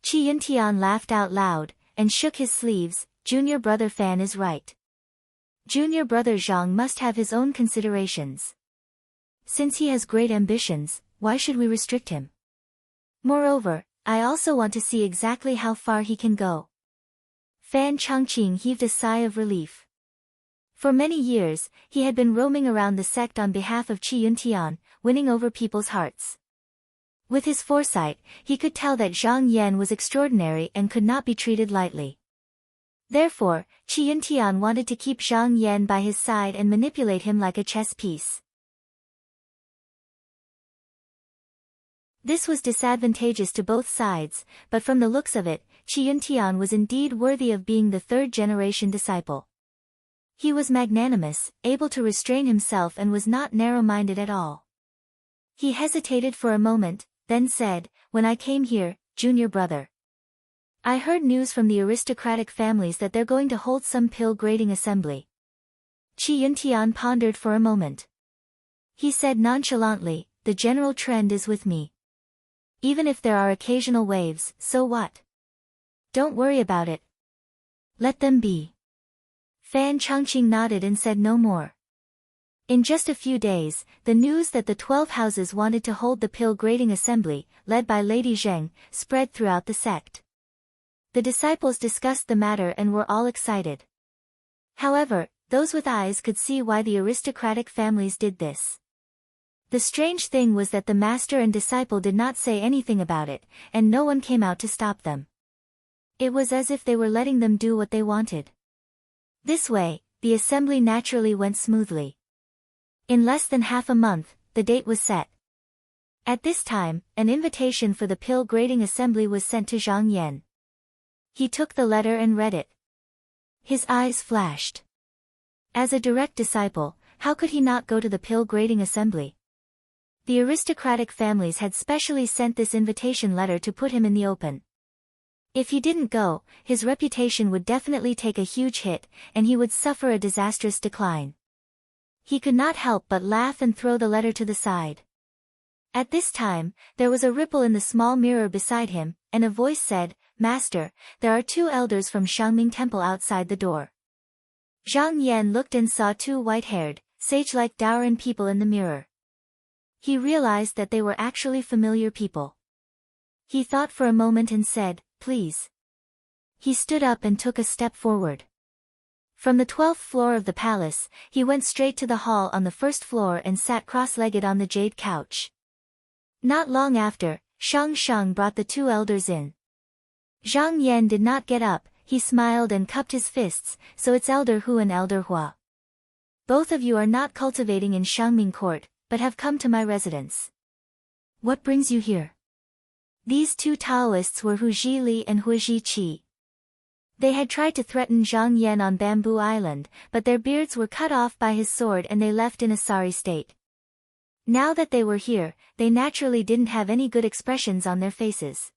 Chi Yuntian laughed out loud, and shook his sleeves. Junior brother Fan is right. Junior brother Zhang must have his own considerations. Since he has great ambitions, why should we restrict him? Moreover, I also want to see exactly how far he can go. Fan Chongqing heaved a sigh of relief. For many years, he had been roaming around the sect on behalf of Chi Yuntian, winning over people's hearts. With his foresight, he could tell that Zhang Yan was extraordinary and could not be treated lightly. Therefore, Chi Yuntian wanted to keep Zhang Yan by his side and manipulate him like a chess piece. This was disadvantageous to both sides, but from the looks of it, Chi Yuntian was indeed worthy of being the 3rd-generation disciple. He was magnanimous, able to restrain himself and was not narrow-minded at all. He hesitated for a moment, then said, when I came here, junior brother, I heard news from the aristocratic families that they're going to hold some pill grading assembly. Chi Yuntian pondered for a moment. He said nonchalantly, the general trend is with me. Even if there are occasional waves, so what? Don't worry about it. Let them be. Fan Chongqing nodded and said no more. In just a few days, the news that the 12 houses wanted to hold the pill grading assembly, led by Lady Zheng, spread throughout the sect. The disciples discussed the matter and were all excited. However, Those with eyes could see why the aristocratic families did this. The strange thing was that the master and disciple did not say anything about it, and no one came out to stop them. It was as if they were letting them do what they wanted. This way, the assembly naturally went smoothly. In less than half a month, the date was set. At this time, an invitation for the pill grading assembly was sent to Zhang Yan. He took the letter and read it. His eyes flashed. As a direct disciple, how could he not go to the pill grading assembly? The aristocratic families had specially sent this invitation letter to put him in the open. If he didn't go, his reputation would definitely take a huge hit, and he would suffer a disastrous decline. He could not help but laugh and throw the letter to the side. At this time, there was a ripple in the small mirror beside him, and a voice said, "Master, there are 2 elders from Shangming Temple outside the door." Zhang Yan looked and saw 2 white-haired, sage-like Daoran people in the mirror. He realized that they were actually familiar people. He thought for a moment and said, "Please." He stood up and took a step forward. From the 12th floor of the palace, he went straight to the hall on the 1st floor and sat cross-legged on the jade couch. Not long after, Shang brought the 2 elders in. Zhang Yan did not get up, he smiled and cupped his fists, "So it's Elder Hu and Elder Hua. Both of you are not cultivating in Shangming Court, but have come to my residence. What brings you here?" These 2 Taoists were Hu Zhili and Hu Zhiqi. They had tried to threaten Zhang Yan on Bamboo Island, but their beards were cut off by his sword and they left in a sorry state. Now that they were here, they naturally didn't have any good expressions on their faces.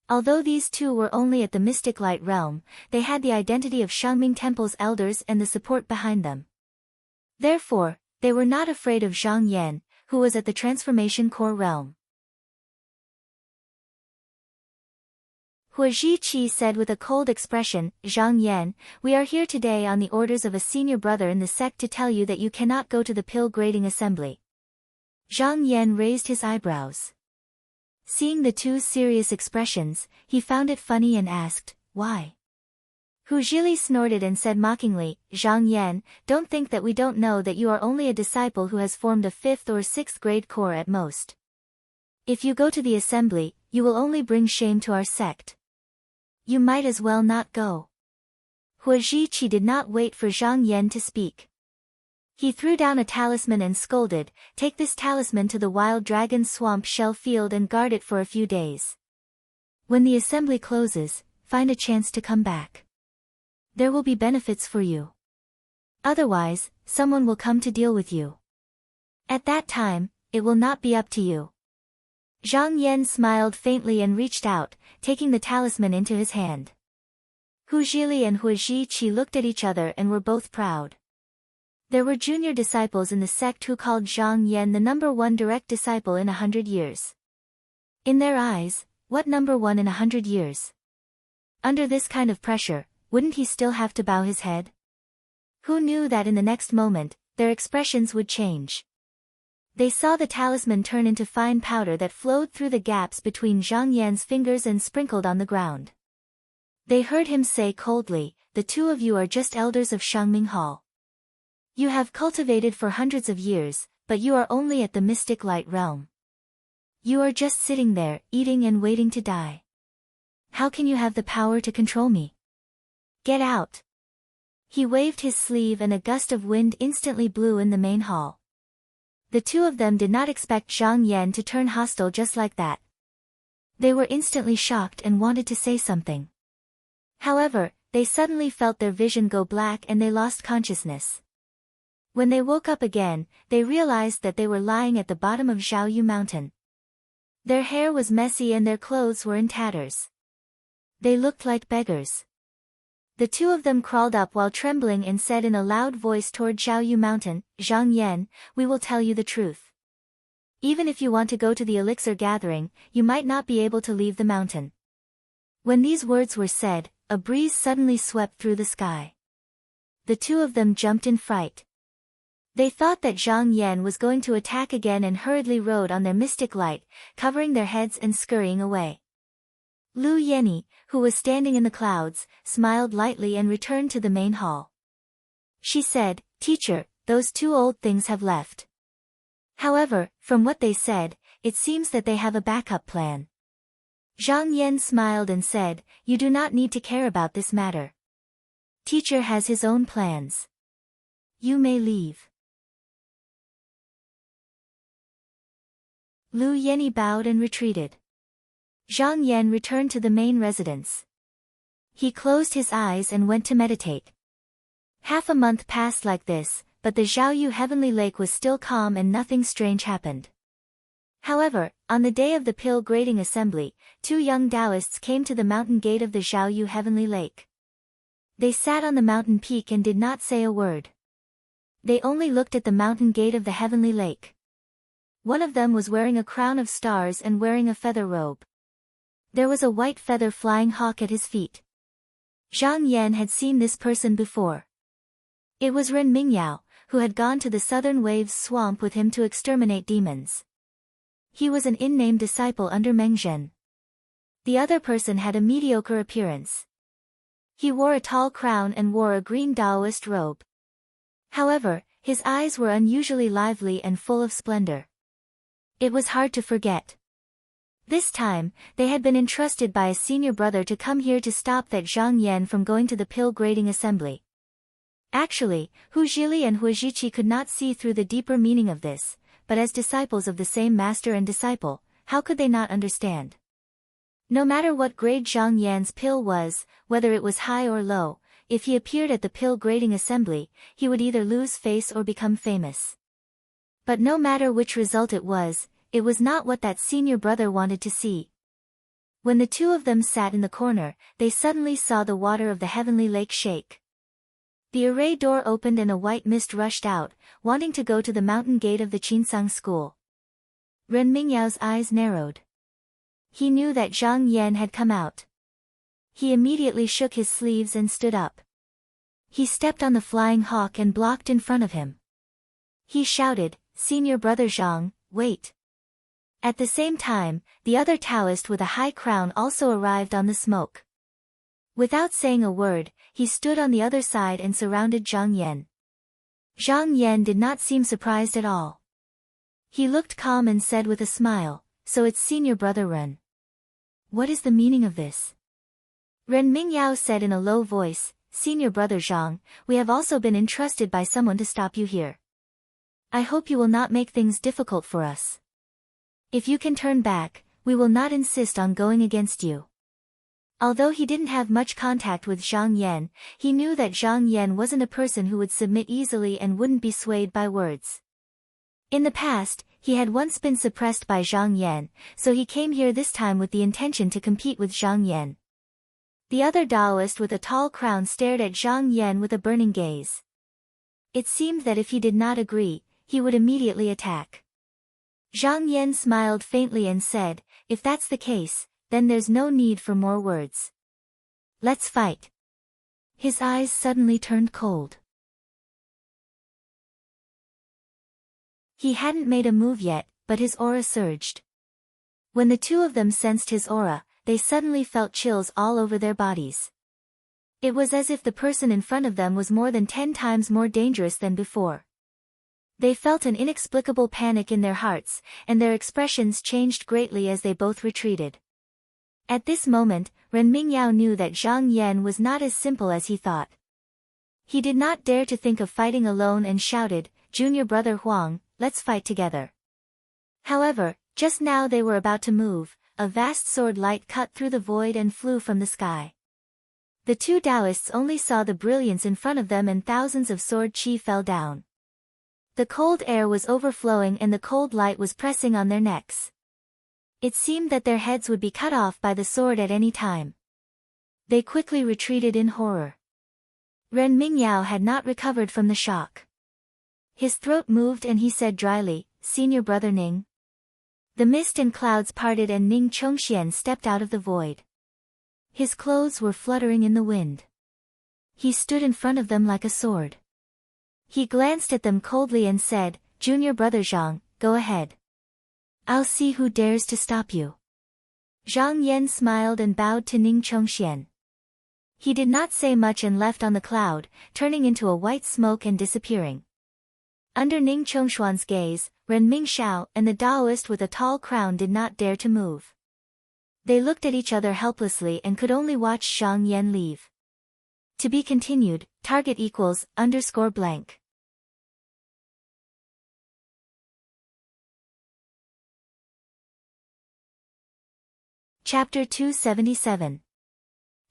Although these 2 were only at the mystic light realm, they had the identity of Shangming Temple's elders and the support behind them. Therefore, they were not afraid of Zhang Yan, who was at the transformation core realm. Hua Zhiqi said with a cold expression, "Zhang Yan, we are here today on the orders of a senior brother in the sect to tell you that you cannot go to the pill grading assembly." Zhang Yan raised his eyebrows. Seeing the 2's serious expressions, he found it funny and asked, "Why?" Hu Zhili snorted and said mockingly, "Zhang Yan, don't think that we don't know that you are only a disciple who has formed a 5th or 6th grade core at most. If you go to the assembly, you will only bring shame to our sect. You might as well not go." Hua Zhiqi did not wait for Zhang Yan to speak. He threw down a talisman and scolded, "Take this talisman to the wild dragon swamp shell field and guard it for a few days. When the assembly closes, find a chance to come back. There will be benefits for you. Otherwise, someone will come to deal with you. At that time, it will not be up to you." Zhang Yan smiled faintly and reached out, taking the talisman into his hand. Hu Zhili and Hua Zhiqi looked at each other and were both proud. There were junior disciples in the sect who called Zhang Yan the number 1 direct disciple in 100 years. In their eyes, what number 1 in 100 years? Under this kind of pressure, wouldn't he still have to bow his head? Who knew that in the next moment, their expressions would change? They saw the talisman turn into fine powder that flowed through the gaps between Zhang Yan's fingers and sprinkled on the ground. They heard him say coldly, "The 2 of you are just elders of Shangming Hall. You have cultivated for hundreds of years, but you are only at the mystic light realm. You are just sitting there, eating and waiting to die. How can you have the power to control me? Get out." He waved his sleeve and a gust of wind instantly blew in the main hall. The 2 of them did not expect Zhang Yan to turn hostile just like that. They were instantly shocked and wanted to say something. However, they suddenly felt their vision go black and they lost consciousness. When they woke up again, they realized that they were lying at the bottom of Zhaoyu Mountain. Their hair was messy and their clothes were in tatters. They looked like beggars. The 2 of them crawled up while trembling and said in a loud voice toward Zhaoyu Mountain, "Zhang Yan, we will tell you the truth. Even if you want to go to the elixir gathering, you might not be able to leave the mountain." When these words were said, a breeze suddenly swept through the sky. The 2 of them jumped in fright. They thought that Zhang Yan was going to attack again and hurriedly rode on their mystic light, covering their heads and scurrying away. Lu Yenny, who was standing in the clouds, smiled lightly and returned to the main hall. She said, "Teacher, those two old things have left." However, from what they said, it seems that they have a backup plan. Zhang Yan smiled and said, "You do not need to care about this matter. Teacher has his own plans. You may leave." Lu Yenny bowed and retreated. Zhang Yan returned to the main residence. He closed his eyes and went to meditate. Half a month passed like this, but the Zhaoyu Heavenly Lake was still calm and nothing strange happened. However, on the day of the pill grading assembly, two young Taoists came to the mountain gate of the Zhaoyu Heavenly Lake. They sat on the mountain peak and did not say a word. They only looked at the mountain gate of the Heavenly Lake. One of them was wearing a crown of stars and wearing a feather robe. There was a white feather flying hawk at his feet. Zhang Yan had seen this person before. It was Ren Mingyao, who had gone to the Southern Waves swamp with him to exterminate demons. He was an in-name disciple under Meng Zhen. The other person had a mediocre appearance. He wore a tall crown and wore a green Taoist robe. However, his eyes were unusually lively and full of splendor. It was hard to forget. This time, they had been entrusted by a senior brother to come here to stop that Zhang Yan from going to the pill grading assembly. Actually, Hu Zhili and Hu Zhiqi could not see through the deeper meaning of this, but as disciples of the same master and disciple, how could they not understand? No matter what grade Zhang Yan's pill was, whether it was high or low, if he appeared at the pill grading assembly, he would either lose face or become famous. But no matter which result it was not what that senior brother wanted to see. When the two of them sat in the corner, they suddenly saw the water of the heavenly lake shake. The array door opened and a white mist rushed out, wanting to go to the mountain gate of the Qinsang school. Ren Mingyao's eyes narrowed. He knew that Zhang Yan had come out. He immediately shook his sleeves and stood up. He stepped on the flying hawk and blocked in front of him. He shouted, "Senior brother Zhang, wait." At the same time, the other Taoist with a high crown also arrived on the smoke. Without saying a word, he stood on the other side and surrounded Zhang Yan. Zhang Yan did not seem surprised at all. He looked calm and said with a smile, "So it's senior brother Ren. What is the meaning of this?" Ren Mingyao said in a low voice, "Senior brother Zhang, we have also been entrusted by someone to stop you here. I hope you will not make things difficult for us. If you can turn back, we will not insist on going against you." Although he didn't have much contact with Zhang Yan, he knew that Zhang Yan wasn't a person who would submit easily and wouldn't be swayed by words. In the past, he had once been suppressed by Zhang Yan, so he came here this time with the intention to compete with Zhang Yan. The other Taoist with a tall crown stared at Zhang Yan with a burning gaze. It seemed that if he did not agree, he would immediately attack. Zhang Yan smiled faintly and said, "If that's the case, then there's no need for more words. Let's fight." His eyes suddenly turned cold. He hadn't made a move yet, but his aura surged. When the two of them sensed his aura, they suddenly felt chills all over their bodies. It was as if the person in front of them was more than 10 times more dangerous than before. They felt an inexplicable panic in their hearts, and their expressions changed greatly as they both retreated. At this moment, Ren Mingyao knew that Zhang Yan was not as simple as he thought. He did not dare to think of fighting alone and shouted, "Junior brother Huang, let's fight together." However, just now they were about to move, a vast sword light cut through the void and flew from the sky. The two Taoists only saw the brilliance in front of them and thousands of sword chi fell down. The cold air was overflowing and the cold light was pressing on their necks. It seemed that their heads would be cut off by the sword at any time. They quickly retreated in horror. Ren Mingyao had not recovered from the shock. His throat moved and he said dryly, "Senior brother Ning." The mist and clouds parted and Ning Chongxian stepped out of the void. His clothes were fluttering in the wind. He stood in front of them like a sword. He glanced at them coldly and said, "Junior brother Zhang, go ahead. I'll see who dares to stop you." Zhang Yan smiled and bowed to Ning Chongxian. He did not say much and left on the cloud, turning into a white smoke and disappearing. Under Ning Chongshuan's gaze, Ren Mingxiao and the Taoist with a tall crown did not dare to move. They looked at each other helplessly and could only watch Zhang Yan leave. To be continued, target equals _blank. Chapter 277.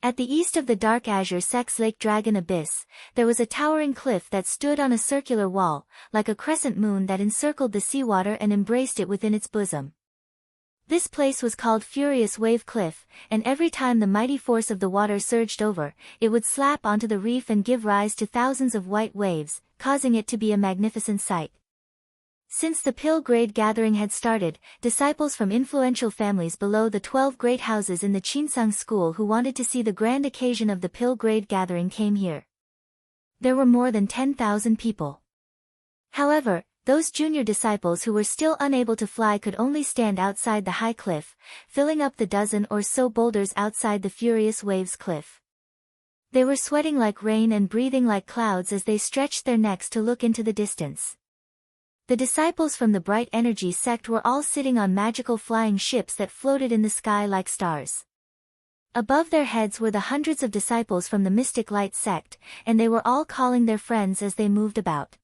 At the east of the dark azure Sex Lake Dragon Abyss, there was a towering cliff that stood on a circular wall, like a crescent moon that encircled the seawater and embraced it within its bosom. This place was called Furious Wave Cliff, and every time the mighty force of the water surged over, it would slap onto the reef and give rise to thousands of white waves, causing it to be a magnificent sight. Since the Pilgrade gathering had started, disciples from influential families below the 12 great houses in the Qinsang school who wanted to see the grand occasion of the Pilgrade gathering came here. There were more than 10,000 people. However, those junior disciples who were still unable to fly could only stand outside the high cliff, filling up the dozen or so boulders outside the Furious Waves cliff. They were sweating like rain and breathing like clouds as they stretched their necks to look into the distance. The disciples from the Bright Energy sect were all sitting on magical flying ships that floated in the sky like stars. Above their heads were the hundreds of disciples from the Mystic Light sect, and they were all calling their friends as they moved about.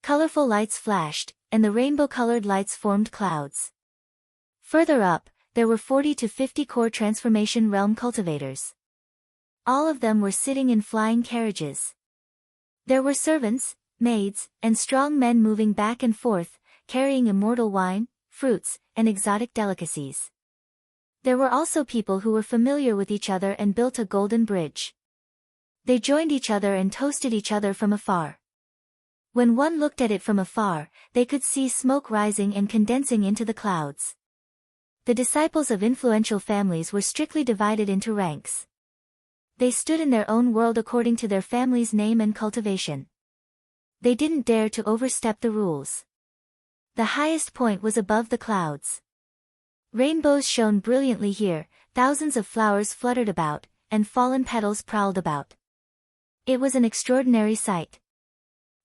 Colorful lights flashed, and the rainbow-colored lights formed clouds. Further up, there were 40 to 50 core transformation realm cultivators. All of them were sitting in flying carriages. There were servants, maids, and strong men moving back and forth, carrying immortal wine, fruits, and exotic delicacies. There were also people who were familiar with each other and built a golden bridge. They joined each other and toasted each other from afar. When one looked at it from afar, they could see smoke rising and condensing into the clouds. The disciples of influential families were strictly divided into ranks. They stood in their own world according to their family's name and cultivation. They didn't dare to overstep the rules. The highest point was above the clouds. Rainbows shone brilliantly here, thousands of flowers fluttered about, and fallen petals prowled about. It was an extraordinary sight.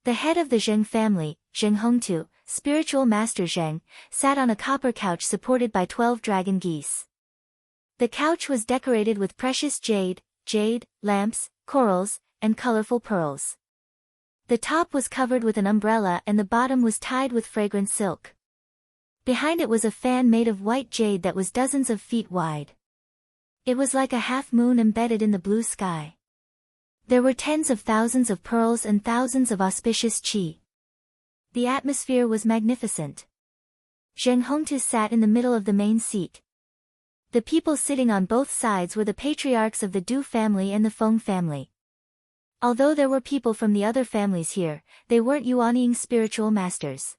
The head of the Zheng family, Zheng Hongtu, spiritual master Zheng, sat on a copper couch supported by 12 dragon geese. The couch was decorated with precious jade, lamps, corals, and colorful pearls. The top was covered with an umbrella and the bottom was tied with fragrant silk. Behind it was a fan made of white jade that was dozens of feet wide. It was like a half-moon embedded in the blue sky. There were tens of thousands of pearls and thousands of auspicious qi. The atmosphere was magnificent. Zheng Hongtu sat in the middle of the main seat. The people sitting on both sides were the patriarchs of the Du family and the Feng family. Although there were people from the other families here, they weren't Yuanying spiritual masters.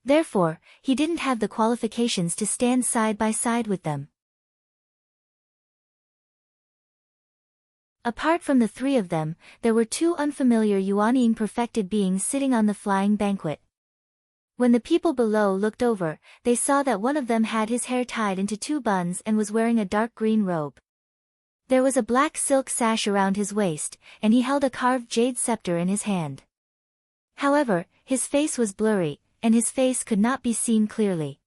Therefore, he didn't have the qualifications to stand side by side with them. Apart from the three of them, there were two unfamiliar Yuanying perfected beings sitting on the flying banquet. When the people below looked over, they saw that one of them had his hair tied into two buns and was wearing a dark green robe. There was a black silk sash around his waist, and he held a carved jade scepter in his hand. However, his face was blurry, and his face could not be seen clearly.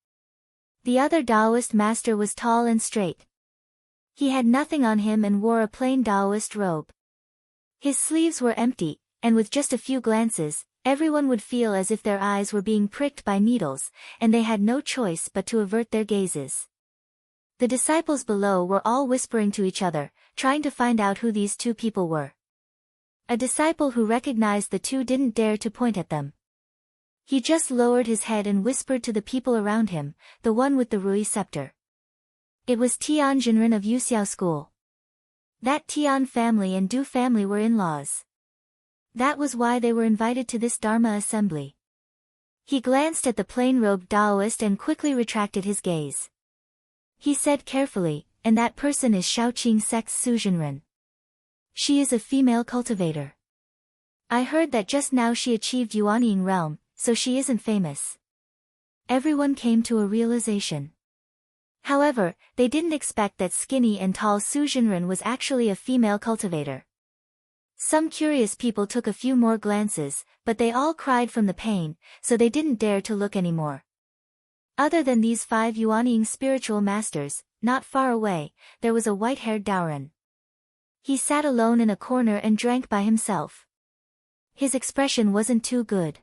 The other Taoist master was tall and straight. He had nothing on him and wore a plain Taoist robe. His sleeves were empty, and with just a few glances, everyone would feel as if their eyes were being pricked by needles, and they had no choice but to avert their gazes. The disciples below were all whispering to each other, trying to find out who these two people were. A disciple who recognized the two didn't dare to point at them. He just lowered his head and whispered to the people around him, the one with the Rui scepter. It was Tian Jinren of Yuxiao School. That Tian family and Du family were in-laws. That was why they were invited to this Dharma assembly. He glanced at the plain-robed Taoist and quickly retracted his gaze. He said carefully, and that person is Shaoqing Sect's Su Jinren. She is a female cultivator. I heard that just now she achieved Yuanying realm, so she isn't famous. Everyone came to a realization. However, they didn't expect that skinny and tall Su Jinren was actually a female cultivator. Some curious people took a few more glances, but they all cried from the pain, so they didn't dare to look anymore. Other than these 5 Yuanying spiritual masters, not far away, there was a white-haired Daoren. He sat alone in a corner and drank by himself. His expression wasn't too good.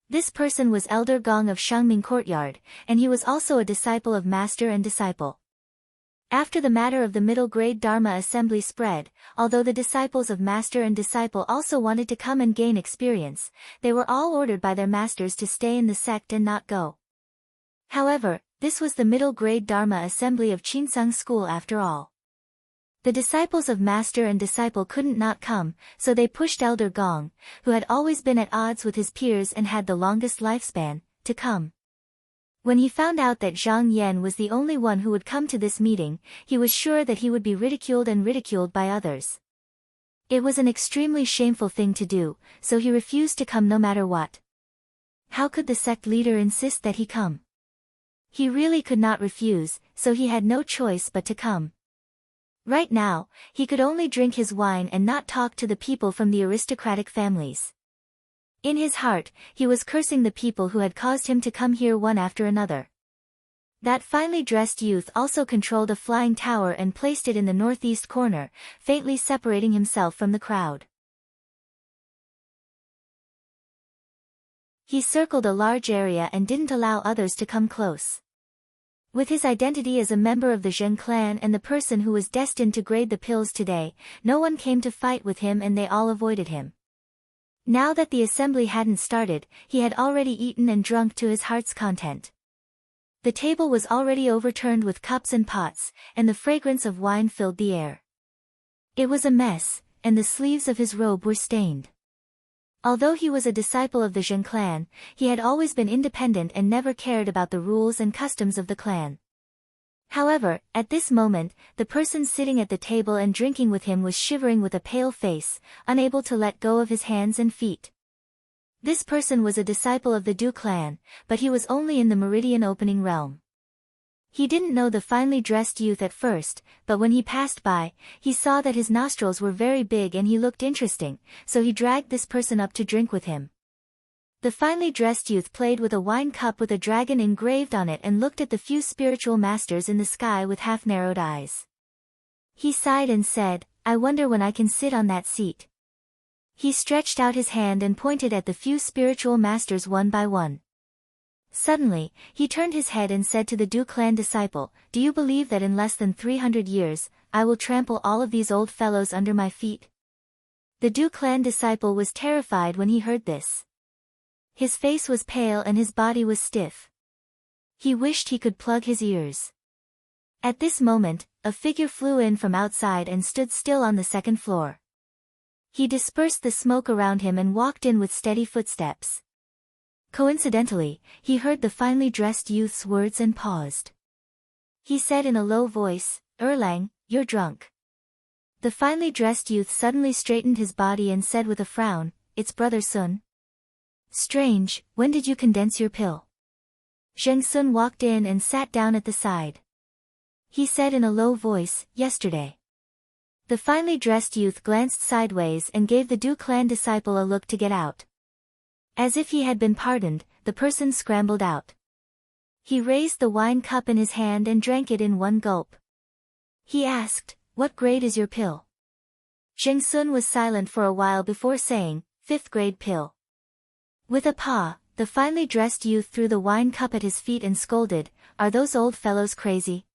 This person was Elder Gong of Shangming Courtyard, and he was also a disciple of master and disciple. After the matter of the middle-grade Dharma assembly spread, although the disciples of master and disciple also wanted to come and gain experience, they were all ordered by their masters to stay in the sect and not go. However, this was the middle-grade Dharma assembly of Chinsung School after all. The disciples of master and disciple couldn't not come, so they pushed Elder Gong, who had always been at odds with his peers and had the longest lifespan, to come. When he found out that Zhang Yan was the only one who would come to this meeting, he was sure that he would be ridiculed and ridiculed by others. It was an extremely shameful thing to do, so he refused to come no matter what. How could the sect leader insist that he come? He really could not refuse, so he had no choice but to come. Right now, he could only drink his wine and not talk to the people from the aristocratic families. In his heart, he was cursing the people who had caused him to come here one after another. That finely dressed youth also controlled a flying tower and placed it in the northeast corner, faintly separating himself from the crowd. He circled a large area and didn't allow others to come close. With his identity as a member of the Zhen clan and the person who was destined to grade the pills today, no one came to fight with him and they all avoided him. Now that the assembly hadn't started, he had already eaten and drunk to his heart's content. The table was already overturned with cups and pots, and the fragrance of wine filled the air. It was a mess, and the sleeves of his robe were stained. Although he was a disciple of the Zhen clan, he had always been independent and never cared about the rules and customs of the clan. However, at this moment, the person sitting at the table and drinking with him was shivering with a pale face, unable to let go of his hands and feet. This person was a disciple of the Du clan, but he was only in the meridian opening realm. He didn't know the finely dressed youth at first, but when he passed by, he saw that his nostrils were very big and he looked interesting, so he dragged this person up to drink with him. The finely dressed youth played with a wine cup with a dragon engraved on it and looked at the few spiritual masters in the sky with half-narrowed eyes. He sighed and said, "I wonder when I can sit on that seat." He stretched out his hand and pointed at the few spiritual masters one by one. Suddenly, he turned his head and said to the Du clan disciple, "Do you believe that in less than 300 years, I will trample all of these old fellows under my feet?" The Du clan disciple was terrified when he heard this. His face was pale and his body was stiff. He wished he could plug his ears. At this moment, a figure flew in from outside and stood still on the second floor. He dispersed the smoke around him and walked in with steady footsteps. Coincidentally, he heard the finely dressed youth's words and paused. He said in a low voice, "Erlang, you're drunk." The finely dressed youth suddenly straightened his body and said with a frown, "It's Brother Sun." "Strange, when did you condense your pill?" Zheng Sun walked in and sat down at the side. He said in a low voice, "Yesterday." The finely dressed youth glanced sideways and gave the Du clan disciple a look to get out. As if he had been pardoned, the person scrambled out. He raised the wine cup in his hand and drank it in one gulp. He asked, "What grade is your pill?" Zheng Sun was silent for a while before saying, "5th grade pill." With a paw, the finely dressed youth threw the wine cup at his feet and scolded, "Are those old fellows crazy?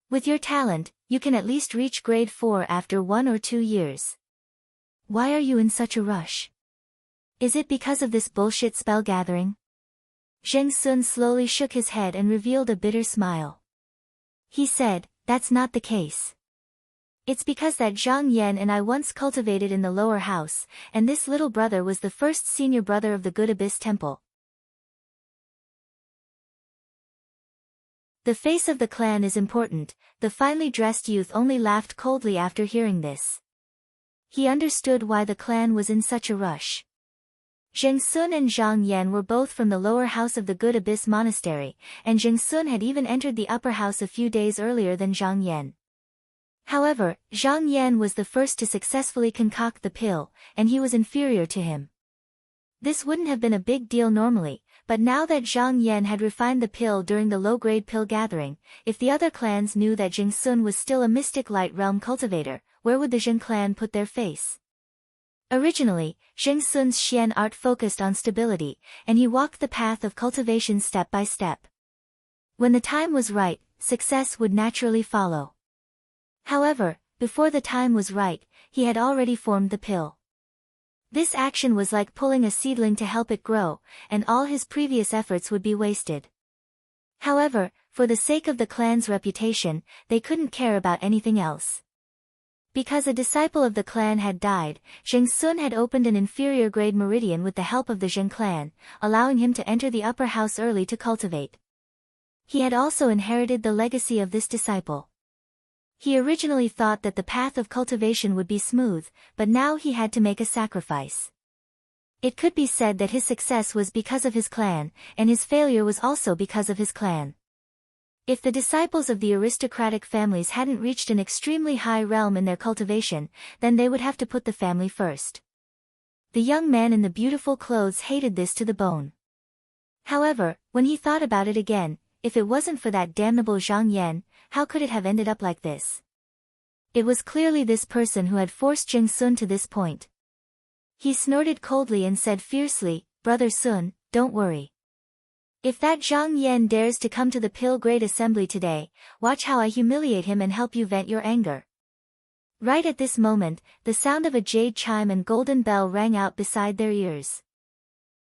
With your talent, you can at least reach grade 4 after 1 or 2 years. Why are you in such a rush? Is it because of this bullshit spell gathering?" Zheng Sun slowly shook his head and revealed a bitter smile. He said, "That's not the case. It's because that Zhang Yan and I once cultivated in the lower house, and this little brother was the first senior brother of the Good Abyss Temple." The face of the clan is important. The finely dressed youth only laughed coldly after hearing this. He understood why the clan was in such a rush. Zheng Sun and Zhang Yan were both from the lower house of the Good Abyss Monastery, and Zheng Sun had even entered the upper house a few days earlier than Zhang Yan. However, Zhang Yan was the first to successfully concoct the pill, and he was inferior to him. This wouldn't have been a big deal normally, but now that Zhang Yan had refined the pill during the low-grade pill gathering, if the other clans knew that Zheng Sun was still a mystic light realm cultivator, where would the Zheng clan put their face? Originally, Zheng Sun's Xian art focused on stability, and he walked the path of cultivation step by step. When the time was right, success would naturally follow. However, before the time was right, he had already formed the pill. This action was like pulling a seedling to help it grow, and all his previous efforts would be wasted. However, for the sake of the clan's reputation, they couldn't care about anything else. Because a disciple of the clan had died, Zheng Sun had opened an inferior grade meridian with the help of the Zheng clan, allowing him to enter the upper house early to cultivate. He had also inherited the legacy of this disciple. He originally thought that the path of cultivation would be smooth, but now he had to make a sacrifice. It could be said that his success was because of his clan, and his failure was also because of his clan. If the disciples of the aristocratic families hadn't reached an extremely high realm in their cultivation, then they would have to put the family first. The young man in the beautiful clothes hated this to the bone. However, when he thought about it again, if it wasn't for that damnable Zhang Yan, how could it have ended up like this? It was clearly this person who had forced Zheng Sun to this point. He snorted coldly and said fiercely, "Brother Sun, don't worry. If that Zhang Yan dares to come to the Pill Grade Assembly today, watch how I humiliate him and help you vent your anger." Right at this moment, the sound of a jade chime and golden bell rang out beside their ears.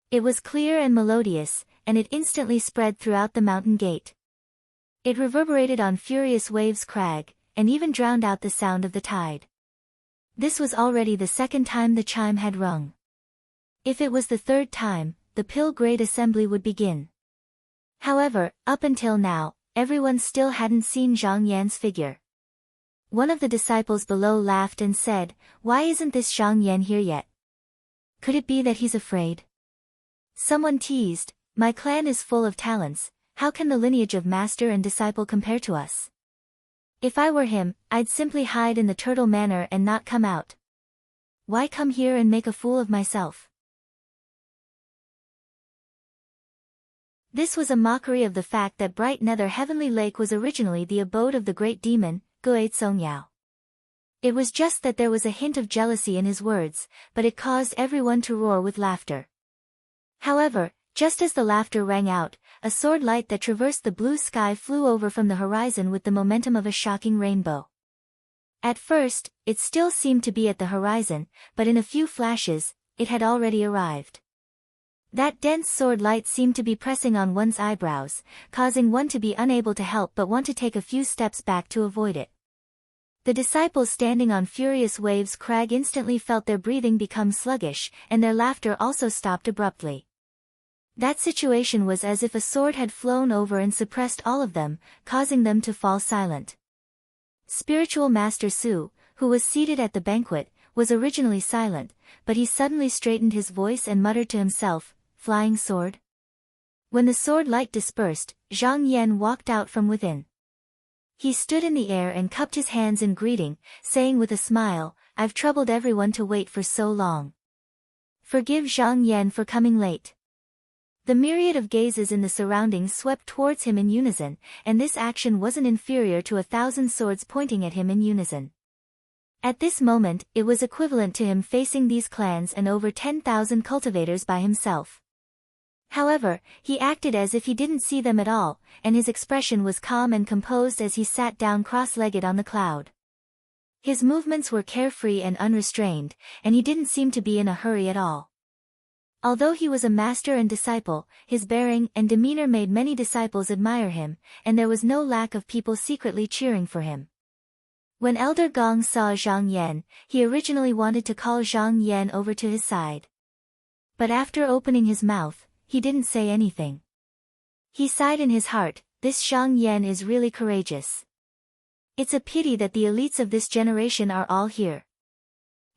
It was clear and melodious, and it instantly spread throughout the mountain gate. It reverberated on Furious Waves Crag, and even drowned out the sound of the tide. This was already the second time the chime had rung. If it was the third time, the Pill Grade Assembly would begin. However, up until now, everyone still hadn't seen Zhang Yan's figure. One of the disciples below laughed and said, "Why isn't this Zhang Yan here yet? Could it be that he's afraid?" Someone teased, "My clan is full of talents, how can the lineage of master and disciple compare to us? If I were him, I'd simply hide in the Turtle Manor and not come out. Why come here and make a fool of myself?" This was a mockery of the fact that Bright Nether Heavenly Lake was originally the abode of the great demon, Gui Zongyao. It was just that there was a hint of jealousy in his words, but it caused everyone to roar with laughter. However, just as the laughter rang out, a sword light that traversed the blue sky flew over from the horizon with the momentum of a shocking rainbow. At first, it still seemed to be at the horizon, but in a few flashes, it had already arrived. That dense sword light seemed to be pressing on one's eyebrows, causing one to be unable to help but want to take a few steps back to avoid it. The disciples standing on Furious Waves Crag instantly felt their breathing become sluggish, and their laughter also stopped abruptly. That situation was as if a sword had flown over and suppressed all of them, causing them to fall silent. Spiritual Master Su, who was seated at the banquet, was originally silent, but he suddenly straightened his voice and muttered to himself, "Flying sword?" When the sword light dispersed, Zhang Yan walked out from within. He stood in the air and cupped his hands in greeting, saying with a smile, "I've troubled everyone to wait for so long. Forgive Zhang Yan for coming late." The myriad of gazes in the surroundings swept towards him in unison, and this action wasn't inferior to 1,000 swords pointing at him in unison. At this moment, it was equivalent to him facing these clans and over 10,000 cultivators by himself. However, he acted as if he didn't see them at all, and his expression was calm and composed as he sat down cross-legged on the cloud. His movements were carefree and unrestrained, and he didn't seem to be in a hurry at all. Although he was a master and disciple, his bearing and demeanor made many disciples admire him, and there was no lack of people secretly cheering for him. When Elder Gong saw Zhang Yan, he originally wanted to call Zhang Yan over to his side. But after opening his mouth, he didn't say anything. He sighed in his heart, "This Zhang Yan is really courageous. It's a pity that the elites of this generation are all here.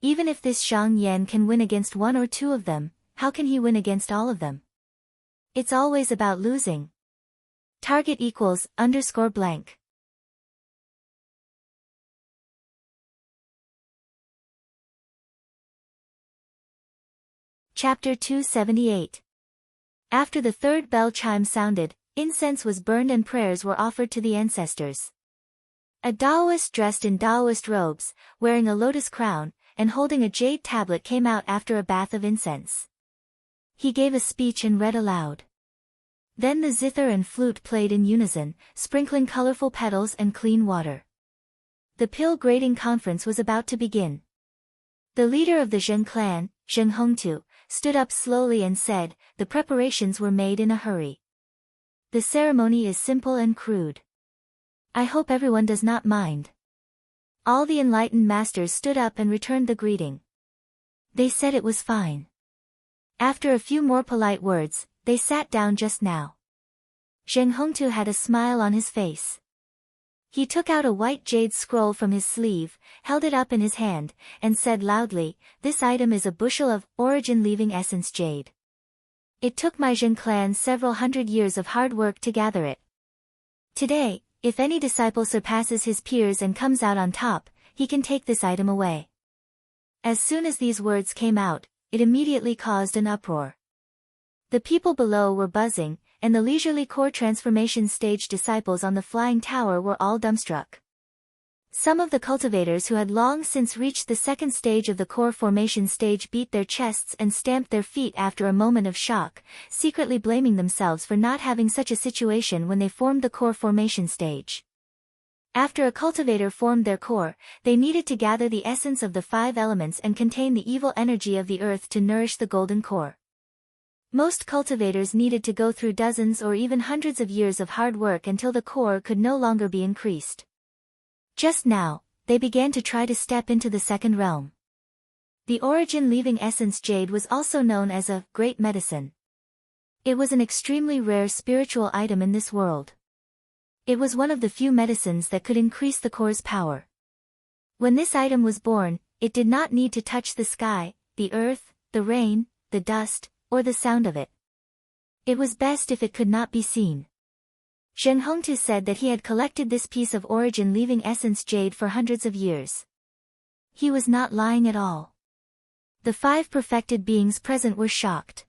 Even if this Zhang Yan can win against one or two of them, how can he win against all of them? It's always about losing. Target equals _ blank. Chapter 278. After the third bell chime sounded, incense was burned and prayers were offered to the ancestors. A Taoist dressed in Taoist robes, wearing a lotus crown, and holding a jade tablet came out after a bath of incense. He gave a speech and read aloud. Then the zither and flute played in unison, sprinkling colorful petals and clean water. The pill grading conference was about to begin. The leader of the Zheng clan, Zheng Hongtu, stood up slowly and said, "The preparations were made in a hurry. The ceremony is simple and crude. I hope everyone does not mind." All the enlightened masters stood up and returned the greeting. They said it was fine. After a few more polite words, they sat down just now. Zheng Hongtu had a smile on his face. He took out a white jade scroll from his sleeve, held it up in his hand, and said loudly, "This item is a bushel of origin leaving essence jade. It took my Zheng clan several hundred years of hard work to gather it. Today, if any disciple surpasses his peers and comes out on top, he can take this item away." As soon as these words came out, it immediately caused an uproar. The people below were buzzing, and the leisurely core transformation stage disciples on the flying tower were all dumbstruck. Some of the cultivators who had long since reached the second stage of the core formation stage beat their chests and stamped their feet after a moment of shock, secretly blaming themselves for not having such a situation when they formed the core formation stage. After a cultivator formed their core, they needed to gather the essence of the 5 elements and contain the evil energy of the earth to nourish the golden core. Most cultivators needed to go through dozens or even hundreds of years of hard work until the core could no longer be increased. Just now, they began to try to step into the second realm. The origin leaving essence jade was also known as a great medicine. It was an extremely rare spiritual item in this world. It was one of the few medicines that could increase the core's power. When this item was born, it did not need to touch the sky, the earth, the rain, the dust, or the sound of it. It was best if it could not be seen. Zheng Hongtu said that he had collected this piece of origin leaving essence jade for hundreds of years. He was not lying at all. The 5 perfected beings present were shocked.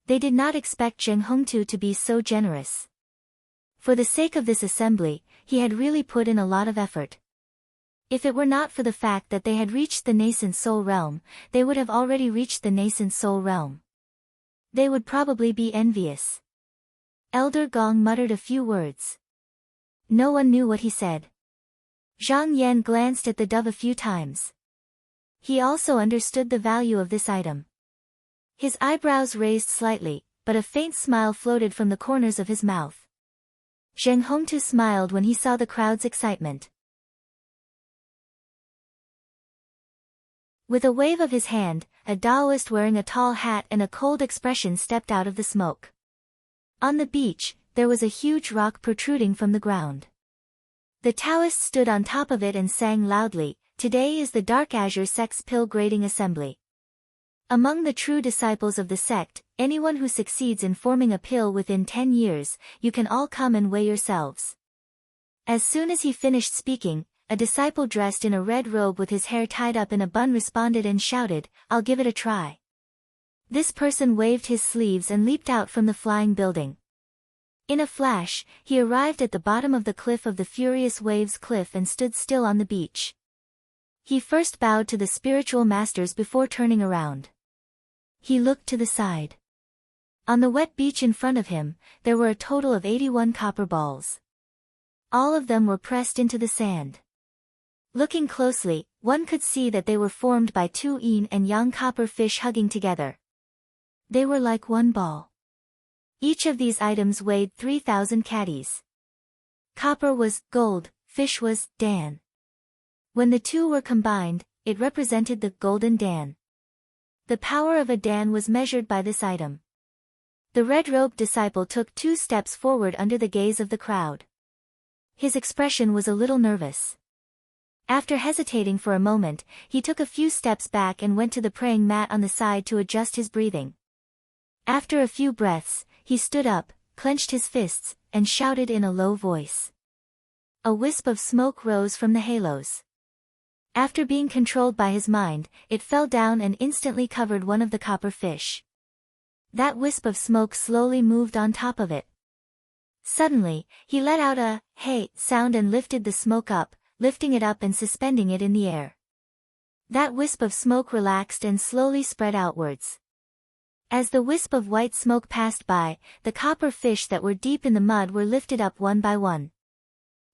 They did not expect Zheng Hongtu to be so generous. For the sake of this assembly, he had really put in a lot of effort. If it were not for the fact that they had reached the nascent soul realm, they would have already reached the nascent soul realm. They would probably be envious. Elder Gong muttered a few words. No one knew what he said. Zhang Yan glanced at the dove a few times. He also understood the value of this item. His eyebrows raised slightly, but a faint smile floated from the corners of his mouth. Zheng Hongtu smiled when he saw the crowd's excitement. With a wave of his hand, a Taoist wearing a tall hat and a cold expression stepped out of the smoke. On the beach, there was a huge rock protruding from the ground. The Taoist stood on top of it and sang loudly, "Today is the Dark Azure Sect's pill grading assembly. Among the true disciples of the sect, anyone who succeeds in forming a pill within 10 years, you can all come and weigh yourselves." As soon as he finished speaking, a disciple dressed in a red robe with his hair tied up in a bun responded and shouted, "I'll give it a try." This person waved his sleeves and leaped out from the flying building. In a flash, he arrived at the bottom of the cliff of the Furious Waves cliff and stood still on the beach. He first bowed to the spiritual masters before turning around. He looked to the side. On the wet beach in front of him, there were a total of 81 copper balls. All of them were pressed into the sand. Looking closely, one could see that they were formed by 2 yin and yang copper fish hugging together. They were like one ball. Each of these items weighed 3,000 caddies. Copper was gold, fish was dan. When the two were combined, it represented the golden dan. The power of a dan was measured by this item. The red-robed disciple took 2 steps forward under the gaze of the crowd. His expression was a little nervous. After hesitating for a moment, he took a few steps back and went to the praying mat on the side to adjust his breathing. After a few breaths, he stood up, clenched his fists, and shouted in a low voice. A wisp of smoke rose from the halos. After being controlled by his mind, it fell down and instantly covered one of the copper fish. That wisp of smoke slowly moved on top of it. Suddenly, he let out a "hey" sound and lifted the smoke up, lifting it up and suspending it in the air. That wisp of smoke relaxed and slowly spread outwards. As the wisp of white smoke passed by, the copper fish that were deep in the mud were lifted up one by one.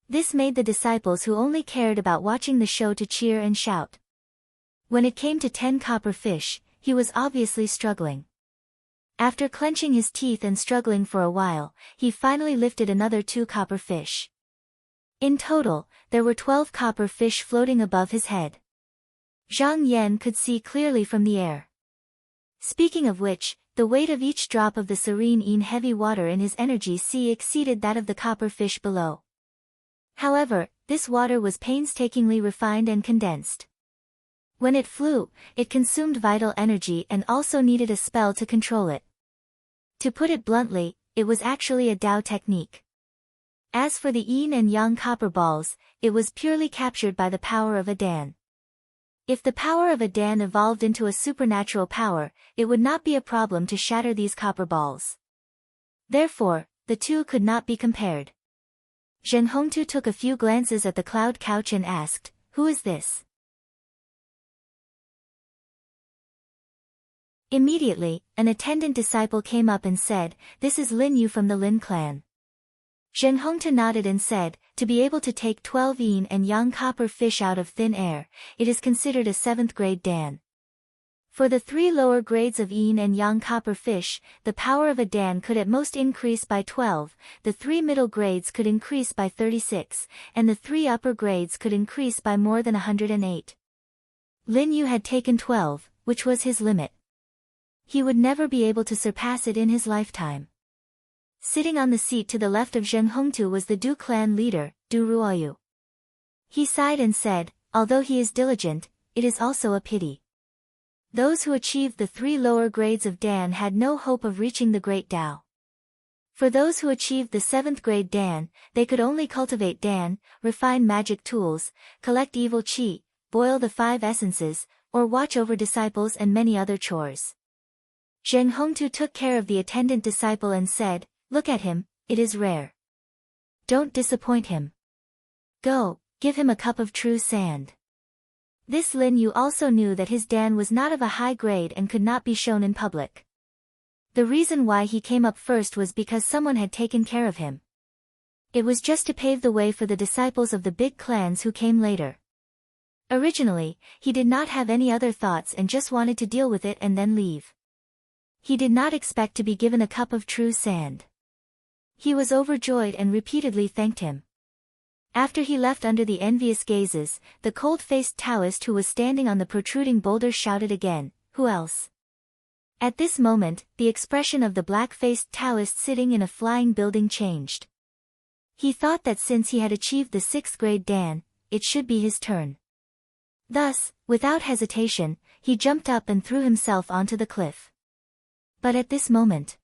This made the disciples who only cared about watching the show to cheer and shout. When it came to 10 copper fish, he was obviously struggling. After clenching his teeth and struggling for a while, he finally lifted another 2 copper fish. In total, there were 12 copper fish floating above his head. Zhang Yan could see clearly from the air. Speaking of which, the weight of each drop of the serene heavy water in his energy sea exceeded that of the copper fish below. However, this water was painstakingly refined and condensed. When it flew, it consumed vital energy and also needed a spell to control it. To put it bluntly, it was actually a Dao technique. As for the yin and yang copper balls, it was purely captured by the power of a Dan. If the power of a Dan evolved into a supernatural power, it would not be a problem to shatter these copper balls. Therefore, the two could not be compared. Zheng Hongtu took a few glances at the cloud couch and asked, "Who is this?" Immediately, an attendant disciple came up and said, "This is Lin Yu from the Lin clan." Zheng Hongtu nodded and said, "To be able to take 12 yin and yang copper fish out of thin air, it is considered a 7th grade Dan. For the 3 lower grades of yin and yang copper fish, the power of a Dan could at most increase by 12, the 3 middle grades could increase by 36, and the 3 upper grades could increase by more than 108. Lin Yu had taken 12, which was his limit. He would never be able to surpass it in his lifetime. Sitting on the seat to the left of Zheng Hongtu was the Du clan leader, Du Ruoyu. He sighed and said, "Although he is diligent, it is also a pity." Those who achieved the 3 lower grades of Dan had no hope of reaching the Great Tao. For those who achieved the 7th grade Dan, they could only cultivate Dan, refine magic tools, collect evil qi, boil the 5 essences, or watch over disciples and many other chores. Zheng Hongtu took care of the attendant disciple and said, "Look at him, it is rare. Don't disappoint him. Go, give him a cup of true sand." This Lin Yu also knew that his Dan was not of a high grade and could not be shown in public. The reason why he came up first was because someone had taken care of him. It was just to pave the way for the disciples of the big clans who came later. Originally, he did not have any other thoughts and just wanted to deal with it and then leave. He did not expect to be given a cup of true sand. He was overjoyed and repeatedly thanked him. After he left under the envious gazes, the cold-faced Taoist who was standing on the protruding boulder shouted again, "Who else?" At this moment, the expression of the black-faced Taoist sitting in a flying building changed. He thought that since he had achieved the 6th grade Dan, it should be his turn. Thus, without hesitation, he jumped up and threw himself onto the cliff. But at this moment,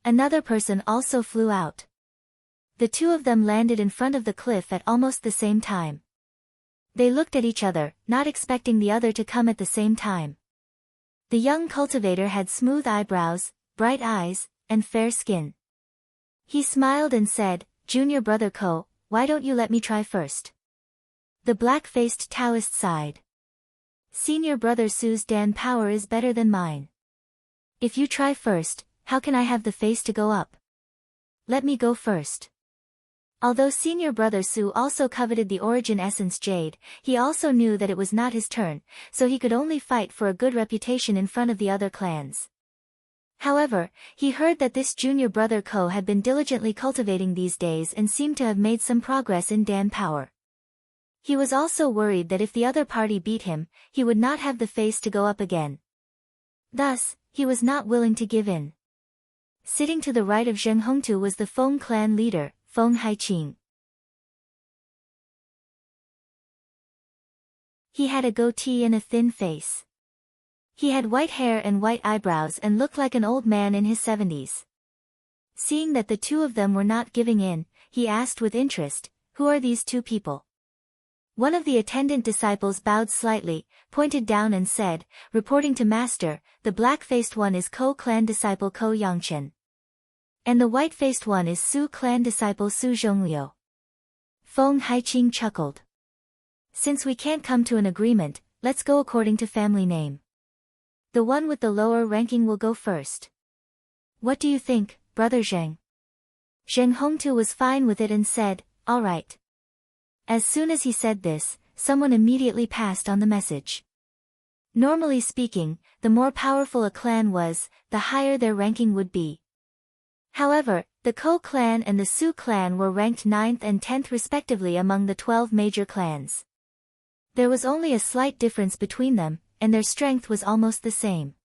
another person also flew out. The 2 of them landed in front of the cliff at almost the same time. They looked at each other, not expecting the other to come at the same time. The young cultivator had smooth eyebrows, bright eyes, and fair skin. He smiled and said, "Junior brother Ko, why don't you let me try first?" The black-faced Taoist sighed. "Senior brother Su's Dan power is better than mine. If you try first, how can I have the face to go up? Let me go first." Although senior brother Su also coveted the origin essence jade, he also knew that it was not his turn, so he could only fight for a good reputation in front of the other clans. However, he heard that this junior brother Ko had been diligently cultivating these days and seemed to have made some progress in Dan power. He was also worried that if the other party beat him, he would not have the face to go up again. Thus, he was not willing to give in. Sitting to the right of Zheng Hongtu was the Feng clan leader, Feng Haiqing. He had a goatee and a thin face. He had white hair and white eyebrows and looked like an old man in his 70s. Seeing that the two of them were not giving in, he asked with interest, "Who are these two people?" One of the attendant disciples bowed slightly, pointed down and said, reporting to master, "The black-faced one is Ko clan disciple Ko Yangchen. And the white-faced one is Su clan disciple Su Zhongliu." Feng Haiqing chuckled. "Since we can't come to an agreement, let's go according to family name. The one with the lower ranking will go first. What do you think, Brother Zheng?" Zheng Hongtu was fine with it and said, "All right." As soon as he said this, someone immediately passed on the message. Normally speaking, the more powerful a clan was, the higher their ranking would be. However, the Ko clan and the Su clan were ranked 9th and 10th respectively among the 12 major clans. There was only a slight difference between them, and their strength was almost the same.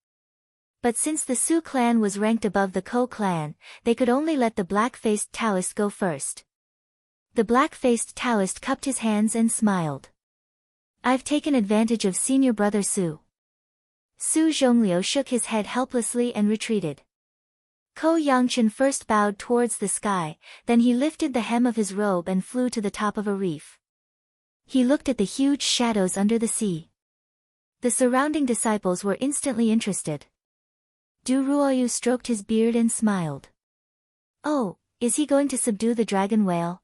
But since the Su clan was ranked above the Ko clan, they could only let the black-faced Taoist go first. The black-faced Taoist cupped his hands and smiled. "I've taken advantage of senior brother Su." Su Zhongliu shook his head helplessly and retreated. Ko Yangchen first bowed towards the sky, then he lifted the hem of his robe and flew to the top of a reef. He looked at the huge shadows under the sea. The surrounding disciples were instantly interested. Du Ruoyu stroked his beard and smiled. "Oh, is he going to subdue the dragon whale?"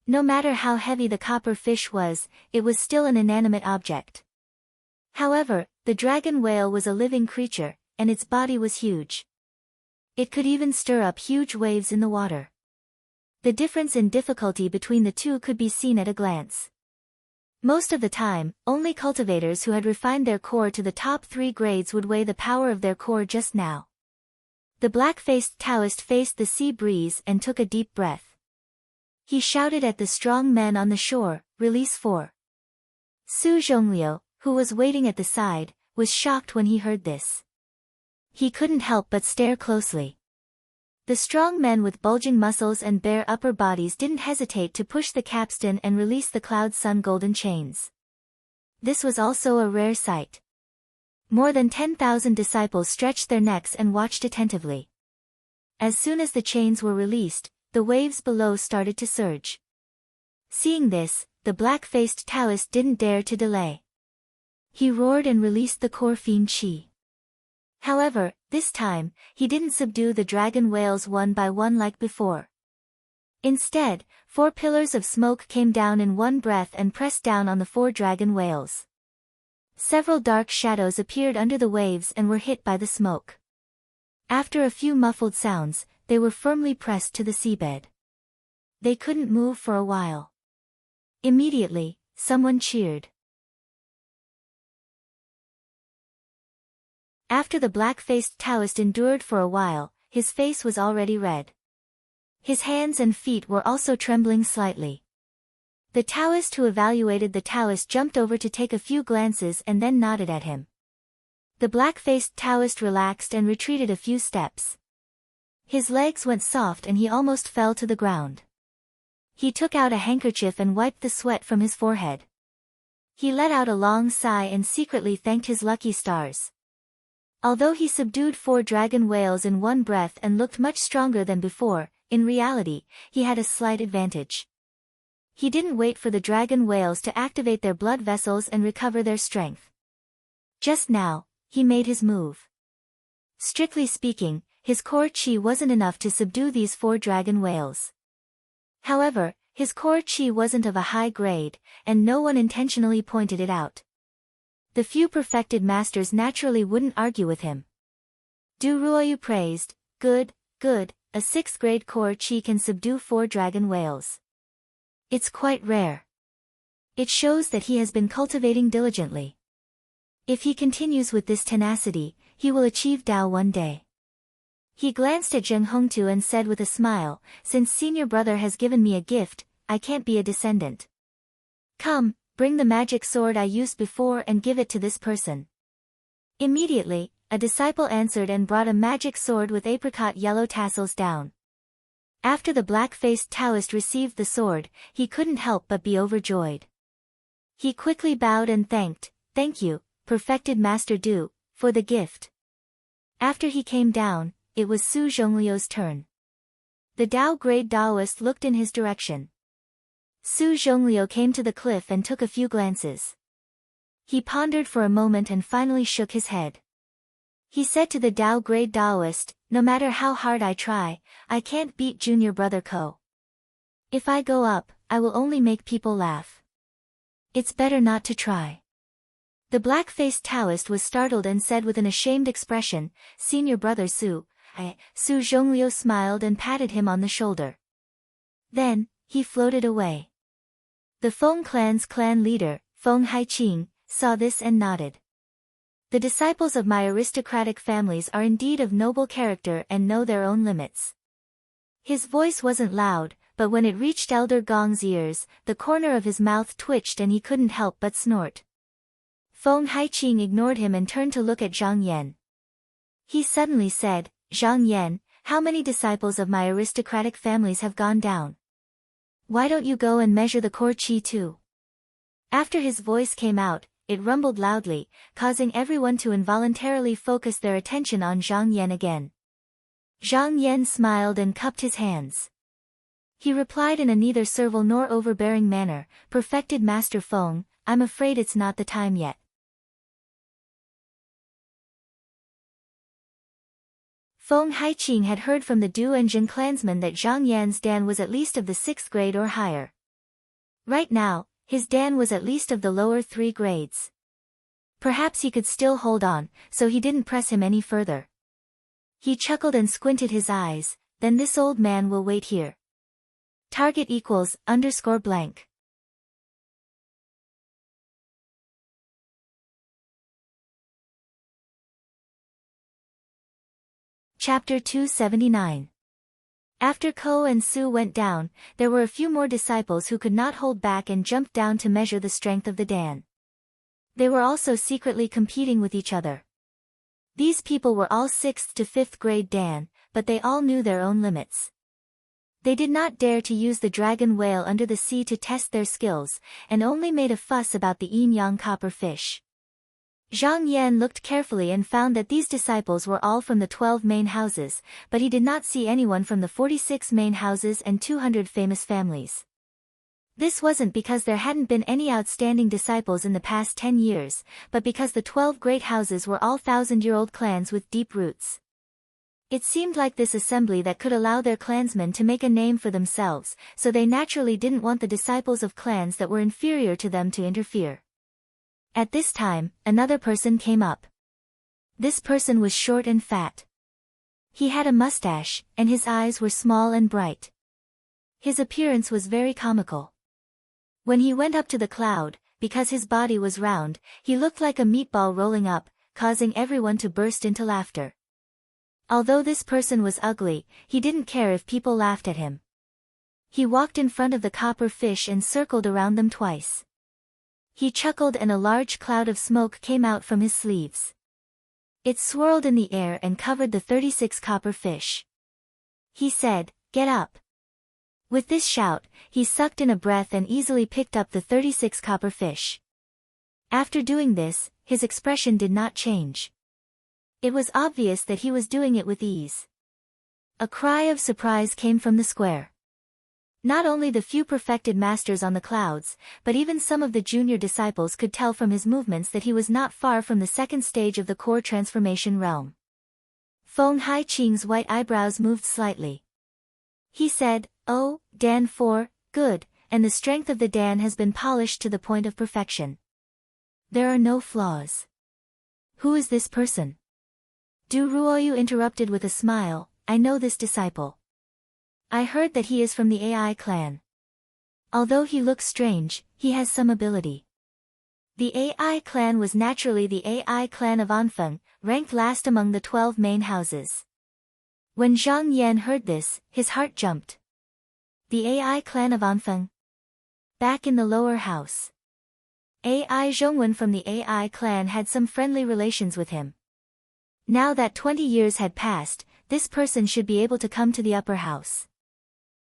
No matter how heavy the copper fish was, it was still an inanimate object. However, the dragon whale was a living creature, and its body was huge. It could even stir up huge waves in the water. The difference in difficulty between the two could be seen at a glance. Most of the time, only cultivators who had refined their core to the top 3 grades would weigh the power of their core just now. The black-faced Taoist faced the sea breeze and took a deep breath. He shouted at the strong men on the shore, "Release 4." Su Zhongliu, who was waiting at the side, was shocked when he heard this. He couldn't help but stare closely. The strong men with bulging muscles and bare upper bodies didn't hesitate to push the capstan and release the Cloud Sun golden chains. This was also a rare sight. More than 10,000 disciples stretched their necks and watched attentively. As soon as the chains were released, the waves below started to surge. Seeing this, the black-faced Taoist didn't dare to delay. He roared and released the core fiend chi. However, this time, he didn't subdue the dragon whales one by one like before. Instead, 4 pillars of smoke came down in one breath and pressed down on the 4 dragon whales. Several dark shadows appeared under the waves and were hit by the smoke. After a few muffled sounds, they were firmly pressed to the seabed. They couldn't move for a while. Immediately, someone cheered. After the black-faced Taoist endured for a while, his face was already red. His hands and feet were also trembling slightly. The Taoist who evaluated the Taoist jumped over to take a few glances and then nodded at him. The black-faced Taoist relaxed and retreated a few steps. His legs went soft and he almost fell to the ground. He took out a handkerchief and wiped the sweat from his forehead. He let out a long sigh and secretly thanked his lucky stars. Although he subdued 4 dragon whales in one breath and looked much stronger than before, in reality, he had a slight advantage. He didn't wait for the dragon whales to activate their blood vessels and recover their strength. Just now, he made his move. Strictly speaking, his core chi wasn't enough to subdue these 4 dragon whales. However, his core chi wasn't of a high grade, and no one intentionally pointed it out. The few perfected masters naturally wouldn't argue with him. Du Ruoyu praised, Good, a 6th grade core chi can subdue 4 dragon whales. It's quite rare. It shows that he has been cultivating diligently. If he continues with this tenacity, he will achieve Dao one day." He glanced at Zheng Hongtu and said with a smile, "Since senior brother has given me a gift, I can't be a descendant. Come, bring the magic sword I used before and give it to this person." Immediately, a disciple answered and brought a magic sword with apricot yellow tassels down. After the black-faced Taoist received the sword, he couldn't help but be overjoyed. He quickly bowed and thanked, "Thank you, perfected Master Du, for the gift." After he came down, it was Su Zhongliu's turn. The Tao-grade Taoist looked in his direction. Su Zhongliu came to the cliff and took a few glances. He pondered for a moment and finally shook his head. He said to the Tao-grade Taoist, "No matter how hard I try, I can't beat junior brother Ko. If I go up, I will only make people laugh. It's better not to try." The black-faced Taoist was startled and said with an ashamed expression, "Senior brother Su." Su Zhongliu smiled and patted him on the shoulder. Then, he floated away. The Feng clan's clan leader, Feng Haiqing, saw this and nodded. The disciples of my aristocratic families are indeed of noble character and know their own limits. His voice wasn't loud, but when it reached Elder Gong's ears, the corner of his mouth twitched and he couldn't help but snort. Feng Haiqing ignored him and turned to look at Zhang Yan. He suddenly said, "Zhang Yan, how many disciples of my aristocratic families have gone down? Why don't you go and measure the core qi too?" After his voice came out, it rumbled loudly, causing everyone to involuntarily focus their attention on Zhang Yan again. Zhang Yan smiled and cupped his hands. He replied in a neither servile nor overbearing manner, "Perfected Master Feng, I'm afraid it's not the time yet." Feng Haiqing had heard from the Du and Jin clansmen that Zhang Yan's Dan was at least of the 6th grade or higher. Right now, his Dan was at least of the lower 3 grades. Perhaps he could still hold on, so he didn't press him any further. He chuckled and squinted his eyes, "Then this old man will wait here. Target equals _blank. Chapter 279. After Ko and Su went down, there were a few more disciples who could not hold back and jumped down to measure the strength of the Dan. They were also secretly competing with each other. These people were all 6th to 5th grade Dan, but they all knew their own limits. They did not dare to use the dragon whale under the sea to test their skills, and only made a fuss about the yin-yang copper fish. Zhang Yan looked carefully and found that these disciples were all from the 12 main houses, but he did not see anyone from the 46 main houses and 200 famous families. This wasn't because there hadn't been any outstanding disciples in the past 10 years, but because the 12 great houses were all 1,000-year-old clans with deep roots. It seemed like this assembly that could allow their clansmen to make a name for themselves, so they naturally didn't want the disciples of clans that were inferior to them to interfere. At this time, another person came up. This person was short and fat. He had a mustache, and his eyes were small and bright. His appearance was very comical. When he went up to the cloud, because his body was round, he looked like a meatball rolling up, causing everyone to burst into laughter. Although this person was ugly, he didn't care if people laughed at him. He walked in front of the copper fish and circled around them twice. He chuckled and a large cloud of smoke came out from his sleeves. It swirled in the air and covered the 36 copper fish. He said, "Get up." With this shout, he sucked in a breath and easily picked up the 36 copper fish. After doing this, his expression did not change. It was obvious that he was doing it with ease. A cry of surprise came from the square. Not only the few perfected masters on the clouds, but even some of the junior disciples could tell from his movements that he was not far from the 2nd stage of the core transformation realm. Feng Haiqing's white eyebrows moved slightly. He said, "Oh, Dan 4, good, and the strength of the Dan has been polished to the point of perfection. There are no flaws. Who is this person?" Du Ruoyu interrupted with a smile, "I know this disciple. I heard that he is from the AI clan. Although he looks strange, he has some ability." The AI clan was naturally the AI clan of Anfeng, ranked last among the 12 main houses. When Zhang Yan heard this, his heart jumped. The AI clan of Anfeng? Back in the lower house. AI Zhongwen from the AI clan had some friendly relations with him. Now that 20 years had passed, this person should be able to come to the upper house.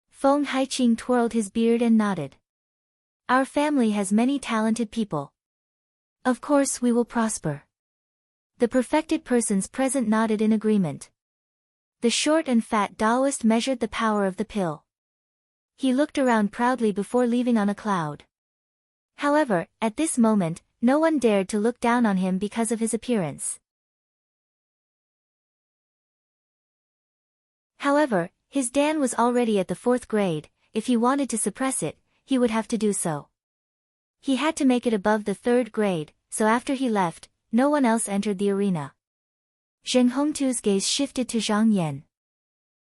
Feng Haiqing twirled his beard and nodded. Our family has many talented people. Of course we will prosper. The perfected persons present nodded in agreement. The short and fat Taoist measured the power of the pill. He looked around proudly before leaving on a cloud. However, at this moment, no one dared to look down on him because of his appearance. However, his Dan was already at the 4th grade. If he wanted to suppress it, he would have to do so. He had to make it above the 3rd grade, so after he left, no one else entered the arena. Zheng Hongtu's gaze shifted to Zhang Yan.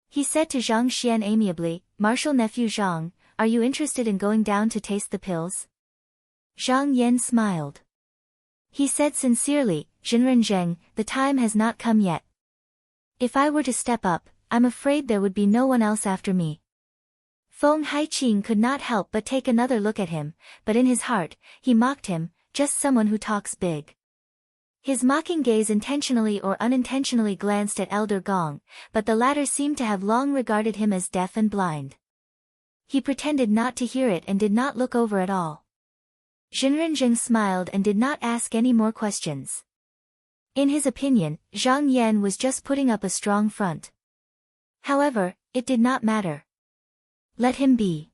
He said to Zhang Xian amiably, "Martial nephew Zhang, are you interested in going down to taste the pills?" Zhang Yan smiled. He said sincerely, "Zhenren Zheng, the time has not come yet. If I were to step up, I'm afraid there would be no one else after me." Feng Haiqing could not help but take another look at him, but in his heart, he mocked him, just someone who talks big. His mocking gaze intentionally or unintentionally glanced at Elder Gong, but the latter seemed to have long regarded him as deaf and blind. He pretended not to hear it and did not look over at all. Zhenren Zheng smiled and did not ask any more questions. In his opinion, Zhang Yan was just putting up a strong front. However, it did not matter. Let him be.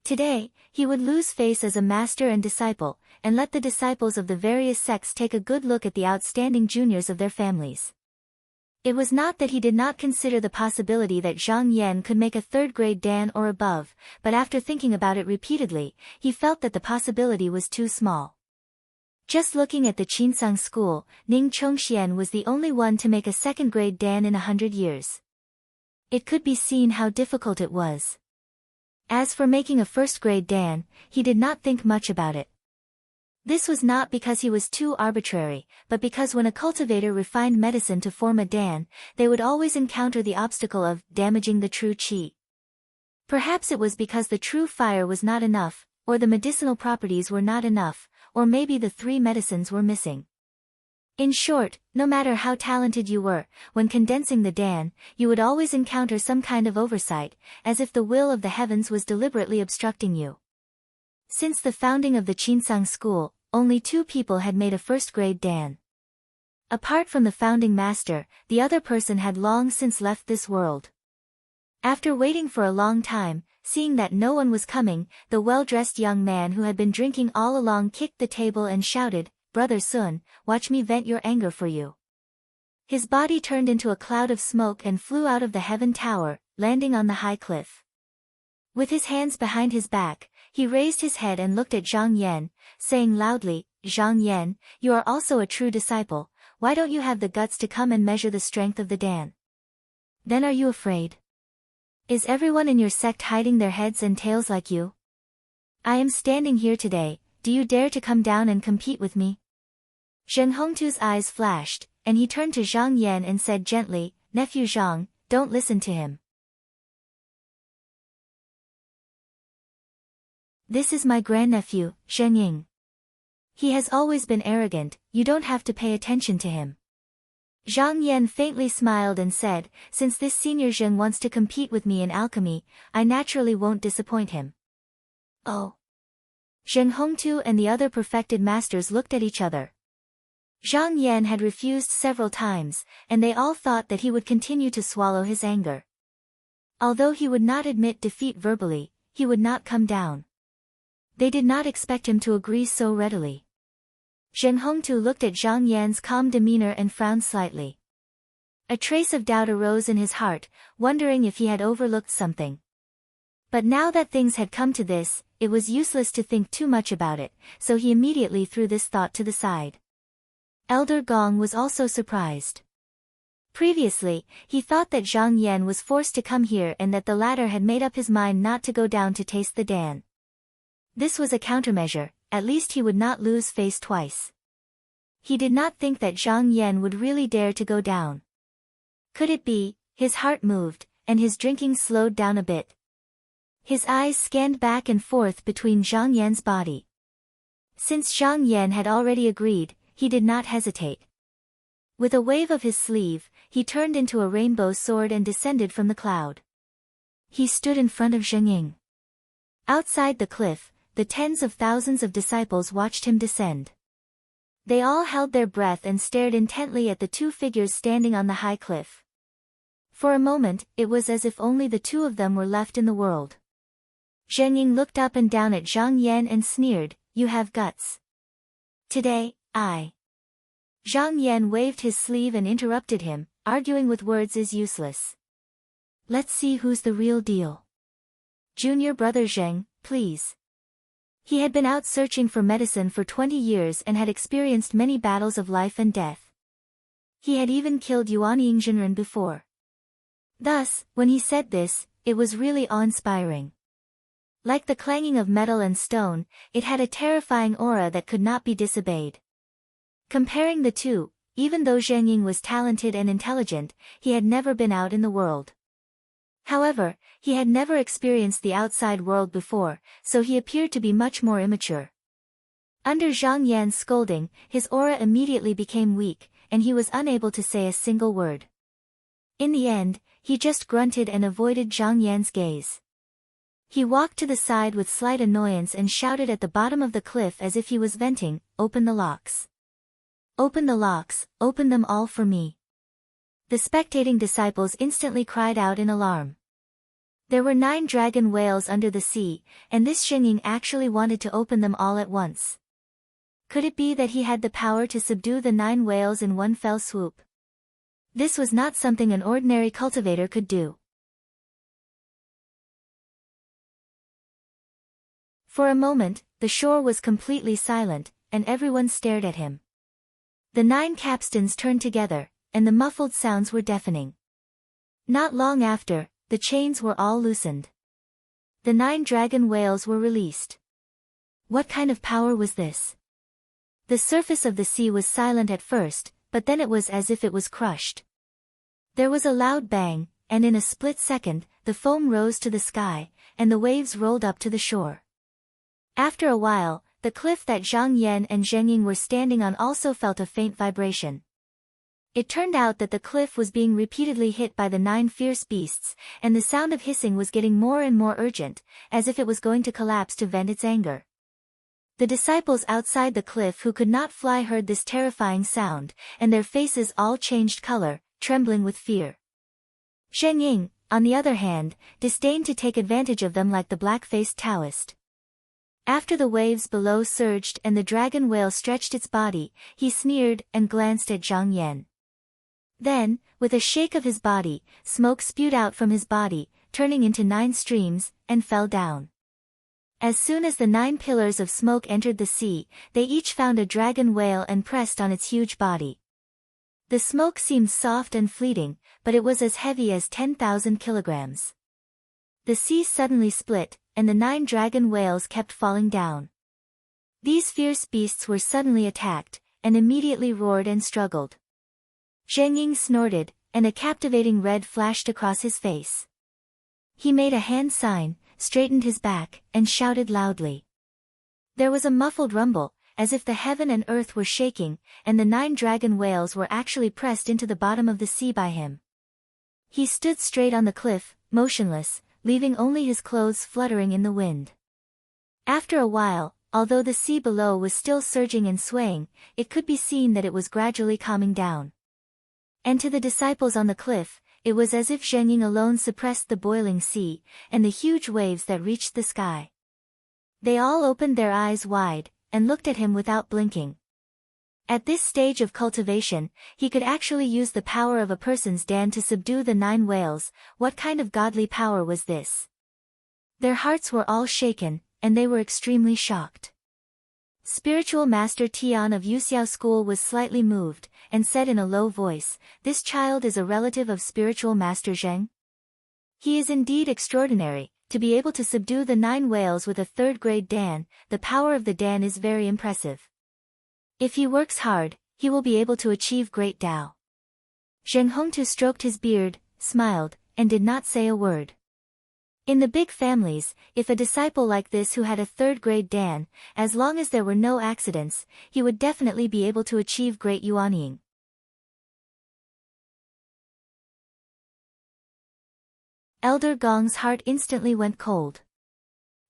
Today, he would lose face as a master and disciple, and let the disciples of the various sects take a good look at the outstanding juniors of their families. It was not that he did not consider the possibility that Zhang Yan could make a 3rd grade Dan or above, but after thinking about it repeatedly, he felt that the possibility was too small. Just looking at the Qinsang school, Ning Chongxian was the only one to make a 2nd grade Dan in 100 years. It could be seen how difficult it was. As for making a 1st grade Dan, he did not think much about it. This was not because he was too arbitrary, but because when a cultivator refined medicine to form a Dan, they would always encounter the obstacle of damaging the true qi. Perhaps it was because the true fire was not enough, or the medicinal properties were not enough, or maybe the 3 medicines were missing. In short, no matter how talented you were, when condensing the Dan, you would always encounter some kind of oversight, as if the will of the heavens was deliberately obstructing you. Since the founding of the Qinsang school, only 2 people had made a 1st grade Dan. Apart from the founding master, the other person had long since left this world. After waiting for a long time, seeing that no one was coming, the well-dressed young man who had been drinking all along kicked the table and shouted, "Brother Sun, watch me vent your anger for you." His body turned into a cloud of smoke and flew out of the heaven tower, landing on the high cliff. With his hands behind his back, he raised his head and looked at Zhang Yan, saying loudly, "Zhang Yan, you are also a true disciple, why don't you have the guts to come and measure the strength of the Dan? Then are you afraid? Is everyone in your sect hiding their heads and tails like you? I am standing here today, do you dare to come down and compete with me?" Zheng Hongtu's eyes flashed, and he turned to Zhang Yan and said gently, "Nephew Zhang, don't listen to him. This is my grandnephew, Zheng Ying. He has always been arrogant, you don't have to pay attention to him." Zhang Yan faintly smiled and said, "Since this senior Zheng wants to compete with me in alchemy, I naturally won't disappoint him." Oh. Zheng Hongtu and the other perfected masters looked at each other. Zhang Yan had refused several times, and they all thought that he would continue to swallow his anger. Although he would not admit defeat verbally, he would not come down. They did not expect him to agree so readily. Zheng Hongtu looked at Zhang Yan's calm demeanor and frowned slightly. A trace of doubt arose in his heart, wondering if he had overlooked something. But now that things had come to this, it was useless to think too much about it, so he immediately threw this thought to the side. Elder Gong was also surprised. Previously, he thought that Zhang Yan was forced to come here and that the latter had made up his mind not to go down to taste the Dan. This was a countermeasure, at least he would not lose face twice. He did not think that Zhang Yan would really dare to go down. Could it be? His heart moved, and his drinking slowed down a bit. His eyes scanned back and forth between Zhang Yan's body. Since Zhang Yan had already agreed, he did not hesitate. With a wave of his sleeve, he turned into a rainbow sword and descended from the cloud. He stood in front of Zheng Ying. Outside the cliff, the tens of thousands of disciples watched him descend. They all held their breath and stared intently at the two figures standing on the high cliff. For a moment, it was as if only the two of them were left in the world. Zheng Ying looked up and down at Zhang Yan and sneered, "You have guts. Today, I..." Zhang Yan waved his sleeve and interrupted him, "Arguing with words is useless. Let's see who's the real deal. Junior brother Zheng, please." He had been out searching for medicine for 20 years and had experienced many battles of life and death. He had even killed Yuan Yingzhenren before. Thus, when he said this, it was really awe-inspiring. Like the clanging of metal and stone, it had a terrifying aura that could not be disobeyed. Comparing the two, even though Zheng Ying was talented and intelligent, he had never been out in the world. However, he had never experienced the outside world before, so he appeared to be much more immature. Under Zhang Yan's scolding, his aura immediately became weak, and he was unable to say a single word. In the end, he just grunted and avoided Zhang Yan's gaze. He walked to the side with slight annoyance and shouted at the bottom of the cliff as if he was venting, "Open the locks. Open the locks, open them all for me." The spectating disciples instantly cried out in alarm. There were 9 dragon whales under the sea, and this Zheng Ying actually wanted to open them all at once. Could it be that he had the power to subdue the 9 whales in one fell swoop? This was not something an ordinary cultivator could do. For a moment, the shore was completely silent, and everyone stared at him. The 9 capstans turned together, and the muffled sounds were deafening. Not long after, the chains were all loosened. The 9 dragon whales were released. What kind of power was this? The surface of the sea was silent at first, but then it was as if it was crushed. There was a loud bang, and in a split second, the foam rose to the sky, and the waves rolled up to the shore. After a while, the cliff that Zhang Yan and Zheng Ying were standing on also felt a faint vibration. It turned out that the cliff was being repeatedly hit by the 9 fierce beasts, and the sound of hissing was getting more and more urgent, as if it was going to collapse to vent its anger. The disciples outside the cliff who could not fly heard this terrifying sound, and their faces all changed color, trembling with fear. Zheng Ying, on the other hand, disdained to take advantage of them like the black-faced Taoist. After the waves below surged and the dragon whale stretched its body, he sneered and glanced at Zhang Yan. Then, with a shake of his body, smoke spewed out from his body, turning into 9 streams, and fell down. As soon as the 9 pillars of smoke entered the sea, they each found a dragon whale and pressed on its huge body. The smoke seemed soft and fleeting, but it was as heavy as 10,000 kilograms. The sea suddenly split, and the 9 dragon whales kept falling down. These fierce beasts were suddenly attacked, and immediately roared and struggled. Zheng Ying snorted, and a captivating red flashed across his face. He made a hand sign, straightened his back, and shouted loudly. There was a muffled rumble, as if the heaven and earth were shaking, and the 9 dragon whales were actually pressed into the bottom of the sea by him. He stood straight on the cliff, motionless, leaving only his clothes fluttering in the wind. After a while, although the sea below was still surging and swaying, it could be seen that it was gradually calming down. And to the disciples on the cliff, it was as if Zheng Ying alone suppressed the boiling sea, and the huge waves that reached the sky. They all opened their eyes wide, and looked at him without blinking. At this stage of cultivation, he could actually use the power of a person's Dan to subdue the 9 whales. What kind of godly power was this? Their hearts were all shaken, and they were extremely shocked. Spiritual Master Tian of Yuxiao School was slightly moved, and said in a low voice, "This child is a relative of Spiritual Master Zheng? He is indeed extraordinary, to be able to subdue the 9 whales with a 3rd-grade Dan. The power of the Dan is very impressive. If he works hard, he will be able to achieve great Tao." Zheng Hongtu stroked his beard, smiled, and did not say a word. In the big families, if a disciple like this who had a 3rd-grade Dan, as long as there were no accidents, he would definitely be able to achieve great yuanying. Elder Gong's heart instantly went cold.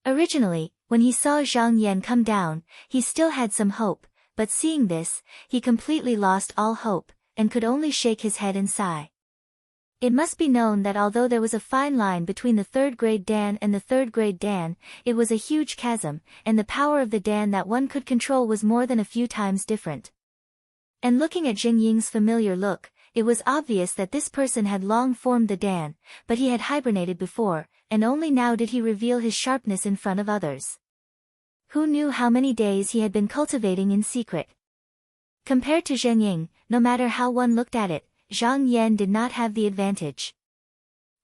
Originally, When he saw Zhang Yan come down, he still had some hope, but seeing this, he completely lost all hope, and could only shake his head and sigh. It must be known that although there was a fine line between the third-grade Dan and the third-grade Dan, it was a huge chasm, and the power of the Dan that one could control was more than a few times different. And looking at Jing Ying's familiar look, it was obvious that this person had long formed the Dan, but he had hibernated before, and only now did he reveal his sharpness in front of others. Who knew how many days he had been cultivating in secret? Compared to Zheng Ying, no matter how one looked at it, Zhang Yan did not have the advantage.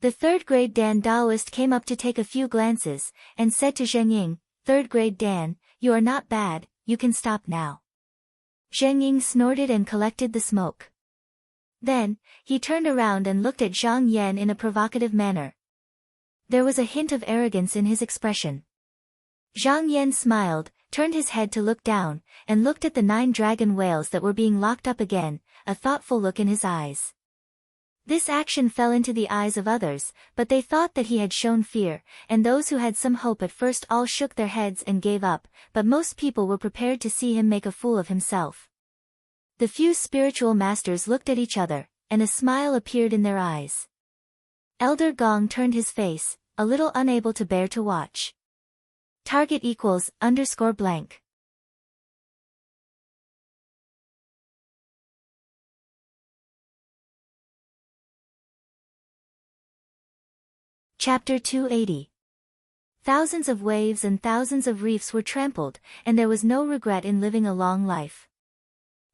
The third-grade Dan Daoist came up to take a few glances, and said to Zheng Ying, "Third-grade Dan, you are not bad, you can stop now." Zheng Ying snorted and collected the smoke. Then, he turned around and looked at Zhang Yan in a provocative manner. There was a hint of arrogance in his expression. Zhang Yan smiled, turned his head to look down, and looked at the 9 dragon whales that were being locked up again, a thoughtful look in his eyes. This action fell into the eyes of others, but they thought that he had shown fear, and those who had some hope at first all shook their heads and gave up, but most people were prepared to see him make a fool of himself. The few spiritual masters looked at each other, and a smile appeared in their eyes. Elder Gong turned his face, a little unable to bear to watch. Target equals _blank. Chapter 280. Thousands of waves and thousands of reefs were trampled, and there was no regret in living a long life.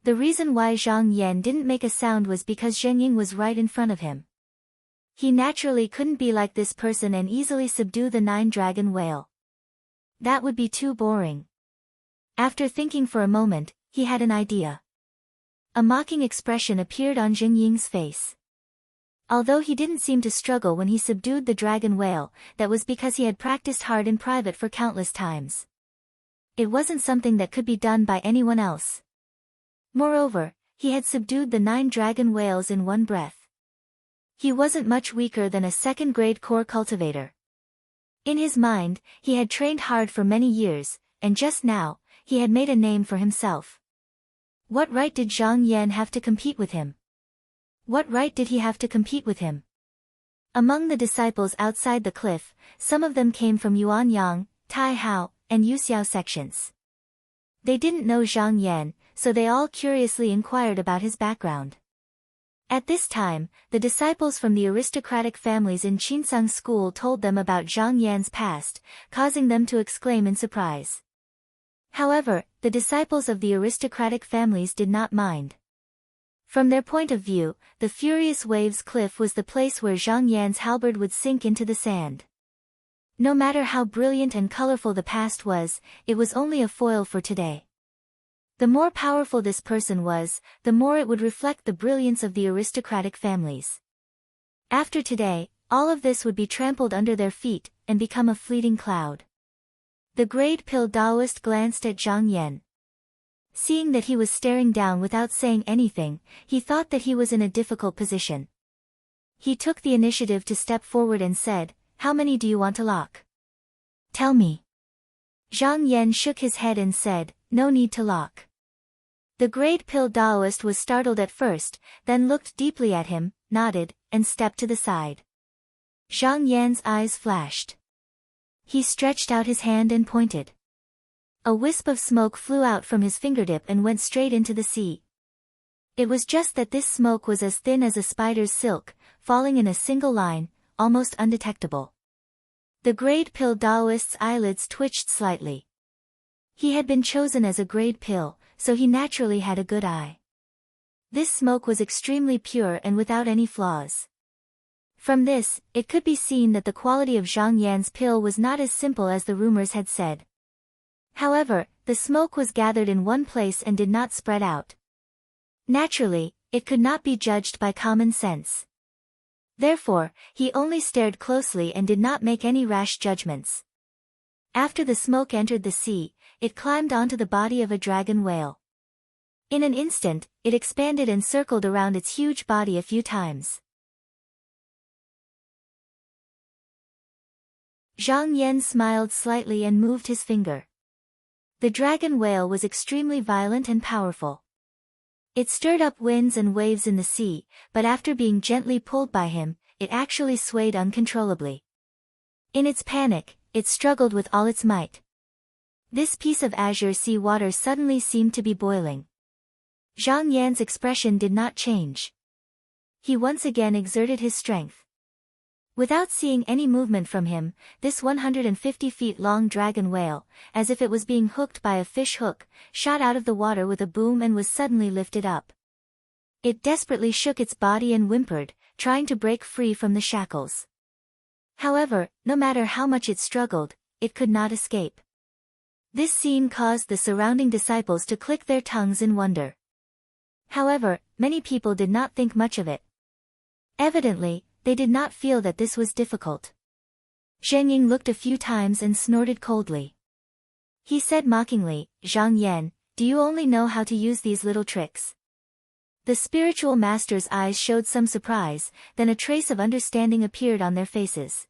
The reason why Zhang Yan didn't make a sound was because Zheng Ying was right in front of him. He naturally couldn't be like this person and easily subdue the 9-dragon whale. That would be too boring. After thinking for a moment, he had an idea. A mocking expression appeared on Zheng Ying's face. Although he didn't seem to struggle when he subdued the dragon whale, that was because he had practiced hard in private for countless times. It wasn't something that could be done by anyone else. Moreover, he had subdued the 9 dragon whales in one breath. He wasn't much weaker than a second-grade core cultivator. In his mind, he had trained hard for many years, and just now, he had made a name for himself. What right did Zhang Yan have to compete with him? What right did he have to compete with him? Among the disciples outside the cliff, some of them came from Yuanyang, Taihao, and Yuxiao sections. They didn't know Zhang Yan, so they all curiously inquired about his background. At this time, the disciples from the aristocratic families in Qinsang school told them about Zhang Yan's past, causing them to exclaim in surprise. However, the disciples of the aristocratic families did not mind. From their point of view, the Furious Waves Cliff was the place where Zhang Yan's halberd would sink into the sand. No matter how brilliant and colorful the past was, it was only a foil for today. The more powerful this person was, the more it would reflect the brilliance of the aristocratic families. After today, all of this would be trampled under their feet, and become a fleeting cloud. The Great Pill Daoist glanced at Zhang Yan. Seeing that he was staring down without saying anything, he thought that he was in a difficult position. He took the initiative to step forward and said, "How many do you want to lock?" "Tell me." Zhang Yan shook his head and said, "No need to lock." The Great Pill Daoist was startled at first, then looked deeply at him, nodded, and stepped to the side. Zhang Yan's eyes flashed. He stretched out his hand and pointed. A wisp of smoke flew out from his fingertip and went straight into the sea. It was just that this smoke was as thin as a spider's silk, falling in a single line, almost undetectable. The Great Pill Daoist's eyelids twitched slightly. He had been chosen as a Great Pill, so he naturally had a good eye. This smoke was extremely pure and without any flaws. From this, it could be seen that the quality of Zhang Yan's pill was not as simple as the rumors had said. However, the smoke was gathered in one place and did not spread out. Naturally, it could not be judged by common sense. Therefore, he only stared closely and did not make any rash judgments. After the smoke entered the sea, it climbed onto the body of a dragon whale. In an instant, it expanded and circled around its huge body a few times. Zhang Yan smiled slightly and moved his finger. The dragon whale was extremely violent and powerful. It stirred up winds and waves in the sea, but after being gently pulled by him, it actually swayed uncontrollably. In its panic, it struggled with all its might. This piece of azure sea water suddenly seemed to be boiling. Zhang Yan's expression did not change. He once again exerted his strength. Without seeing any movement from him, this 150 feet long dragon whale, as if it was being hooked by a fish hook, shot out of the water with a boom and was suddenly lifted up. It desperately shook its body and whimpered, trying to break free from the shackles. However, no matter how much it struggled, it could not escape. This scene caused the surrounding disciples to click their tongues in wonder. However, many people did not think much of it. Evidently, they did not feel that this was difficult. Zheng Ying looked a few times and snorted coldly. He said mockingly, "Zhang Yan, do you only know how to use these little tricks?" The spiritual master's eyes showed some surprise, then a trace of understanding appeared on their faces.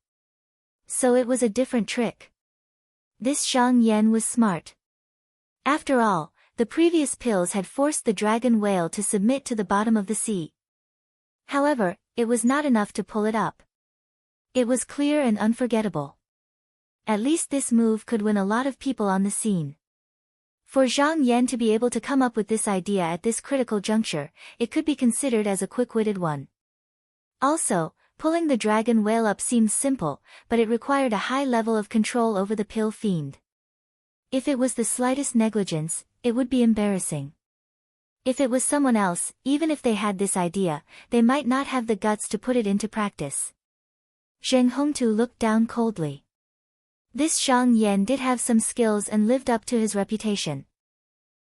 So it was a different trick. This Zhang Yan was smart. After all, the previous pills had forced the dragon whale to submit to the bottom of the sea. However, it was not enough to pull it up. It was clear and unforgettable. At least this move could win a lot of people on the scene. For Zhang Yan to be able to come up with this idea at this critical juncture, it could be considered as a quick-witted one. Also, pulling the dragon whale up seemed simple, but it required a high level of control over the pill fiend. If it was the slightest negligence, it would be embarrassing. If it was someone else, even if they had this idea, they might not have the guts to put it into practice. Zheng Hongtu looked down coldly. This Zhang Yan did have some skills and lived up to his reputation.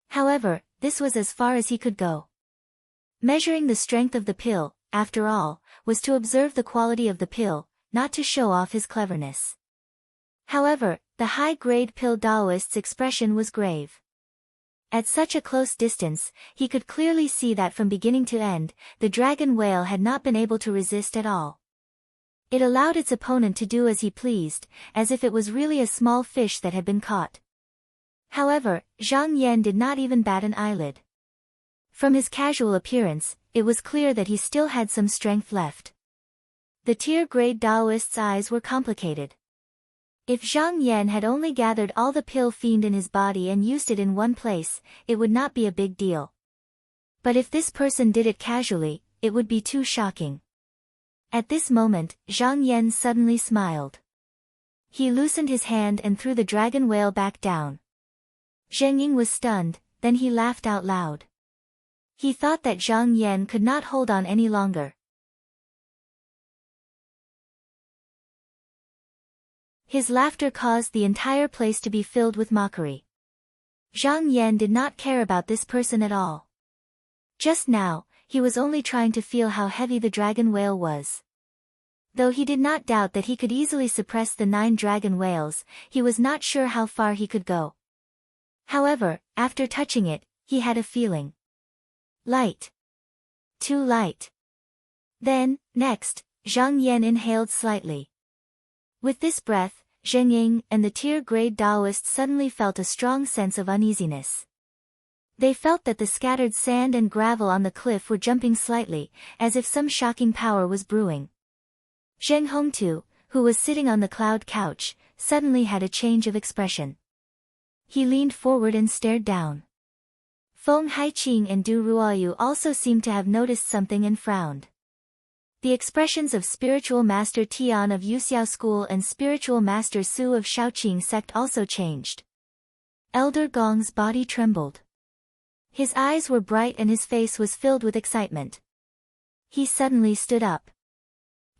However, this was as far as he could go. Measuring the strength of the pill, after all, was to observe the quality of the pill, not to show off his cleverness. However, the high-grade pill Daoist's expression was grave. At such a close distance, he could clearly see that from beginning to end, the dragon whale had not been able to resist at all. It allowed its opponent to do as he pleased, as if it was really a small fish that had been caught. However, Zhang Yan did not even bat an eyelid. From his casual appearance, it was clear that he still had some strength left. The tier-grade Daoist's eyes were complicated. If Zhang Yan had only gathered all the pill fiend in his body and used it in one place, it would not be a big deal. But if this person did it casually, it would be too shocking. At this moment, Zhang Yan suddenly smiled. He loosened his hand and threw the dragon whale back down. Zheng Ying was stunned, then he laughed out loud. He thought that Zhang Yan could not hold on any longer. His laughter caused the entire place to be filled with mockery. Zhang Yan did not care about this person at all. Just now, he was only trying to feel how heavy the dragon whale was. Though he did not doubt that he could easily suppress the 9 dragon whales, he was not sure how far he could go. However, after touching it, he had a feeling. Light. Too light. Then, next, Zhang Yan inhaled slightly. With this breath, Zheng Ying and the tier-grade Daoist suddenly felt a strong sense of uneasiness. They felt that the scattered sand and gravel on the cliff were jumping slightly, as if some shocking power was brewing. Zheng Hongtu, who was sitting on the cloud couch, suddenly had a change of expression. He leaned forward and stared down. Feng Haiqing and Du Ruoyu also seemed to have noticed something and frowned. The expressions of Spiritual Master Tian of Yuxiao School and Spiritual Master Su of Shaoqing sect also changed. Elder Gong's body trembled. His eyes were bright and his face was filled with excitement. He suddenly stood up.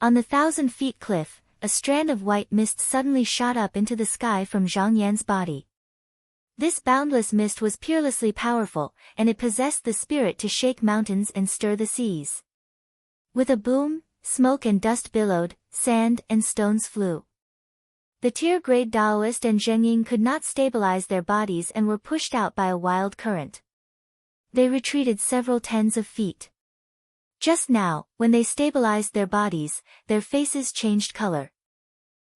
On the 1,000-feet cliff, a strand of white mist suddenly shot up into the sky from Zhang Yan's body. This boundless mist was peerlessly powerful, and it possessed the spirit to shake mountains and stir the seas. With a boom, smoke and dust billowed, sand and stones flew. The tier-grade Daoist and Zheng Ying could not stabilize their bodies and were pushed out by a wild current. They retreated several tens of feet. Just now, when they stabilized their bodies, their faces changed color.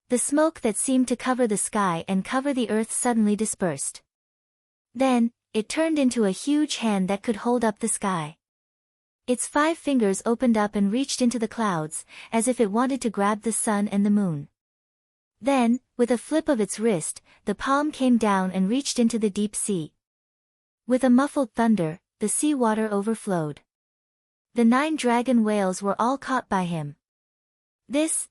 The smoke that seemed to cover the sky and cover the earth suddenly dispersed. Then, it turned into a huge hand that could hold up the sky. Its 5 fingers opened up and reached into the clouds, as if it wanted to grab the sun and the moon. Then, with a flip of its wrist, the palm came down and reached into the deep sea. With a muffled thunder, the sea water overflowed. The 9 dragon whales were all caught by him. This,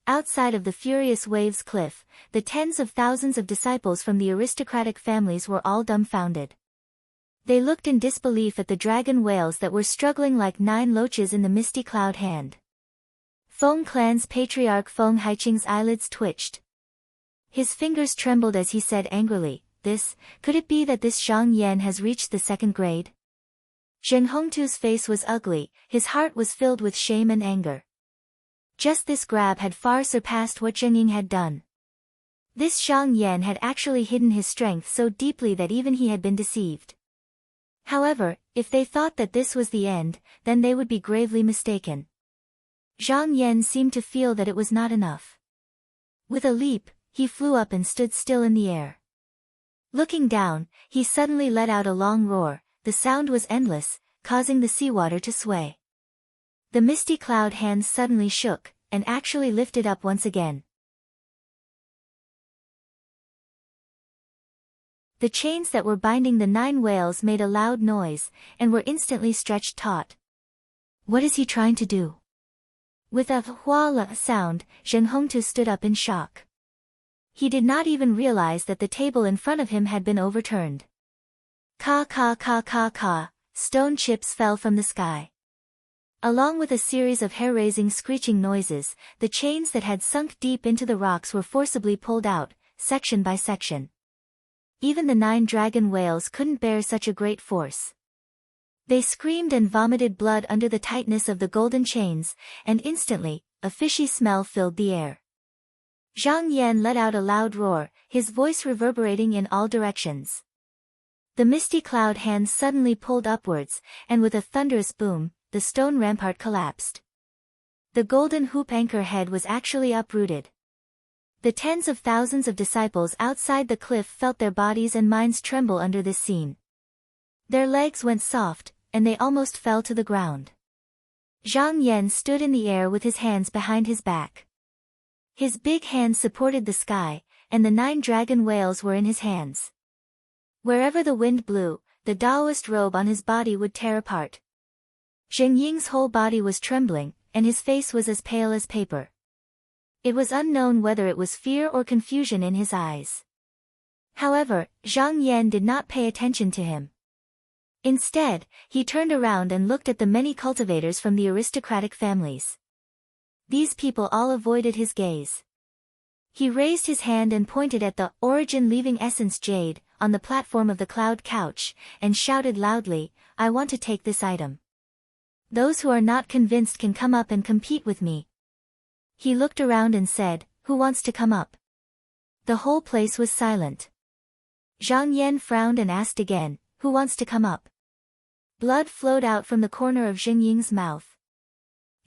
outside of the furious waves cliff, the tens of thousands of disciples from the aristocratic families were all dumbfounded. They looked in disbelief at the dragon whales that were struggling like 9 loaches in the misty cloud hand. Feng Clan's patriarch Feng Haiqing's eyelids twitched. His fingers trembled as he said angrily, could it be that this Zhang Yan has reached the 2nd grade? Zheng Hongtu's face was ugly, his heart was filled with shame and anger. Just this grab had far surpassed what Zheng Ying had done. This Zhang Yan had actually hidden his strength so deeply that even he had been deceived. However, if they thought that this was the end, then they would be gravely mistaken. Zhang Yan seemed to feel that it was not enough. With a leap, he flew up and stood still in the air. Looking down, he suddenly let out a long roar. The sound was endless, causing the seawater to sway. The misty cloud hands suddenly shook, and actually lifted up once again. The chains that were binding the 9 whales made a loud noise, and were instantly stretched taut. What is he trying to do? With a hua-la sound, Zheng Hongtu stood up in shock. He did not even realize that the table in front of him had been overturned. Ka ka ka ka ka, stone chips fell from the sky. Along with a series of hair-raising screeching noises, the chains that had sunk deep into the rocks were forcibly pulled out, section by section. Even the 9 dragon whales couldn't bear such a great force. They screamed and vomited blood under the tightness of the golden chains, and instantly, a fishy smell filled the air. Zhang Yan let out a loud roar, his voice reverberating in all directions. The misty cloud hands suddenly pulled upwards, and with a thunderous boom, the stone rampart collapsed. The golden hoop anchor head was actually uprooted. The tens of thousands of disciples outside the cliff felt their bodies and minds tremble under this scene. Their legs went soft, and they almost fell to the ground. Zhang Yan stood in the air with his hands behind his back. His big hands supported the sky, and the 9 dragon whales were in his hands. Wherever the wind blew, the Taoist robe on his body would tear apart. Zheng Ying's whole body was trembling, and his face was as pale as paper. It was unknown whether it was fear or confusion in his eyes. However, Zhang Yan did not pay attention to him. Instead, he turned around and looked at the many cultivators from the aristocratic families. These people all avoided his gaze. He raised his hand and pointed at the origin leaving essence jade on the platform of the cloud couch, and shouted loudly, I want to take this item. Those who are not convinced can come up and compete with me. He looked around and said, who wants to come up? The whole place was silent. Zhang Yan frowned and asked again, who wants to come up? Blood flowed out from the corner of Zheng Ying's mouth.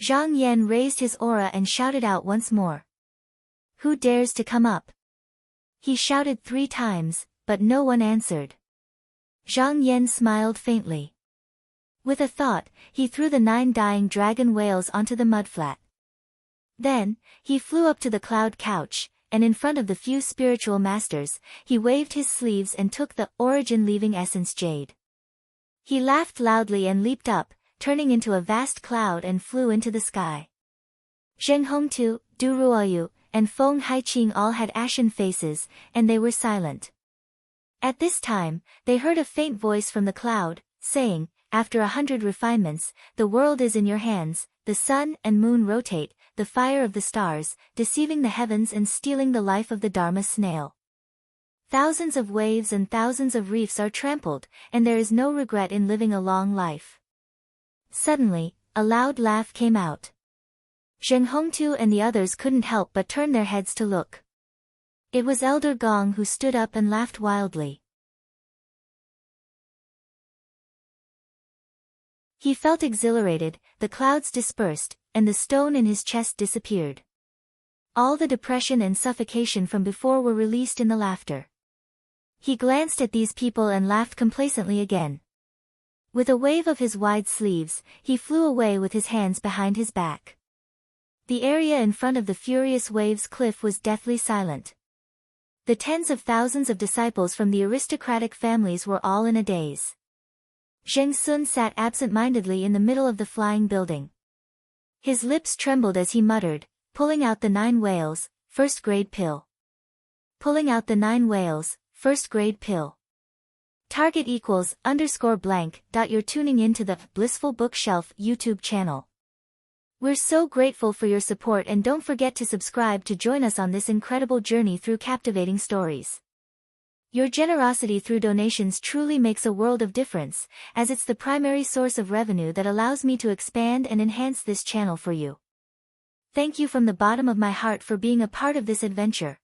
Zhang Yan raised his aura and shouted out once more. Who dares to come up? He shouted 3 times, but no one answered. Zhang Yan smiled faintly. With a thought, he threw the 9 dying dragon whales onto the mudflat. Then, he flew up to the cloud couch, and in front of the few spiritual masters, he waved his sleeves and took the origin leaving essence jade. He laughed loudly and leaped up, turning into a vast cloud and flew into the sky. Zheng Hongtu, Du Ruoyu, and Feng Haiqing all had ashen faces, and they were silent. At this time, they heard a faint voice from the cloud, saying, after 100 refinements, the world is in your hands, the sun and moon rotate, the fire of the stars, deceiving the heavens and stealing the life of the Dharma snail. Thousands of waves and thousands of reefs are trampled, and there is no regret in living a long life. Suddenly, a loud laugh came out. Zheng Hongtu and the others couldn't help but turn their heads to look. It was Elder Gong who stood up and laughed wildly. He felt exhilarated, the clouds dispersed, and the stone in his chest disappeared. All the depression and suffocation from before were released in the laughter. He glanced at these people and laughed complacently again. With a wave of his wide sleeves, he flew away with his hands behind his back. The area in front of the furious waves cliff was deathly silent. The tens of thousands of disciples from the aristocratic families were all in a daze. Zheng Sun sat absent-mindedly in the middle of the flying building. His lips trembled as he muttered, "Pulling out the 9 whales, first-grade pill. Pulling out the 9 whales, first-grade pill. Target equals _blank. You're tuning in to the Blissful Bookshelf YouTube channel. We're so grateful for your support, and don't forget to subscribe to join us on this incredible journey through captivating stories. Your generosity through donations truly makes a world of difference, as it's the primary source of revenue that allows me to expand and enhance this channel for you. Thank you from the bottom of my heart for being a part of this adventure.